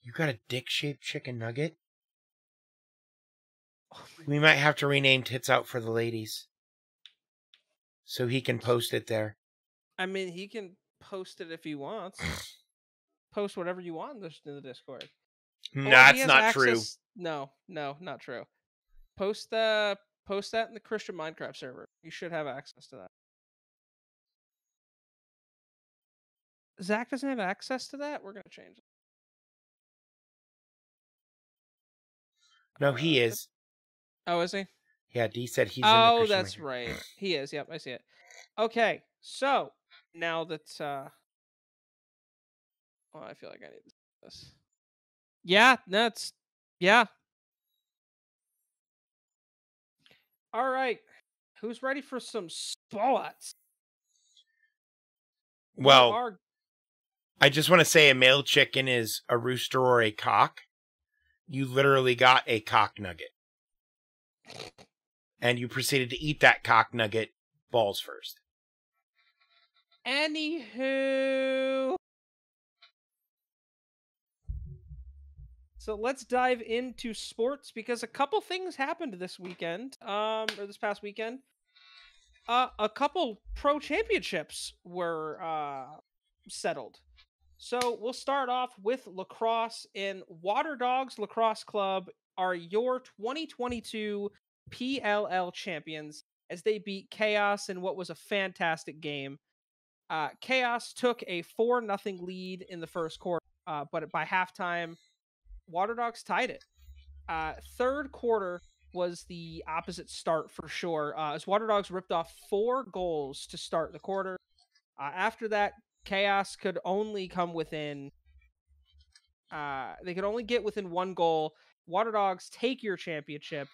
You got a dick-shaped chicken nugget? We might have to rename Tits Out for the Ladies. So he can post it there. I mean, he can post it if he wants. Post whatever you want in the Discord. That's not true. No, not true. Post that in the Christian Minecraft server. You should have access to that. Zach doesn't have access to that? We're going to change it. No, he is. Oh, is he? Yeah, D said he's in the Christian Oh, that's Minecraft. right. He is. Yep, I see it. Okay, so now that I feel like I need this. Yeah, yeah. All right. Who's ready for some sports? Well, I just want to say a male chicken is a rooster or a cock. You literally got a cock nugget. And you proceeded to eat that cock nugget balls first. Anywho. So let's dive into sports because a couple things happened this weekend, or this past weekend. A couple pro championships were settled. So we'll start off with lacrosse. And Water Dogs Lacrosse Club are your 2022 PLL champions as they beat Chaos in what was a fantastic game. Chaos took a 4-0 lead in the first quarter, but by halftime, Water Dogs tied it. Third quarter was the opposite start for sure, as Water Dogs ripped off 4 goals to start the quarter. After that, Chaos could only come within. They could only get within 1 goal. Water Dogs take your championship.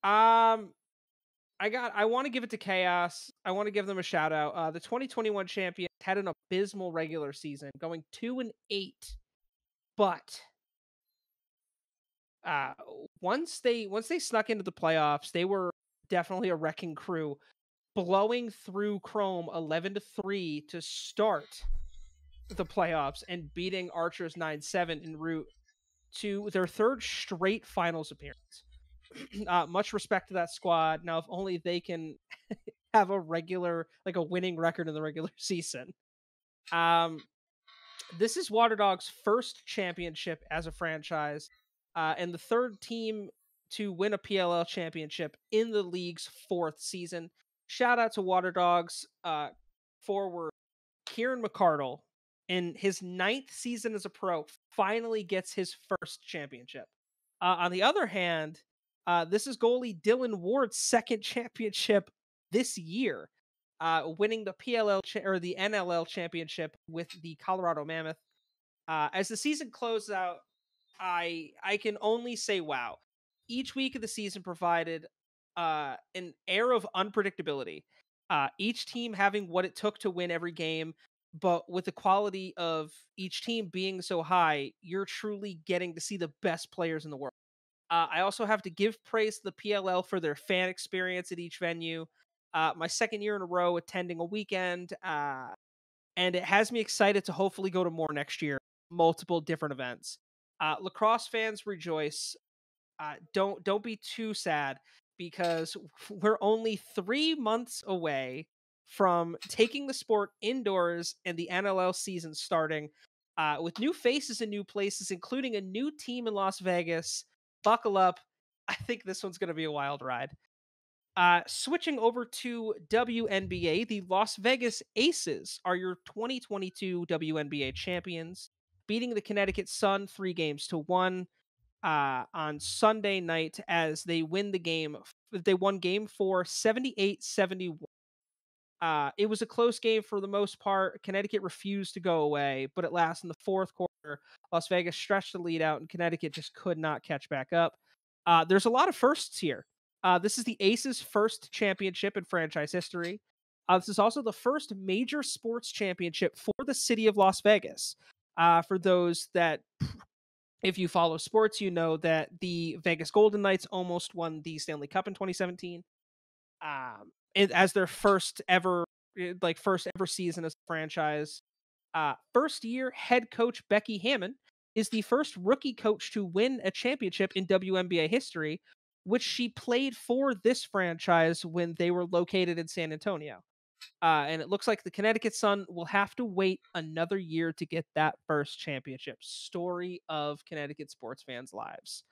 Um, I want to give it to Chaos. I want to give them a shout out. The 2021 champion had an abysmal regular season, going 2-8, but uh, once they snuck into the playoffs, they were definitely a wrecking crew, blowing through Chrome 11-3 to start the playoffs and beating Archers 9-7 en route to their third straight finals appearance. Much respect to that squad. Now, if only they can have a winning record in the regular season. This is Water Dogs' first championship as a franchise, and the third team to win a PLL championship in the league's 4th season. Shout out to Water Dogs forward Kieran McCardle, in his 9th season as a pro, finally gets his first championship. On the other hand, this is goalie Dylan Ward's second championship this year, winning the or the NLL championship with the Colorado Mammoth. As the season closes out, I can only say wow. Each week of the season provided an air of unpredictability. Each team having what it took to win every game, but with the quality of each team being so high, you're truly getting to see the best players in the world. I also have to give praise to the PLL for their fan experience at each venue. My second year in a row attending a weekend, and it has me excited to hopefully go to more next year. Multiple different events. Lacrosse fans rejoice. Don't be too sad, because we're only 3 months away from taking the sport indoors and the NLL season starting, with new faces in new places, including a new team in Las Vegas. Buckle up. I think this one's going to be a wild ride. Switching over to WNBA, the Las Vegas Aces are your 2022 WNBA champions, beating the Connecticut Sun 3-1 on Sunday night as they win the game. They won game 4, 78-71. It was a close game for the most part. Connecticut refused to go away, but at last in the fourth quarter, Las Vegas stretched the lead out and Connecticut just could not catch back up. There's a lot of firsts here. This is the Aces' first championship in franchise history. This is also the first major sports championship for the city of Las Vegas. For those that, if you follow sports, you know that the Vegas Golden Knights almost won the Stanley Cup in 2017. As their first ever season as a franchise. First year head coach Becky Hammon is the first rookie coach to win a championship in WNBA history, which she played for this franchise when they were located in San Antonio. And it looks like the Connecticut Sun will have to wait another year to get that first championship. Story of Connecticut sports fans' lives.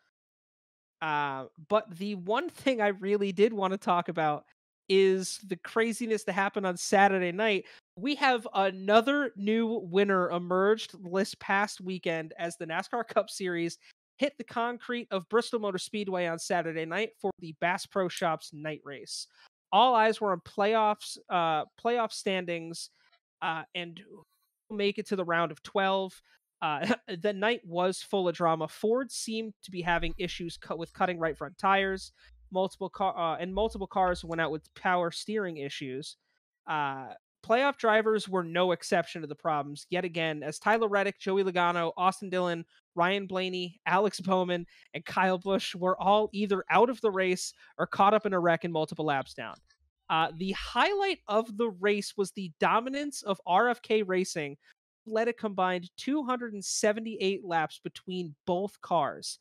But the one thing I really did want to talk about is the craziness that happened on Saturday night. We have another new winner emerged this past weekend as the NASCAR Cup Series hit the concrete of Bristol Motor Speedway on Saturday night for the Bass Pro Shops night race. All eyes were on playoff standings, and who will make it to the round of 12. The night was full of drama. Ford seemed to be having issues with cutting right front tires. Multiple cars went out with power steering issues. Uh, Playoff drivers were no exception to the problems yet again, as Tyler Reddick, Joey Logano, Austin Dillon, Ryan Blaney, Alex Bowman, and Kyle Busch were all either out of the race or caught up in a wreck and multiple laps down. The highlight of the race was the dominance of RFK Racing, led a combined 278 laps between both cars.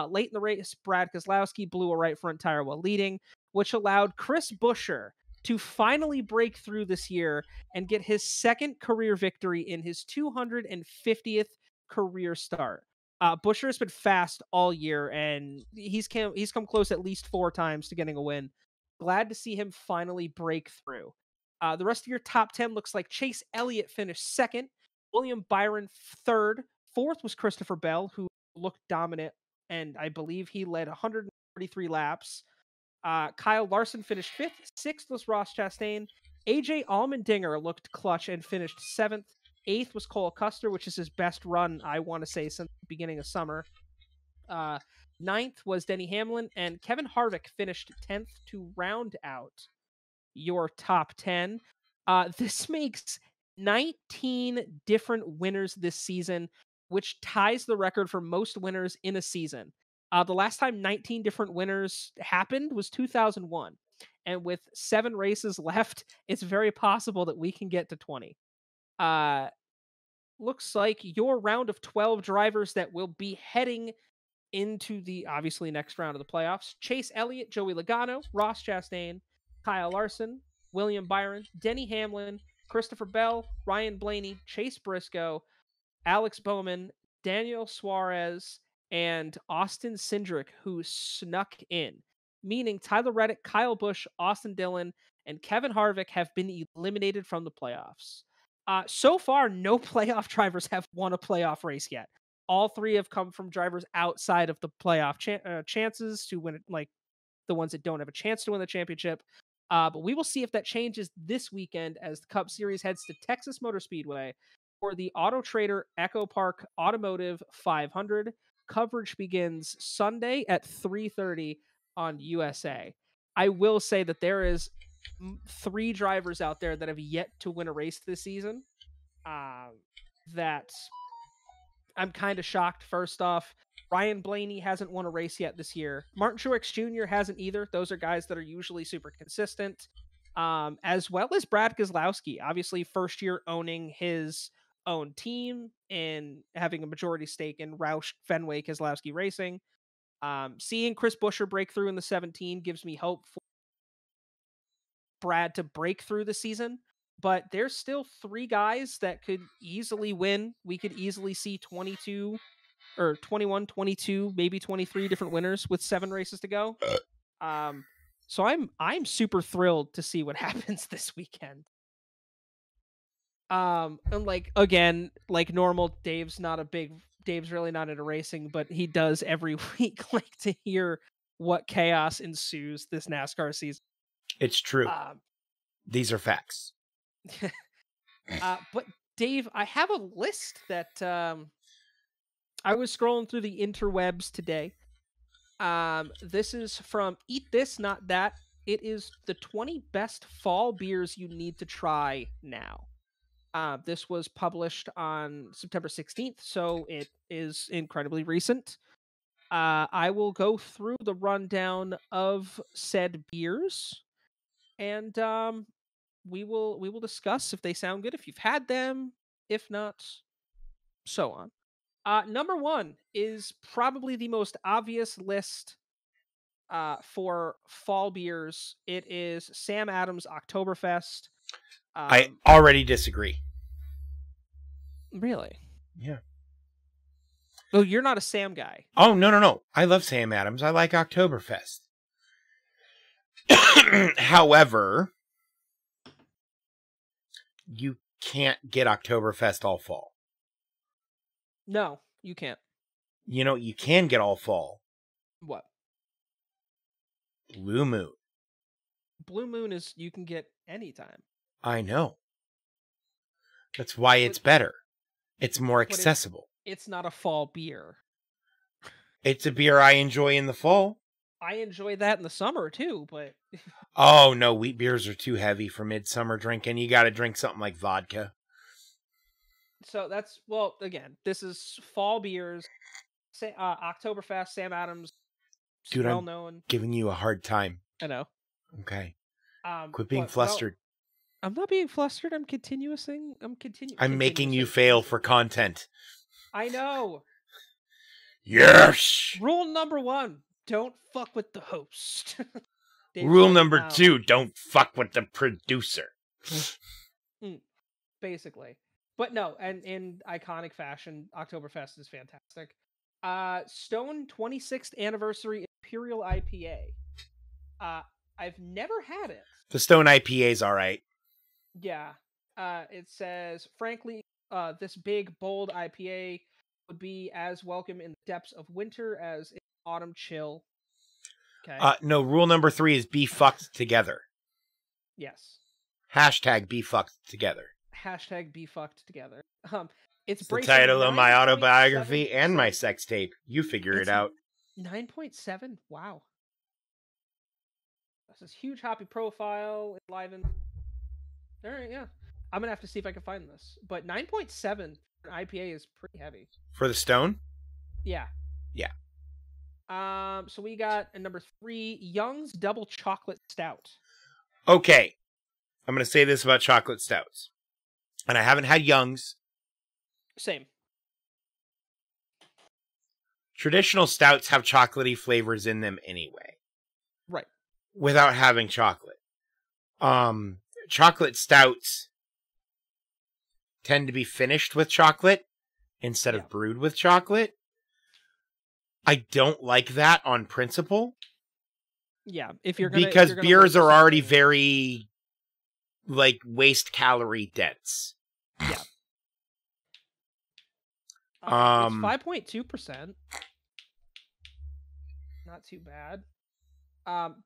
Late in the race, Brad Keselowski blew a right front tire while leading, which allowed Chris Buescher to finally break through this year and get his second career victory in his 250th career start. Buescher has been fast all year, and he's come close at least 4 times to getting a win. Glad to see him finally break through. The rest of your top 10 looks like Chase Elliott finished second, William Byron third, fourth was Christopher Bell, who looked dominant, and I believe he led 143 laps. Kyle Larson finished fifth, sixth was Ross Chastain. AJ Allmendinger looked clutch and finished seventh. Eighth was Cole Custer, which is his best run, I want to say, since the beginning of summer. Ninth was Denny Hamlin, and Kevin Harvick finished 10th to round out your top 10. This makes 19 different winners this season, which ties the record for most winners in a season. The last time 19 different winners happened was 2001. And with 7 races left, it's very possible that we can get to 20. Looks like your round of 12 drivers that will be heading into the obviously next round of the playoffs: Chase Elliott, Joey Logano, Ross Chastain, Kyle Larson, William Byron, Denny Hamlin, Christopher Bell, Ryan Blaney, Chase Briscoe, Alex Bowman, Daniel Suarez, and Austin Cindric, who snuck in, meaning Tyler Reddick, Kyle Busch, Austin Dillon, and Kevin Harvick have been eliminated from the playoffs. So far, no playoff drivers have won a playoff race yet. All 3 have come from drivers outside of the playoff chances to win it, like the ones that don't have a chance to win the championship. But we will see if that changes this weekend as the Cup Series heads to Texas Motor Speedway for the Auto Trader Echo Park Automotive 500. Coverage begins Sunday at 3:30 on USA. I will say that there is 3 drivers out there that have yet to win a race this season. That I'm kind of shocked. First off, Ryan Blaney hasn't won a race yet this year. Martin Truex Jr. hasn't either. Those are guys that are usually super consistent. As well as Brad Keselowski, obviously first year owning his own team and having a majority stake in Roush Fenway Keselowski Racing. Seeing Chris Buescher break through in the 17 gives me hope for Brad to break through the season. But there's still 3 guys that could easily win. We could easily see 22 or 21, 22, maybe 23 different winners with 7 races to go. So I'm super thrilled to see what happens this weekend. And like, again, like normal, Dave's really not into racing, but he does every week like to hear what chaos ensues this NASCAR season. It's true. These are facts. But Dave, I have a list that I was scrolling through the interwebs today. This is from Eat This, Not That. It is the 20 best fall beers you need to try now. This was published on September 16th, so it is incredibly recent. I will go through the rundown of said beers, and we will discuss if they sound good, if you've had them, if not, so on. Number 1 is probably the most obvious list for fall beers. It is Sam Adams Oktoberfest. I already disagree. Really? Yeah. Oh, you're not a Sam guy. Oh, no. I love Sam Adams. I like Oktoberfest. However, you can't get Oktoberfest all fall. No, you can't. You know, you can get all fall. What? Blue Moon. Blue Moon is you can get anytime. I know. That's why it's better. It's more accessible. It's not a fall beer. It's a beer I enjoy in the fall. I enjoy that in the summer too, but oh no, wheat beers are too heavy for midsummer drinking. You got to drink something like vodka. So that's, well, again, this is fall beers. Oktoberfest, Sam Adams, dude, well known. Giving you a hard time. I know. Okay. Quit being flustered. I'm not being flustered. I'm I'm making you fail for content. I know. Yes. Rule number 1: don't fuck with the host. Rule number 2, don't fuck with the producer. Basically. But no, and in iconic fashion, Oktoberfest is fantastic. Stone 26th Anniversary Imperial IPA. I've never had it. The Stone IPA is all right. Yeah. It says, frankly, this big, bold IPA would be as welcome in the depths of winter as in autumn chill. Okay. No, rule number 3 is be fucked together. Yes. Hashtag be fucked together. Hashtag be fucked together. It's the title of my autobiography and my sex tape. You figure it out. 9.7? Wow. This is huge hoppy profile, enlivened. All right, yeah. I'm going to have to see if I can find this. But 9.7 for an IPA is pretty heavy. For the Stone? Yeah. Yeah. So we got number 3, Young's Double Chocolate Stout. Okay. I'm going to say this about chocolate stouts. And I haven't had Young's. Same. Traditional stouts have chocolatey flavors in them anyway. Right. Without having chocolate. Chocolate stouts tend to be finished with chocolate instead of brewed with chocolate. I don't like that on principle. Yeah, if you're gonna because beers are already very like waste calorie dense. Yeah. It's 5.2%. Not too bad.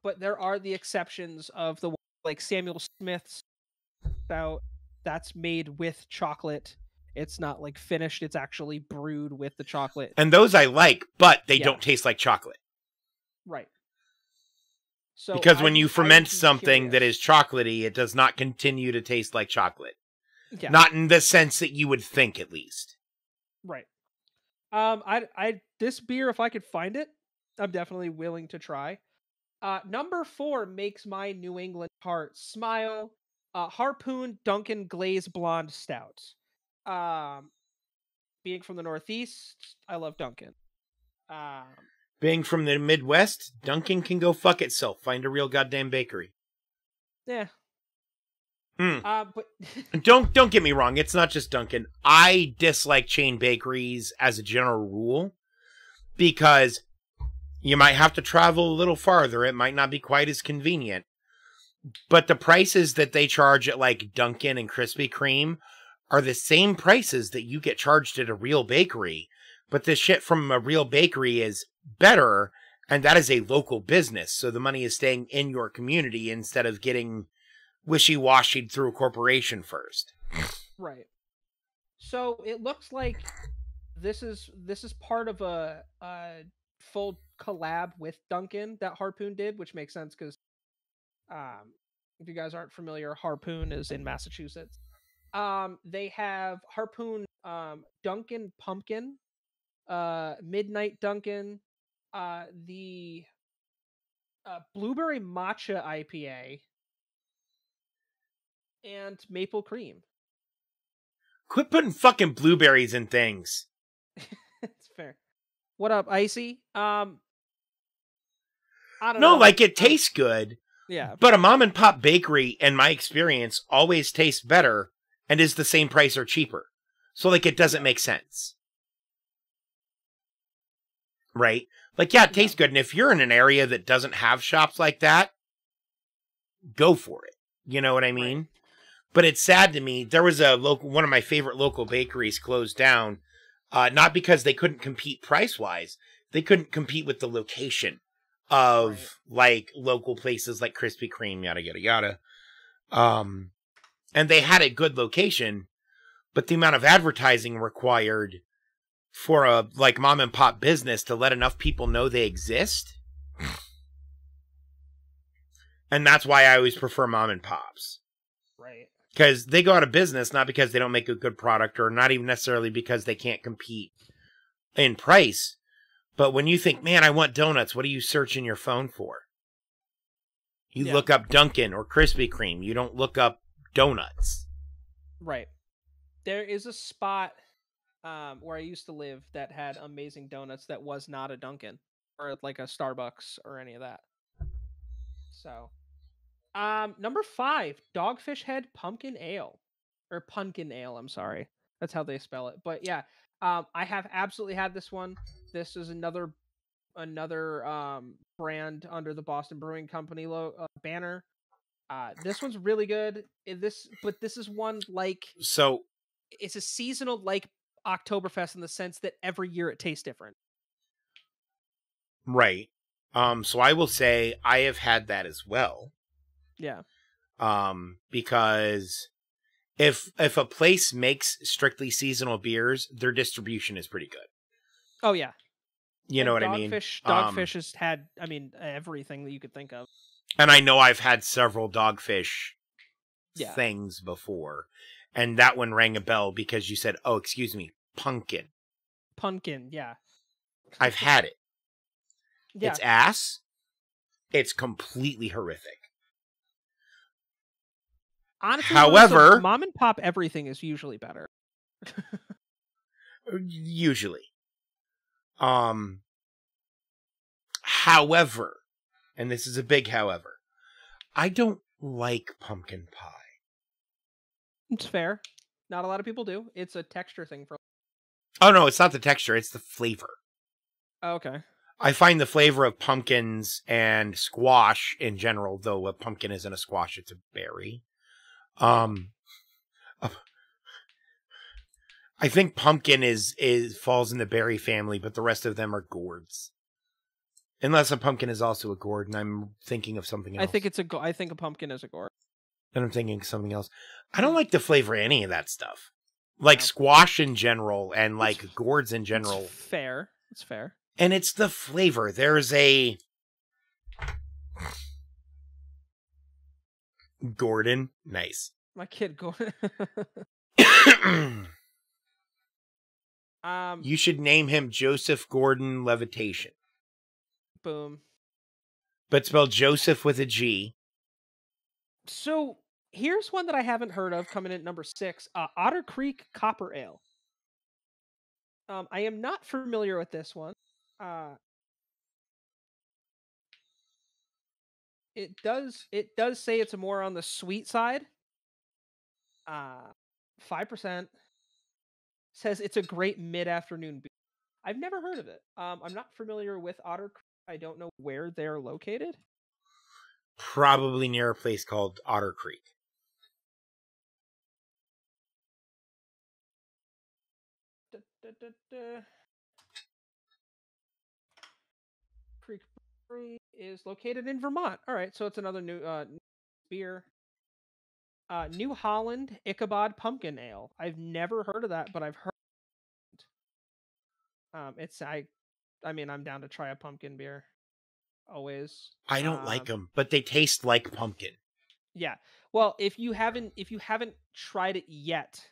But there are the exceptions of the like Samuel Smith's stout that's made with chocolate. It's not like finished, it's actually brewed with the chocolate. And those I like, but they don't taste like chocolate. Right. So because when you ferment something that is chocolatey, it does not continue to taste like chocolate. Yeah. Not in the sense that you would think, at least. Right. This beer, if I could find it, I'm definitely willing to try. Number 4 makes my New England heart smile. Harpoon Dunkin' Glaze Blonde Stout. Being from the Northeast, I love Dunkin'. Being from the Midwest, Dunkin' can go fuck itself. Find a real goddamn bakery. Yeah. But don't get me wrong. It's not just Dunkin'. I dislike chain bakeries as a general rule because you might have to travel a little farther. It might not be quite as convenient. But the prices that they charge at like Dunkin' and Krispy Kreme are the same prices that you get charged at a real bakery. But the shit from a real bakery is better, and that is a local business. So the money is staying in your community instead of getting wishy-washied through a corporation first. Right. So it looks like this is part of a full collab with Dunkin' that Harpoon did, which makes sense because if you guys aren't familiar, Harpoon is in Massachusetts. They have Harpoon Dunkin' Pumpkin, Midnight Dunkin', the Blueberry Matcha IPA, and Maple Cream. Quit putting fucking blueberries in things. It's fair. What up, Icy? I don't know. No, like it tastes good. Yeah. But a mom and pop bakery, in my experience, always tastes better and is the same price or cheaper. So like it doesn't make sense. Right? Like, yeah, it tastes good. And if you're in an area that doesn't have shops like that, go for it. You know what I mean? Right. But it's sad to me. There was one of my favorite local bakeries closed down. Not because they couldn't compete price-wise. They couldn't compete with the location of like local places like Krispy Kreme, yada, yada, yada. And they had a good location, but the amount of advertising required for a like mom and pop business to let enough people know they exist. And that's why I always prefer mom and pops. Right. Because they go out of business, not because they don't make a good product or not even necessarily because they can't compete in price. But when you think, man, I want donuts, what are you searching your phone for? You look up Dunkin' or Krispy Kreme. You don't look up donuts. Right. There is a spot where I used to live that had amazing donuts that was not a Dunkin' or like a Starbucks or any of that. So, number 5, Dogfish Head Pumpkin Ale, or Pumpkin Ale. I'm sorry, that's how they spell it. But yeah, I have absolutely had this one. This is another brand under the Boston Brewing Company banner. This one's really good. But this is one like So it's a seasonal like Oktoberfest in the sense that every year it tastes different. right. So I will say I have had that as well. Yeah. Because if a place makes strictly seasonal beers, their distribution is pretty good. Oh yeah. You know what I mean? Dogfish has had, I mean, everything that you could think of. And I know I've had several Dogfish Yeah. things before, and that one rang a bell because you said, "Oh, excuse me, pumpkin." Pumpkin, yeah. I've had it. Yeah. It's ass. It's completely horrific. Honestly, however, mom and pop everything is usually better. Usually. However, and this is a big however, I don't like pumpkin pie. It's fair. Not a lot of people do. It's a texture thing for. Oh no, it's not the texture, it's the flavor. Oh, okay. I find the flavor of pumpkins and squash in general, though a pumpkin isn't a squash, it's a berry. I think pumpkin is falls in the berry family, but the rest of them are gourds. Unless a pumpkin is also a gourd, and I'm thinking of something else. I think a pumpkin is a gourd. And I'm thinking of something else. I don't like the flavor of any of that stuff. Like squash in general, and like gourds in general. It's fair. It's fair. And it's the flavor. There's a Gordon. Nice. My kid Gordon. You should name him Joseph Gordon Levitation. Boom. But spelled Joseph with a G. So here's one that I haven't heard of coming in at number 6. Otter Creek Copper Ale. I am not familiar with this one. It does say it's more on the sweet side. 5%. Says it's a great mid-afternoon beer. I've never heard of it. I'm not familiar with Otter Creek. I don't know where they're located. Probably near a place called Otter Creek. Creek Brewery is located in Vermont. All right, so it's another new beer. New Holland Ichabod Pumpkin Ale. I've never heard of that, but I've heard. I mean, I'm down to try a pumpkin beer. Always. I don't like them, but they taste like pumpkin. Yeah. Well, if you haven't tried it yet,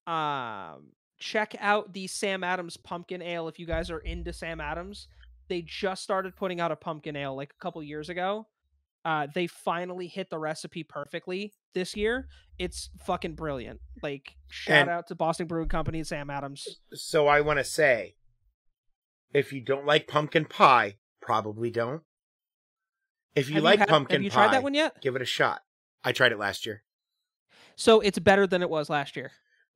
check out the Sam Adams Pumpkin Ale. If you guys are into Sam Adams, they just started putting out a pumpkin ale like a couple years ago. They finally hit the recipe perfectly this year. It's fucking brilliant. Like, shout out to Boston Brewing Company and Sam Adams. So I want to say, if you don't like pumpkin pie, probably don't. If you like pumpkin pie, have you tried that one yet? Give it a shot. I tried it last year. So it's better than it was last year.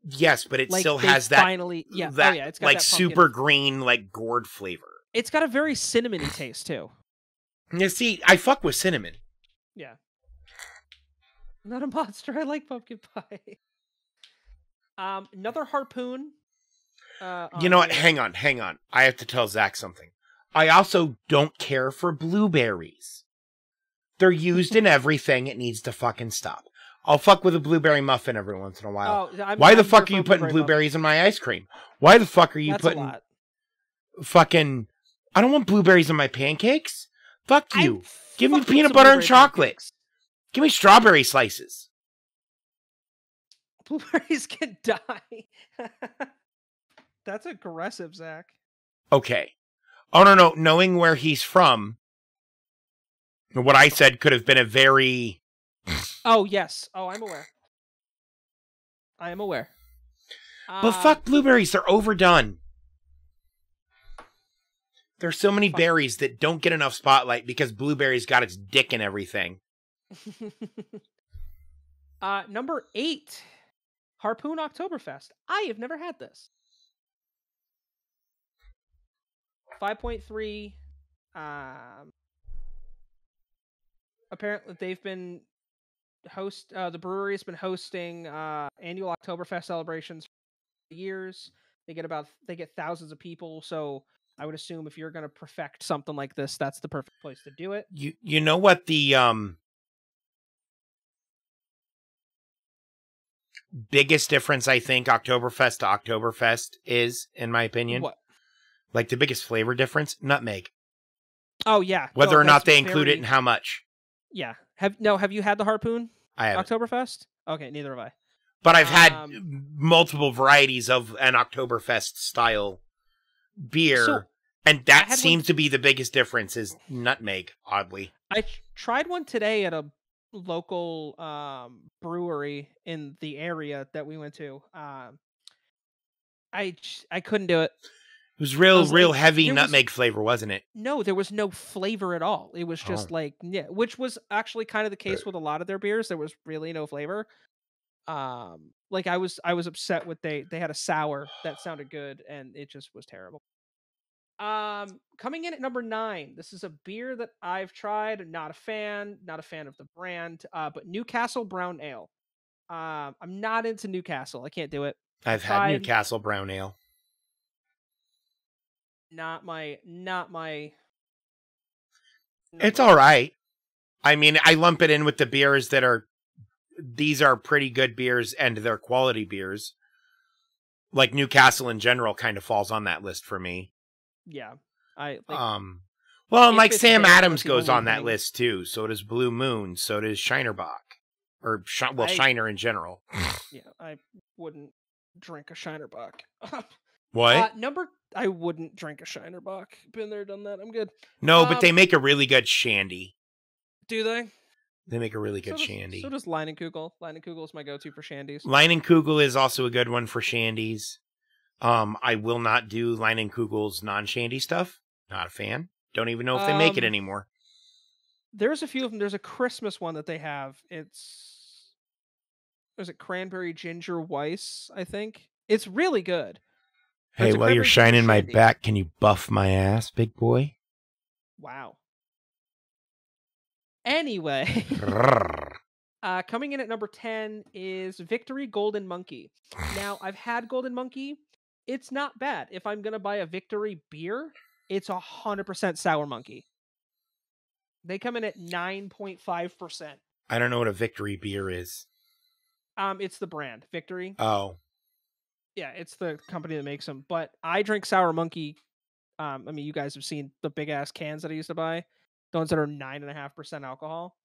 Yes, but it still has that. Finally, yeah, it's got like that super green, like gourd flavor. It's got a very cinnamony taste too. You see, I fuck with cinnamon. Yeah. I'm not a monster. I like pumpkin pie. Another Harpoon. You know what? Hang on. I have to tell Zach something. I also don't care for blueberries. They're used in everything. It needs to fucking stop. I'll fuck with a blueberry muffin every once in a while. Why the fuck are you putting blueberries in my ice cream? Why the fuck are you putting fucking... I don't want blueberries in my pancakes. Fuck you. Give me peanut butter and chocolate. Pancakes. Give me strawberry slices. Blueberries can die. That's aggressive, Zach. Okay. Oh, no. Knowing where he's from, what I said could have been a very... Oh, yes. Oh, I'm aware. I am aware. But fuck blueberries. They're overdone. There's so many berries that don't get enough spotlight because blueberries got its dick in everything. Number 8, Harpoon Oktoberfest. I have never had this. 5.3. Apparently, they've been the brewery has been hosting annual Oktoberfest celebrations for years. They get thousands of people, so I would assume if you're going to perfect something like this, that's the perfect place to do it. You know what the biggest difference I think Oktoberfest to Oktoberfest is, in my opinion? What? Like the biggest flavor difference? Nutmeg. Oh yeah. Whether or not they That's include it and how much. Yeah. Have you had the Harpoon I haven't. Oktoberfest? Okay, neither have I. But I've had multiple varieties of an Oktoberfest style beer, and that seems to be the biggest difference is nutmeg, oddly. I tried one today at a local brewery in the area that we went to. I couldn't do it. It was real heavy nutmeg flavor, wasn't it? No, there was no flavor at all. It was just which was actually kind of the case with a lot of their beers. There was really no flavor. Like I was upset with they had a sour that sounded good and it just was terrible. Coming in at number 9, this is a beer that I've tried. Not a fan of the brand. But Newcastle Brown Ale. I'm not into Newcastle. I can't do it. I've had Newcastle Brown Ale. Not my. It's all right. I mean, I lump it in with the beers that are. These are pretty good beers and they're quality beers. Like Newcastle in general kind of falls on that list for me. Yeah. Well, and like Sam Adams goes on that list too. So does Blue Moon. So does Shinerbach. Or, Shiner in general. Yeah, I wouldn't drink a Shinerbach. What? I wouldn't drink a Shinerbach. Been there, done that. I'm good. No, but they make a really good shandy. Do they? They make a really good shandy. So does Leinenkugel. Leinenkugel is my go-to for shandies. Leinenkugel is also a good one for shandies. I will not do Leinenkugel's non-shandy stuff. Not a fan. Don't even know if they make it anymore. There's a few of them. There's a Christmas one that they have. Is it Cranberry Ginger Weiss, I think? It's really good. Hey, while you're shining my back, can you buff my ass, big boy? Wow. Anyway. Coming in at number 10 is Victory Golden Monkey. Now, I've had Golden Monkey. It's not bad. If I'm going to buy a Victory beer, it's 100% Sour Monkey. They come in at 9.5%. I don't know what a Victory beer is. It's the brand, Victory. Oh. Yeah, it's the company that makes them. But I drink Sour Monkey. I mean, you guys have seen the big-ass cans that I used to buy. The ones that are 9.5% alcohol.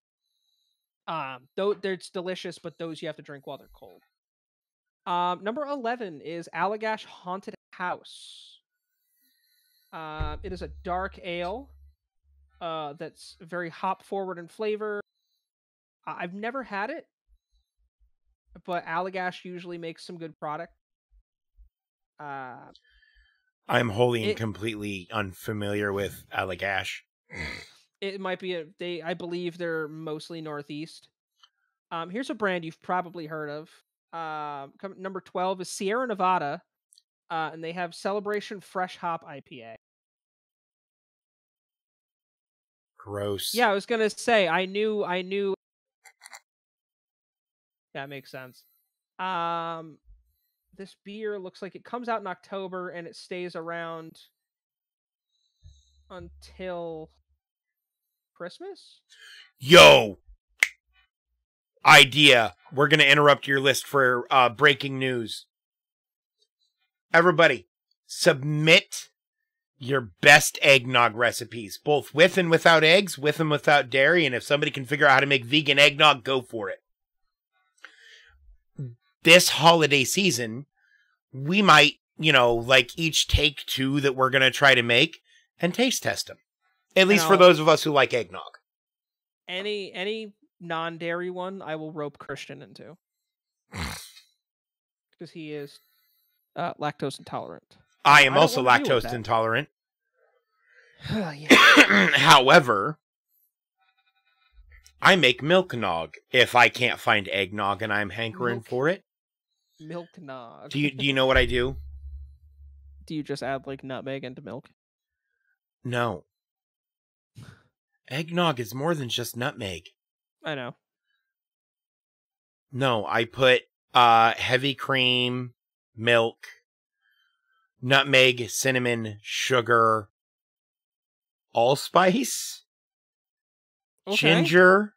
Though it's delicious, but those you have to drink while they're cold. Number 11 is Allagash Haunted House. It is a dark ale that's very hop forward in flavor. I've never had it, but Allagash usually makes some good product. I'm wholly and completely unfamiliar with Allagash. It might be I believe they're mostly Northeast. Here's a brand you've probably heard of. Number 12 is Sierra Nevada, and they have Celebration Fresh Hop IPA. Gross. Yeah, I was gonna say I knew. That makes sense. This beer looks like it comes out in October and it stays around until Christmas. Yo! Idea. We're going to interrupt your list for breaking news. Everybody, submit your best eggnog recipes, both with and without eggs, with and without dairy, and if somebody can figure out how to make vegan eggnog, go for it. This holiday season, we might, each take 2 that we're going to try to make and taste test them. At least for those of us who like eggnog. Any non-dairy one, I will rope Christian into. Because he is lactose intolerant. I am also lactose intolerant. Yeah. However, I make milk nog if I can't find eggnog and I'm hankering for it. Milk nog. Do you know what I do? Do you just add like nutmeg into milk? No. Eggnog is more than just nutmeg. I know. No, I put heavy cream, milk, nutmeg, cinnamon, sugar, allspice, ginger.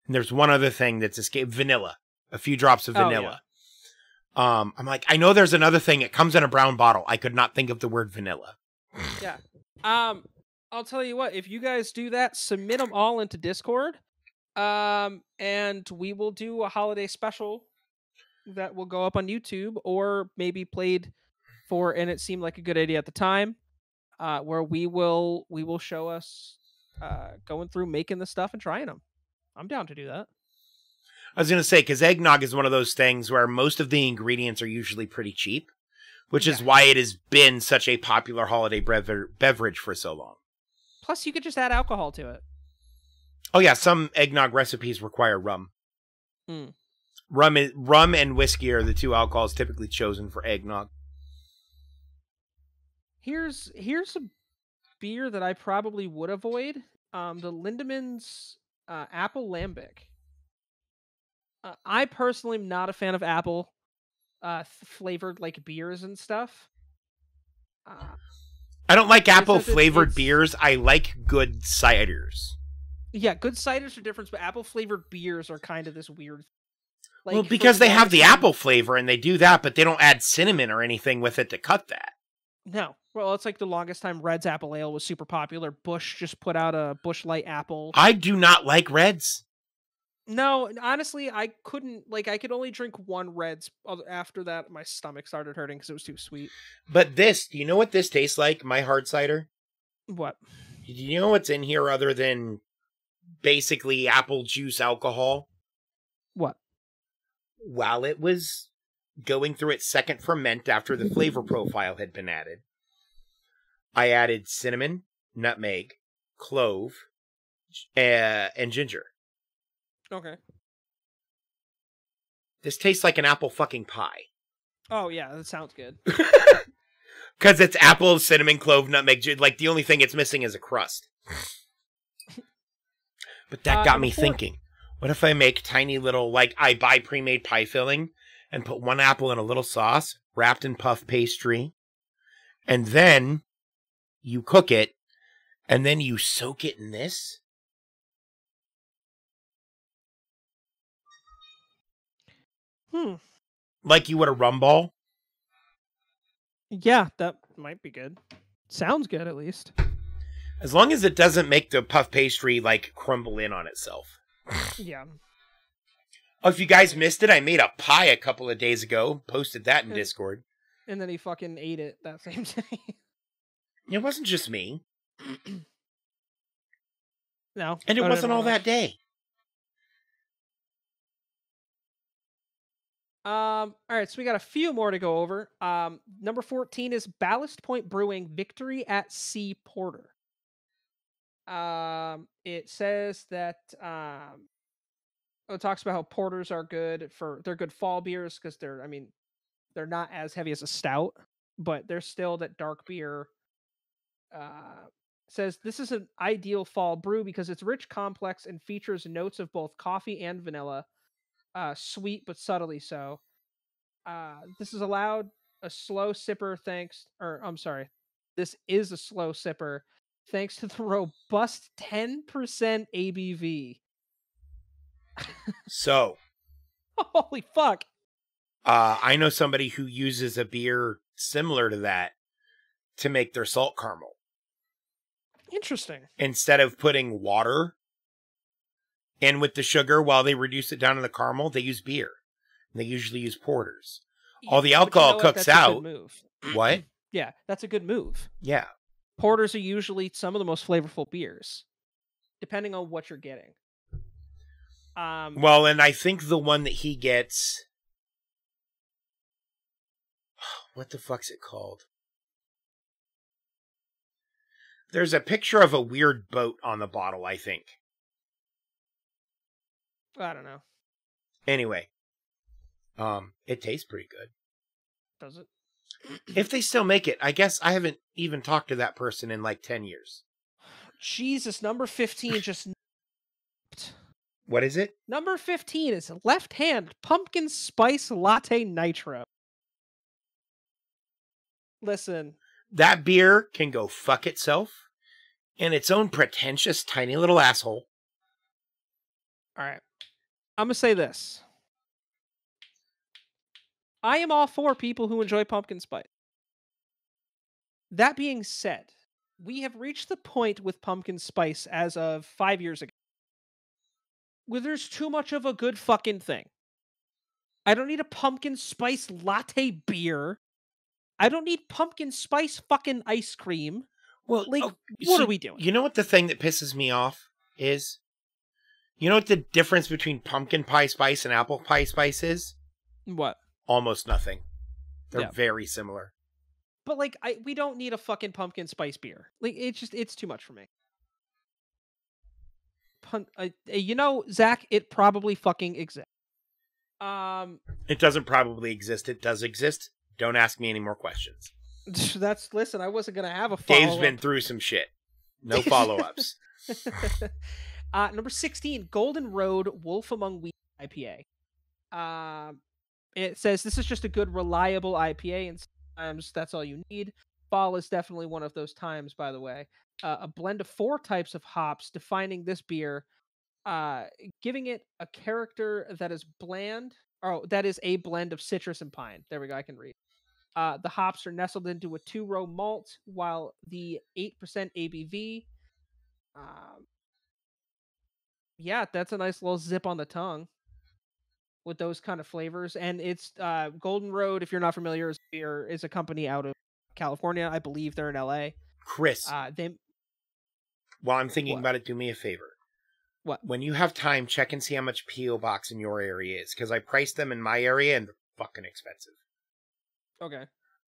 And there's one other thing that's escaped. Vanilla. A few drops of vanilla. I'm like, I know there's another thing. It comes in a brown bottle. I could not think of the word vanilla. Yeah. I'll tell you what. If you guys do that, submit them all into Discord. And we will do a holiday special that will go up on YouTube, or maybe played for, and it seemed like a good idea at the time. Where we will show us going through making the stuff and trying them. I'm down to do that. I was going to say, because eggnog is one of those things where most of the ingredients are usually pretty cheap, which is why it has been such a popular holiday beverage for so long. Plus, you could just add alcohol to it. Oh, yeah. Some eggnog recipes require rum. Mm. Rum and whiskey are the two alcohols typically chosen for eggnog. Here's a beer that I probably would avoid. The Lindemann's Apple Lambic. I personally am not a fan of apple flavored like beers and stuff. I don't like apple flavored beers. I like good ciders. Yeah, good ciders are different, but apple flavored beers are kind of this weird. Like, well, because they have the apple flavor and they do that, but they don't add cinnamon or anything with it to cut that. No. Well, it's like the longest time Red's Apple Ale was super popular. Busch just put out a Busch Light Apple. I do not like Reds. No, honestly, I couldn't, like, I could only drink one Reds. After that, my stomach started hurting because it was too sweet. But this, do you know what this tastes like, my hard cider? What? Do you know what's in here other than basically apple juice alcohol? What? While it was going through its second ferment after the flavor profile had been added, I added cinnamon, nutmeg, clove, and ginger. Okay. This tastes like an apple fucking pie. Oh, yeah, that sounds good. Because it's apple, cinnamon, clove, nutmeg. Like, the only thing it's missing is a crust. But that got me thinking. What if I make tiny little, like, I buy pre-made pie filling and put one apple in a little sauce wrapped in puff pastry, and then you cook it, and then you soak it in this? Like you would a rum ball? Yeah, that might be good. Sounds good, at least. As long as it doesn't make the puff pastry, like, crumble in on itself. Yeah. Oh, if you guys missed it, I made a pie a couple of days ago. Posted that in Discord. And then he fucking ate it that same day. It wasn't just me. No. And it wasn't all that day. All right, so we got a few more to go over. Number 14 is Ballast Point Brewing Victory at Sea Porter. It says that it talks about how porters are good they're good fall beers because they're not as heavy as a stout, but they're still that dark beer. Says this is an ideal fall brew because it's rich, complex, and features notes of both coffee and vanilla. Sweet but subtly so. This is allowed a slow sipper this is a slow sipper thanks to the robust 10% ABV. So, holy fuck. I know somebody who uses a beer similar to that to make their salt caramel. Interesting. Instead of putting water in with the sugar while they reduce it down to the caramel, they use beer. And they usually use porters. All the alcohol cooks out. What? Yeah, that's a good move. Yeah. Porters are usually some of the most flavorful beers, depending on what you're getting. Well, and I think the one that he gets, what the fuck's it called? There's a picture of a weird boat on the bottle, I think. I don't know. Anyway, it tastes pretty good. Does it? If they still make it, I guess I haven't even talked to that person in like 10 years. Jesus, number 15 just... What is it? Number 15 is Left Hand Pumpkin Spice Latte Nitro. Listen. That beer can go fuck itself in its own pretentious tiny little asshole. All right. I'm going to say this. I am all for people who enjoy pumpkin spice. That being said, we have reached the point with pumpkin spice as of 5 years ago where there's too much of a good fucking thing. I don't need a pumpkin spice latte beer. I don't need pumpkin spice fucking ice cream. Well, like, what are we doing? You know what the thing that pisses me off is? You know what the difference between pumpkin pie spice and apple pie spice is? What? Almost nothing. They're very similar. But like, we don't need a fucking pumpkin spice beer. Like, it's too much for me. You know, Zach, it probably fucking exists. It doesn't probably exist. It does exist. Don't ask me any more questions. Listen, I wasn't gonna have a follow-up. Dave's been through some shit. No follow-ups. Number 16, Golden Road Wolf Among Weeds IPA. It says this is just a good, reliable IPA, and sometimes that's all you need. Fall is definitely one of those times, by the way. A blend of 4 types of hops, defining this beer, giving it a character that is bland. Oh, that is a blend of citrus and pine. There we go. I can read. The hops are nestled into a 2-row malt, while the 8% ABV. Yeah, that's a nice little zip on the tongue with those kind of flavors. And it's Golden Road, if you're not familiar, is a company out of California. I believe they're in LA. Chris, while I'm thinking about it, do me a favor. What? When you have time, check and see how much P.O. Box in your area is, because I priced them in my area and they're fucking expensive. Okay.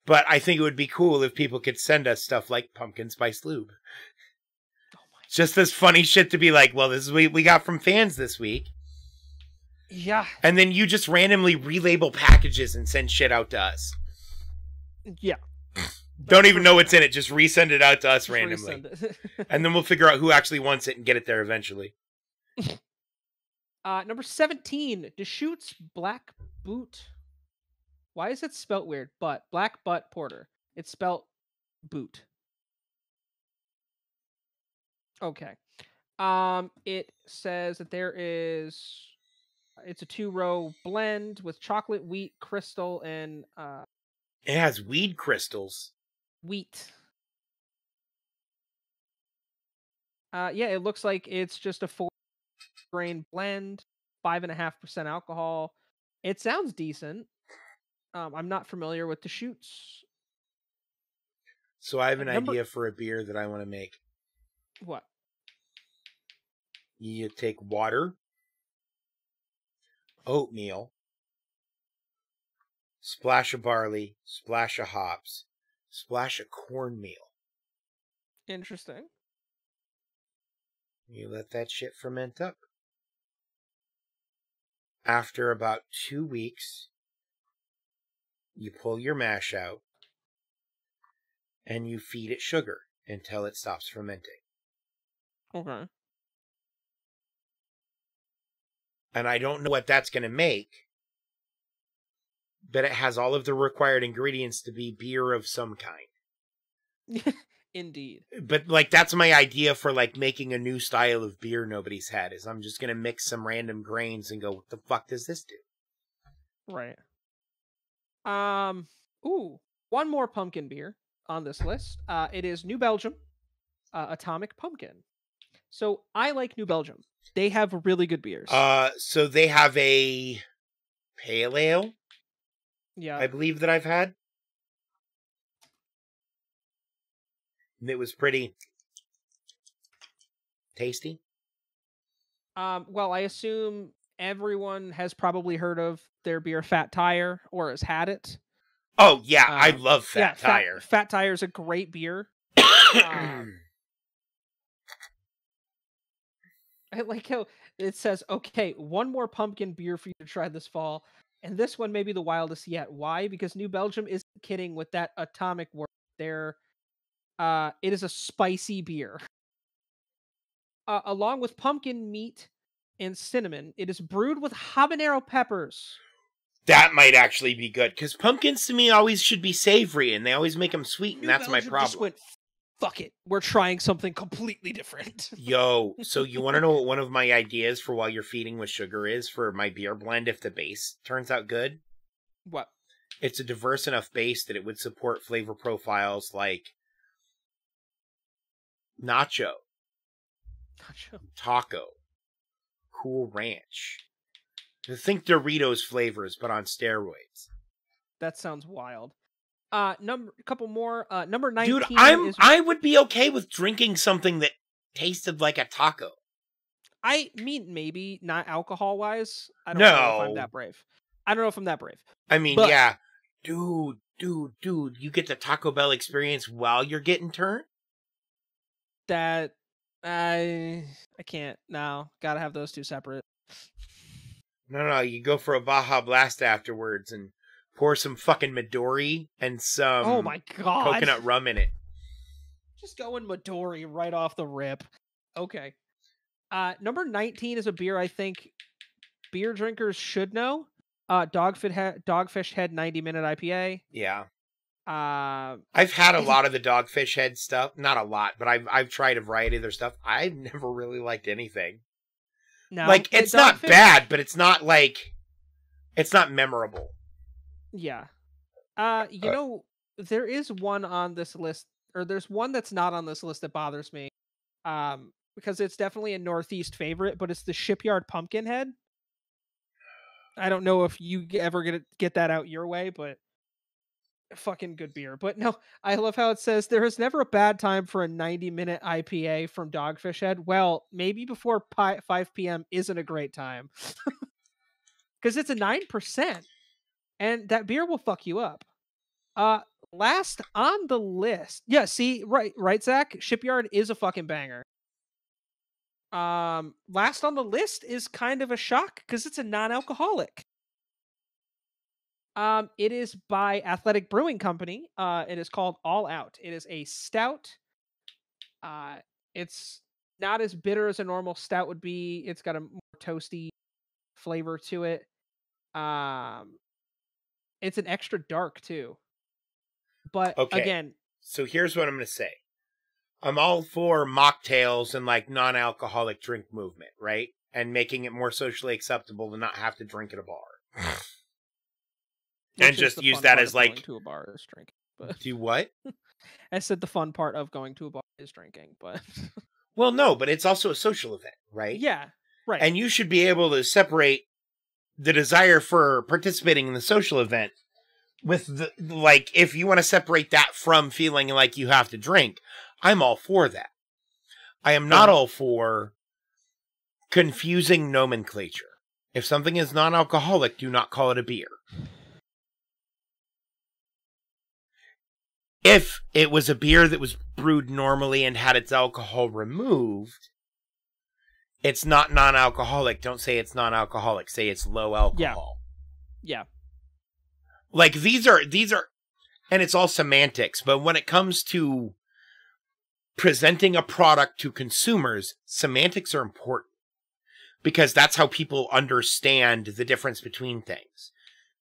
But I think it would be cool if people could send us stuff like pumpkin spice lube. Oh my! Just this funny shit to be like, well, this is what we got from fans this week. Yeah. And then you just randomly relabel packages and send shit out to us. Yeah. Don't even know what's in it. Just resend it out to us randomly. And then we'll figure out who actually wants it and get it there eventually. Number 17, Deschutes Black Boot. Why is it spelt weird? Black Butt Porter. It's spelt boot. Okay. It says that it's a 2-row blend with chocolate, wheat, crystal, and it has weed crystals. Wheat. Yeah, it looks like it's just a 4-grain blend, 5.5% alcohol. It sounds decent. I'm not familiar with the shoots. So I have an idea for a beer that I want to make. What? You take water, oatmeal, splash of barley, splash of hops, splash of cornmeal. Interesting. You let that shit ferment up. After about 2 weeks, you pull your mash out and you feed it sugar until it stops fermenting. Okay. And I don't know what that's going to make, but it has all of the required ingredients to be beer of some kind. Indeed. But like, that's my idea for like making a new style of beer nobody's had, is I'm just going to mix some random grains and go, what the fuck does this do? Right. Ooh, one more pumpkin beer on this list. It is New Belgium, Atomic Pumpkin. So I like New Belgium. They have really good beers. So they have a pale ale. Yeah. I believe that I've had. And it was pretty tasty. Well, I assume everyone has probably heard of their beer Fat Tire or has had it. Oh, yeah. I love Fat Tire. Fat Tire is a great beer. I like how it says, "Okay, one more pumpkin beer for you to try this fall, and this one may be the wildest yet." Why? Because New Belgium isn't kidding with that atomic word. There, it is a spicy beer. Along with pumpkin meat and cinnamon, it is brewed with habanero peppers. That might actually be good, because pumpkins to me always should be savory, and they always make them sweet, and New that's my Belgium just problem. went, "Fuck it, we're trying something completely different." Yo, so you want to know what one of my ideas for while you're feeding with sugar is for my beer blend if the base turns out good? What? It's a diverse enough base that it would support flavor profiles like nacho, Nacho. taco, Cool Ranch. Think Doritos flavors, but on steroids. That sounds wild. Number a couple more. Number Dude, 19 is I would be okay with drinking something that tasted like a taco. I mean maybe not alcohol wise. I don't know if I'm No. that brave. I don't know if I'm that brave. I mean, But yeah. Dude, you get the Taco Bell experience while you're getting turned? that I can't now. Gotta have those two separate. No, you go for a Baja Blast afterwards and pour some fucking Midori and Oh some my god. coconut rum in it. Just going Midori right off the rip. Okay. Number 19 is a beer I think beer drinkers should know. Dogfish Head 90-minute IPA. Yeah. Uh, I've had a is it lot of the Dogfish Head stuff. Not a lot, but I've tried a variety of their stuff. I've never really liked anything. no? Like, it's not Dogfish? bad, but it's not like it's not memorable. Yeah. You know, there is one on this list, or there's one that's not on this list that bothers me. Because it's definitely a Northeast favorite, but it's the Shipyard Pumpkinhead. I don't know if you ever get that out your way, but fucking good beer. But no, I love how it says there is never a bad time for a 90-minute IPA from Dogfish Head. Well, maybe before 5 p.m. isn't a great time because it's a 9%, and that beer will fuck you up. Uh, Last on the list. Yeah, see, right, Zach. Shipyard is a fucking banger. Last on the list is kind of a shock because it's a non-alcoholic. It is by Athletic Brewing Company. It is called All Out. It is a stout. Uh, it's not as bitter as a normal stout would be. It's got a more toasty flavor to it. Um, it's an extra dark too. But Okay. again, So here's what I'm going to say. I'm all for mocktails and like non-alcoholic drink movement, right? And making it more socially acceptable to not have to drink at a bar. And which is just the use fun that part as of like going to a bar is drinking. But do what? I said the fun part of going to a bar is drinking, but Well, no, but it's also a social event, right? yeah, right. And you should be able to separate the desire for participating in the social event with the, like, if you want to separate that from feeling like you have to drink, I'm all for that. I am not all for confusing nomenclature. If something is non-alcoholic, do not call it a beer. If it was a beer that was brewed normally and had its alcohol removed, it's not non-alcoholic. Don't say it's non-alcoholic. Say it's low alcohol. Yeah. Like these are, and it's all semantics. But when it comes to presenting a product to consumers, semantics are important because that's how people understand the difference between things.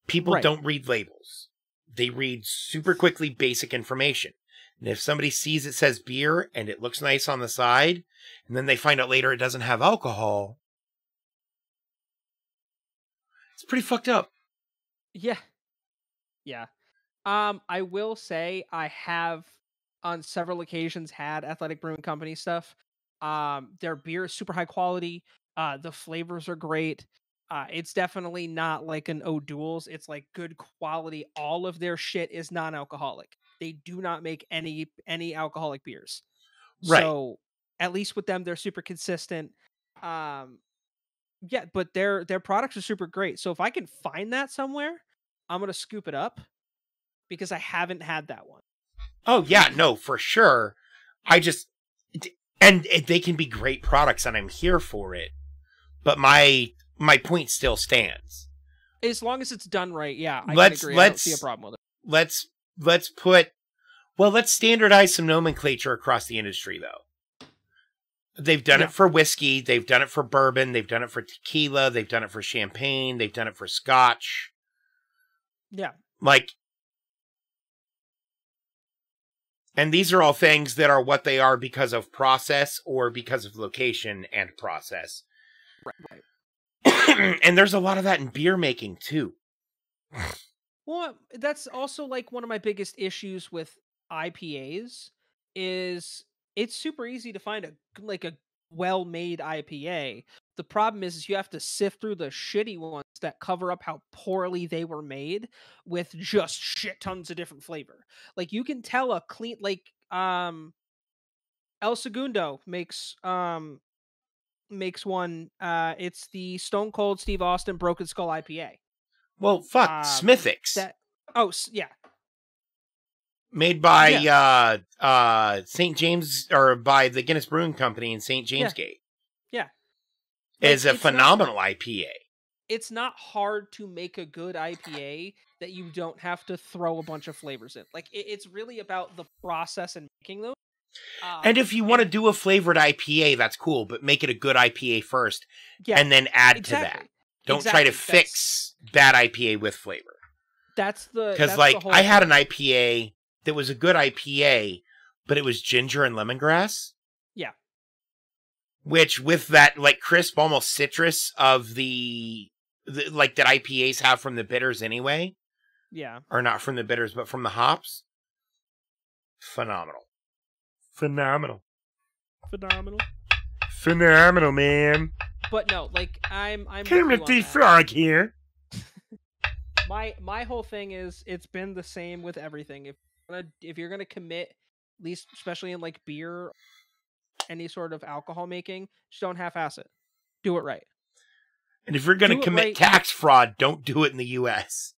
People don't read labels. They read super quickly basic information. And if somebody sees it says beer and it looks nice on the side, and then they find out later it doesn't have alcohol, it's pretty fucked up. Yeah. Yeah. I will say I have on several occasions had Athletic Brewing Company stuff. Their beer is super high quality. The flavors are great. It's definitely not like an O'Doul's. It's like good quality. All of their shit is non-alcoholic. They do not make any alcoholic beers. Right. So at least with them, they're super consistent. Yeah, but their products are super great. So if I can find that somewhere, I'm gonna scoop it up because I haven't had that one. Oh, yeah, no, for sure. And And they can be great products, and I'm here for it. But my point still stands. As long as it's done right, yeah, I can agree. I don't see a problem with it. Let's standardize some nomenclature across the industry, though. They've done it for whiskey. They've done it for bourbon. They've done it for tequila. They've done it for champagne. They've done it for scotch. Yeah. And these are all things that are what they are because of process or because of location and process. Right. And there's a lot of that in beer making, too. Well, that's also like one of my biggest issues with IPAs is it's super easy to find a well-made IPA. The problem is you have to sift through the shitty ones that cover up how poorly they were made with just shit tons of different flavor. Like you can tell a clean El Segundo makes one it's the Stone Cold Steve Austin Broken Skull IPA. Well, Smithix. Yeah. Made by St. James, or by the Guinness Brewing Company in St. James Gate. Yeah. Is a phenomenal IPA. It's not hard to make a good IPA that you don't have to throw a bunch of flavors in. Like it's really about the process and making those. And if you want to do a flavored IPA, that's cool, but make it a good IPA first, and then add to that. Don't try to fix bad IPA with flavor. Because I had an IPA that was a good IPA, but it was ginger and lemongrass. Yeah. Which, with that like crisp, almost citrus of the like that IPAs have from the bitters anyway. Yeah. Or not from the bitters, but from the hops. Phenomenal, man. But no, like I'm Kermit the Frog here. My whole thing is it's been the same with everything. If you're gonna commit, at least especially in like beer, any sort of alcohol making, just don't half-ass it. Do it right. And if you're gonna commit tax fraud, don't do it in the U.S.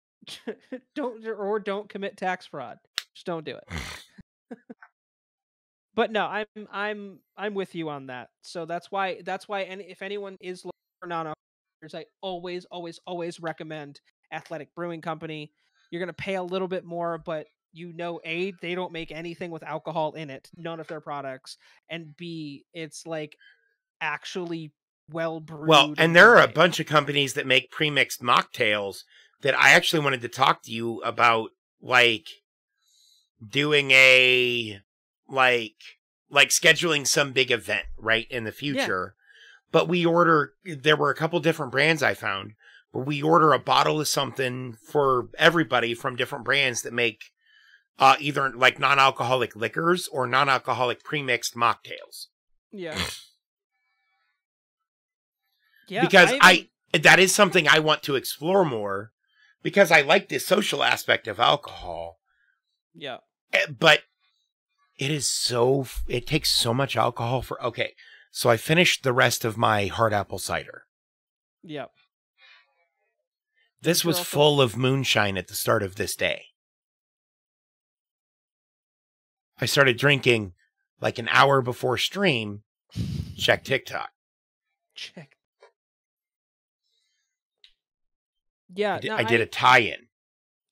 don't commit tax fraud. Just don't do it. But no, I'm with you on that. So that's why and if anyone is looking for non-alcoholic, I always recommend Athletic Brewing Company. You're gonna pay a little bit more, but A, they don't make anything with alcohol in it, none of their products, and B, it's like actually well brewed. Well, and there are a bunch of companies that make pre-mixed mocktails that I actually wanted to talk to you about, like doing a like scheduling some big event right in the future. Yeah. But there were a couple different brands I found where we order a bottle of something for everybody from different brands that make either like non-alcoholic liquors or non-alcoholic pre-mixed mocktails. Yeah. Yeah. Because that is something I want to explore more because I like the social aspect of alcohol. Yeah. But it takes so much alcohol so I finished the rest of my hard apple cider. Yep. This was full of moonshine at the start of this day. I started drinking like an hour before stream. Check TikTok. Yeah. I did a tie-in.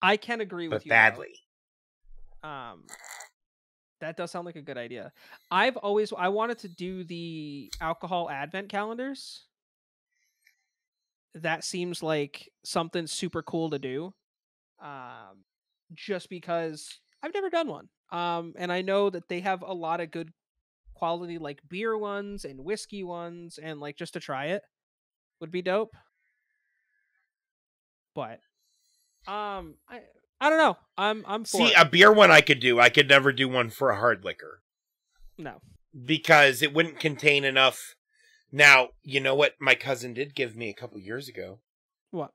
I can agree with you. But badly. That does sound like a good idea. I wanted to do the alcohol advent calendars. That seems like something super cool to do. Just because I've never done one. And I know that they have a lot of good quality like beer ones and whiskey ones, and like just to try it would be dope. But I don't know. I'm for a beer one I could do. I could never do one for a hard liquor. No. Because it wouldn't contain enough. Now, you know what my cousin did give me a couple years ago? What?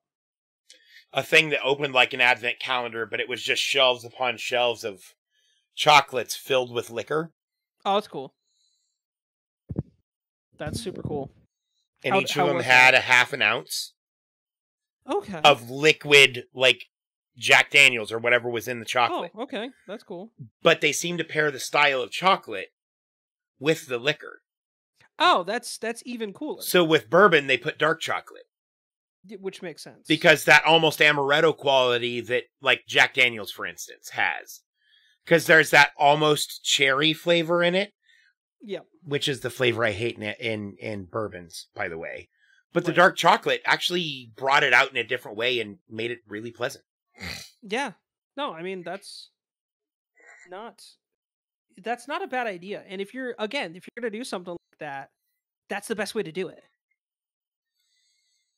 A thing that opened like an advent calendar, but it was just shelves upon shelves of chocolates filled with liquor. Oh, that's cool. That's super cool. And each of them had a half an ounce. Okay. Of liquid, like Jack Daniels or whatever was in the chocolate. Oh, okay. That's cool. But they seem to pair the style of chocolate with the liquor. Oh, that's even cooler. So with bourbon, they put dark chocolate. Which makes sense. Because that almost amaretto quality that, like, Jack Daniels, for instance, has. Because there's that almost cherry flavor in it. Yep. Which is the flavor I hate in bourbons, by the way. But the Right. dark chocolate actually brought it out in a different way and made it really pleasant. Yeah. No, I mean, that's not a bad idea. And if you're going to do something like that, that's the best way to do it.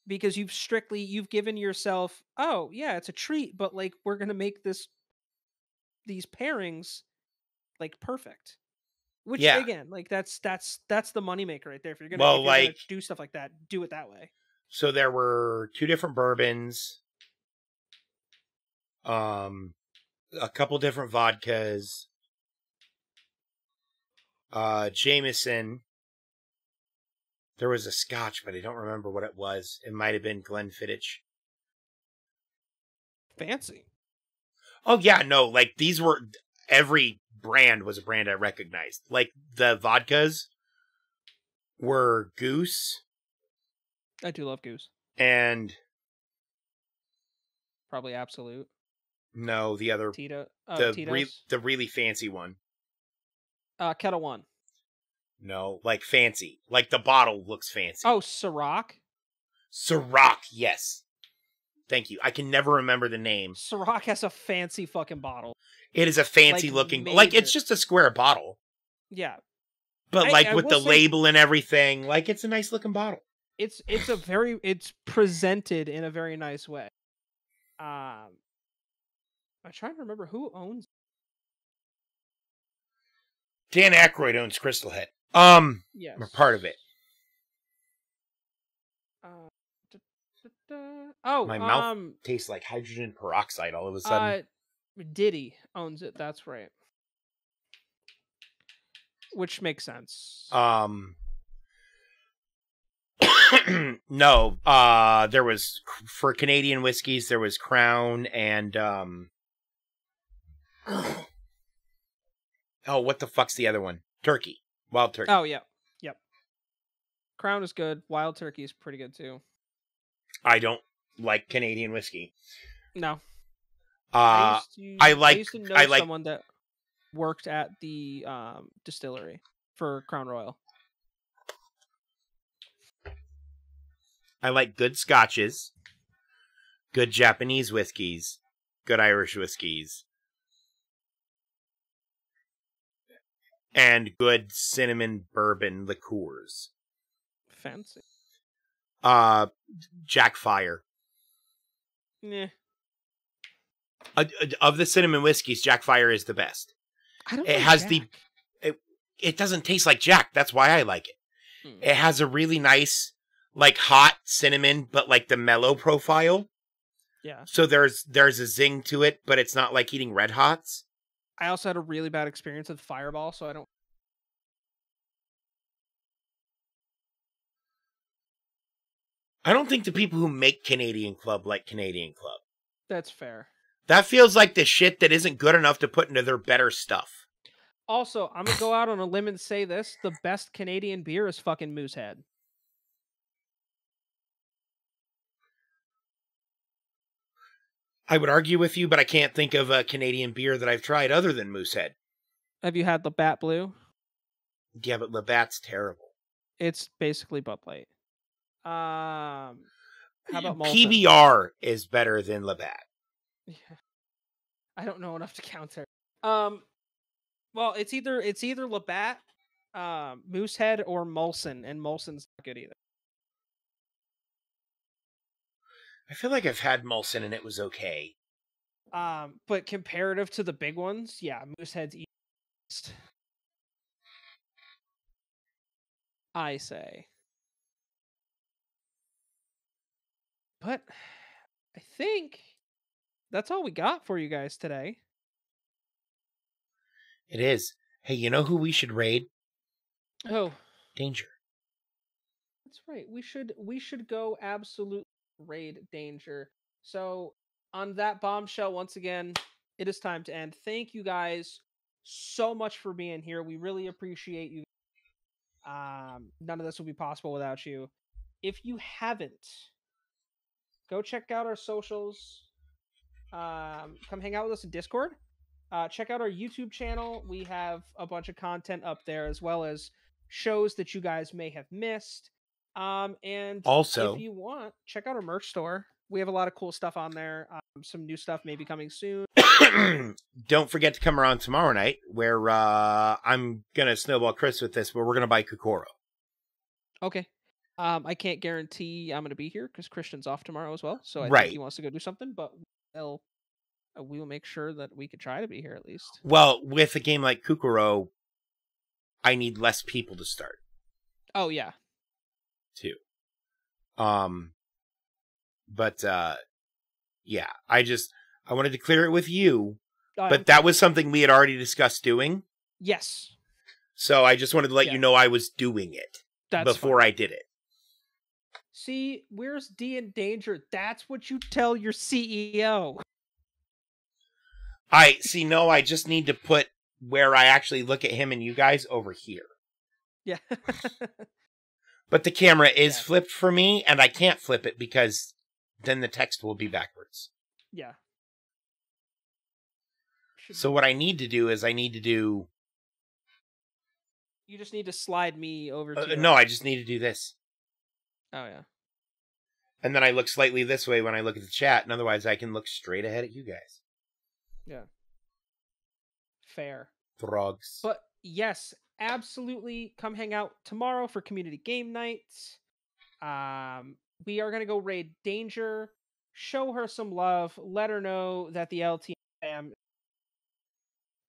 Because you've given yourself, oh, yeah, it's a treat, but like we're going to make these pairings like perfect. Which again, like that's the moneymaker right there. If you're gonna do stuff like that, do it that way. So there were 2 different bourbons, a couple different vodkas, Jameson. There was a scotch, but I don't remember what it was. It might have been Glenfiddich. Fancy. Oh yeah, no, like these were, every brand was a brand I recognized. Like the vodkas were Goose. I do love Goose. And probably Absolute. No, the other Tito. Tito's? The really fancy one. Kettle One. No, like fancy. Like the bottle looks fancy. Oh, Ciroc? Ciroc, yes. Thank you. I can never remember the name. Ciroc has a fancy fucking bottle. It is a fancy looking, like it's just a square bottle. Yeah. But with the label and everything, like it's a nice looking bottle. It's presented in a very nice way. I'm trying to remember who owns it. Dan Aykroyd owns Crystal Head. Yes. We're part of it. My mouth tastes like hydrogen peroxide all of a sudden. Diddy owns it. That's right. Which makes sense. No. There was, for Canadian whiskeys, there was Crown and oh, what the fuck's the other one? Turkey. Wild Turkey. Oh, yeah. Yep. Crown is good. Wild Turkey is pretty good, too. I don't like Canadian whiskey. No. I used to know someone that worked at the distillery for Crown Royal. I like good scotches, good Japanese whiskeys, good Irish whiskeys, and good cinnamon bourbon liqueurs. Fancy. Jack Fire. Yeah. Of the cinnamon whiskeys, Jack Fire is the best. I don't. It has Jack. It doesn't taste like Jack. That's why I like it. It has a really nice, like, hot cinnamon, but like the mellow profile. Yeah. So there's a zing to it, but it's not like eating Red Hots. I also had a really bad experience with Fireball, so I don't. I don't think the people who make Canadian Club like Canadian Club. That's fair. That feels like the shit that isn't good enough to put into their better stuff. Also, I'm going to go out on a limb and say this. The best Canadian beer is fucking Moosehead. I would argue with you, but I can't think of a Canadian beer that I've tried other than Moosehead. Have you had Labatt Blue? Yeah, but Labatt's terrible. It's basically Bud Light. How about Molson? PBR is better than Labatt. Yeah. I don't know enough to counter. Well, it's either Labatt, Moosehead, or Molson, and Molson's not good either. I feel like I've had Molson and it was okay. But comparative to the big ones, yeah, Moosehead's easiest. I say. But I think that's all we got for you guys today. It is. Hey, you know who we should raid? Oh, Danger. That's right. We should go absolute raid Danger. So on that bombshell, once again, it is time to end. Thank you guys so much for being here. We really appreciate you. None of this would be possible without you. If you haven't, go check out our socials. Come hang out with us in Discord. Check out our YouTube channel. We have a bunch of content up there, as well as shows that you guys may have missed. And Also, if you want, check out our merch store. We have a lot of cool stuff on there. Some new stuff may be coming soon. don't forget to come around tomorrow night, where I'm gonna snowball Chris with this, but we're gonna buy Kokoro. Okay. I can't guarantee I'm going to be here because Christian's off tomorrow as well. So I Right. think he wants to go do something, but we will make sure that we could try to be here at least. Well, with a game like Kokoro, I need less people to start. Oh yeah. Too. But yeah, I wanted to clear it with you, but that was something we had already discussed doing. Yes. So I just wanted to let you know I was doing it before I did it. See, where's D in danger? That's what you tell your CEO. I just need to put where I actually look at him and you guys over here. Yeah. But the camera is flipped for me, and I can't flip it because then the text will be backwards. Yeah. So what I need to do is You just need to slide me over to no, I just need to do this. Oh, yeah. And then I look slightly this way when I look at the chat, and otherwise I can look straight ahead at you guys. Yeah. Fair. Frogs. But yes, absolutely come hang out tomorrow for community game nights. We are going to go raid Danger, show her some love, let her know that the LTN fam.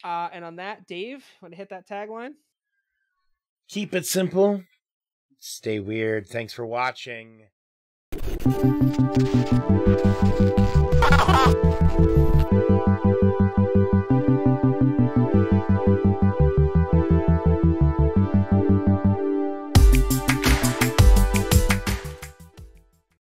And on that, Dave, want to hit that tagline? Keep it simple. Stay weird. Thanks for watching.